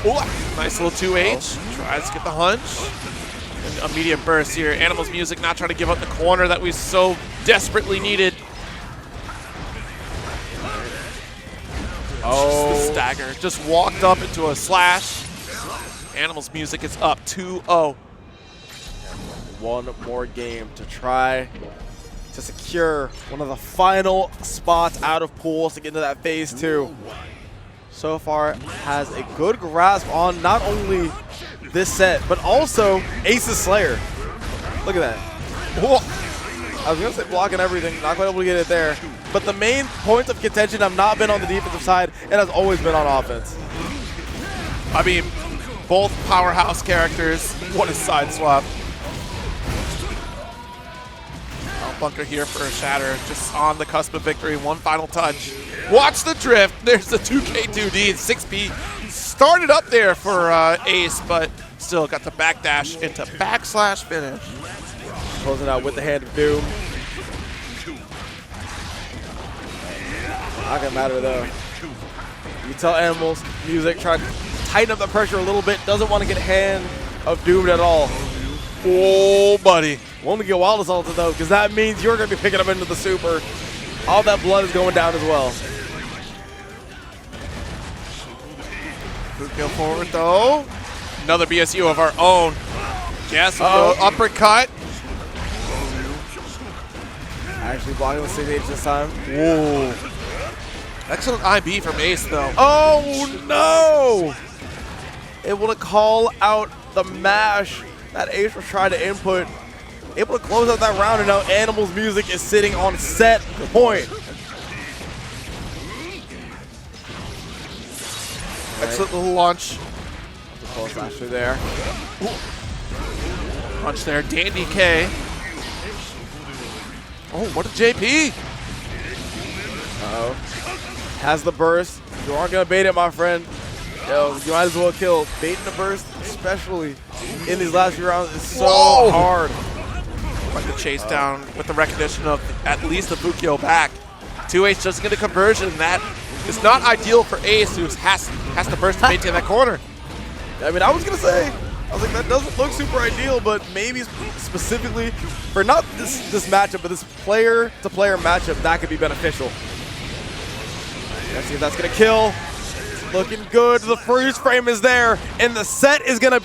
Ooh, nice little 2H. Tries to get the hunch. And immediate burst here. Animals Music not trying to give up the corner that we so desperately needed. Oh. Just the stagger. Just walked up into a slash. Animals Music is up 2-0. One more game to try to secure one of the final spots out of pools to get into that phase 2. So far has a good grasp on not only this set, but also Ace's Slayer. Look at that. Whoa. I was going to say blocking everything, not quite able to get it there. But the main points of contention have not been on the defensive side, it has always been on offense. I mean, both powerhouse characters. What a side swap. Bunker here for a shatter, just on the cusp of victory. One final touch. Watch the drift. There's the 2K2D. 6P started up there for Ace, but still got the backdash into backslash finish. Closing out with the Hand of Doom. Not gonna matter though. You tell Animals Music, try to tighten up the pressure a little bit. Doesn't want to get Hand of Doom at all. Oh, buddy. Won't get wild assaulted though, because that means you're going to be picking up into the super. All that blood is going down as well. Good kill forward though. Another BSU of our own. Yes, uppercut. Actually blocking the 6H this time. Whoa. Excellent IB from Ace though. Oh no! Able to call out the mash that Ace was trying to input. Able to close out that round, and now Animals Music is sitting on set point. Excellent little launch. Close actually there. Punch there, Dandy K. Oh, what a JP! Uh-oh. Has the burst. You aren't gonna bait it, my friend. Yo, you might as well kill. Baiting the burst, especially in these last few rounds, is so Whoa. hard. Like the chase down with the recognition of at least the Bukyo back. 2H just get a conversion. That is not ideal for Ace, who has to burst to maintain that corner. I mean, I was gonna say, I was like, that doesn't look super ideal, but maybe specifically for not this matchup, but this player-to-player matchup, that could be beneficial. Let's see if that's gonna kill. It's looking good. The freeze frame is there, and the set is gonna be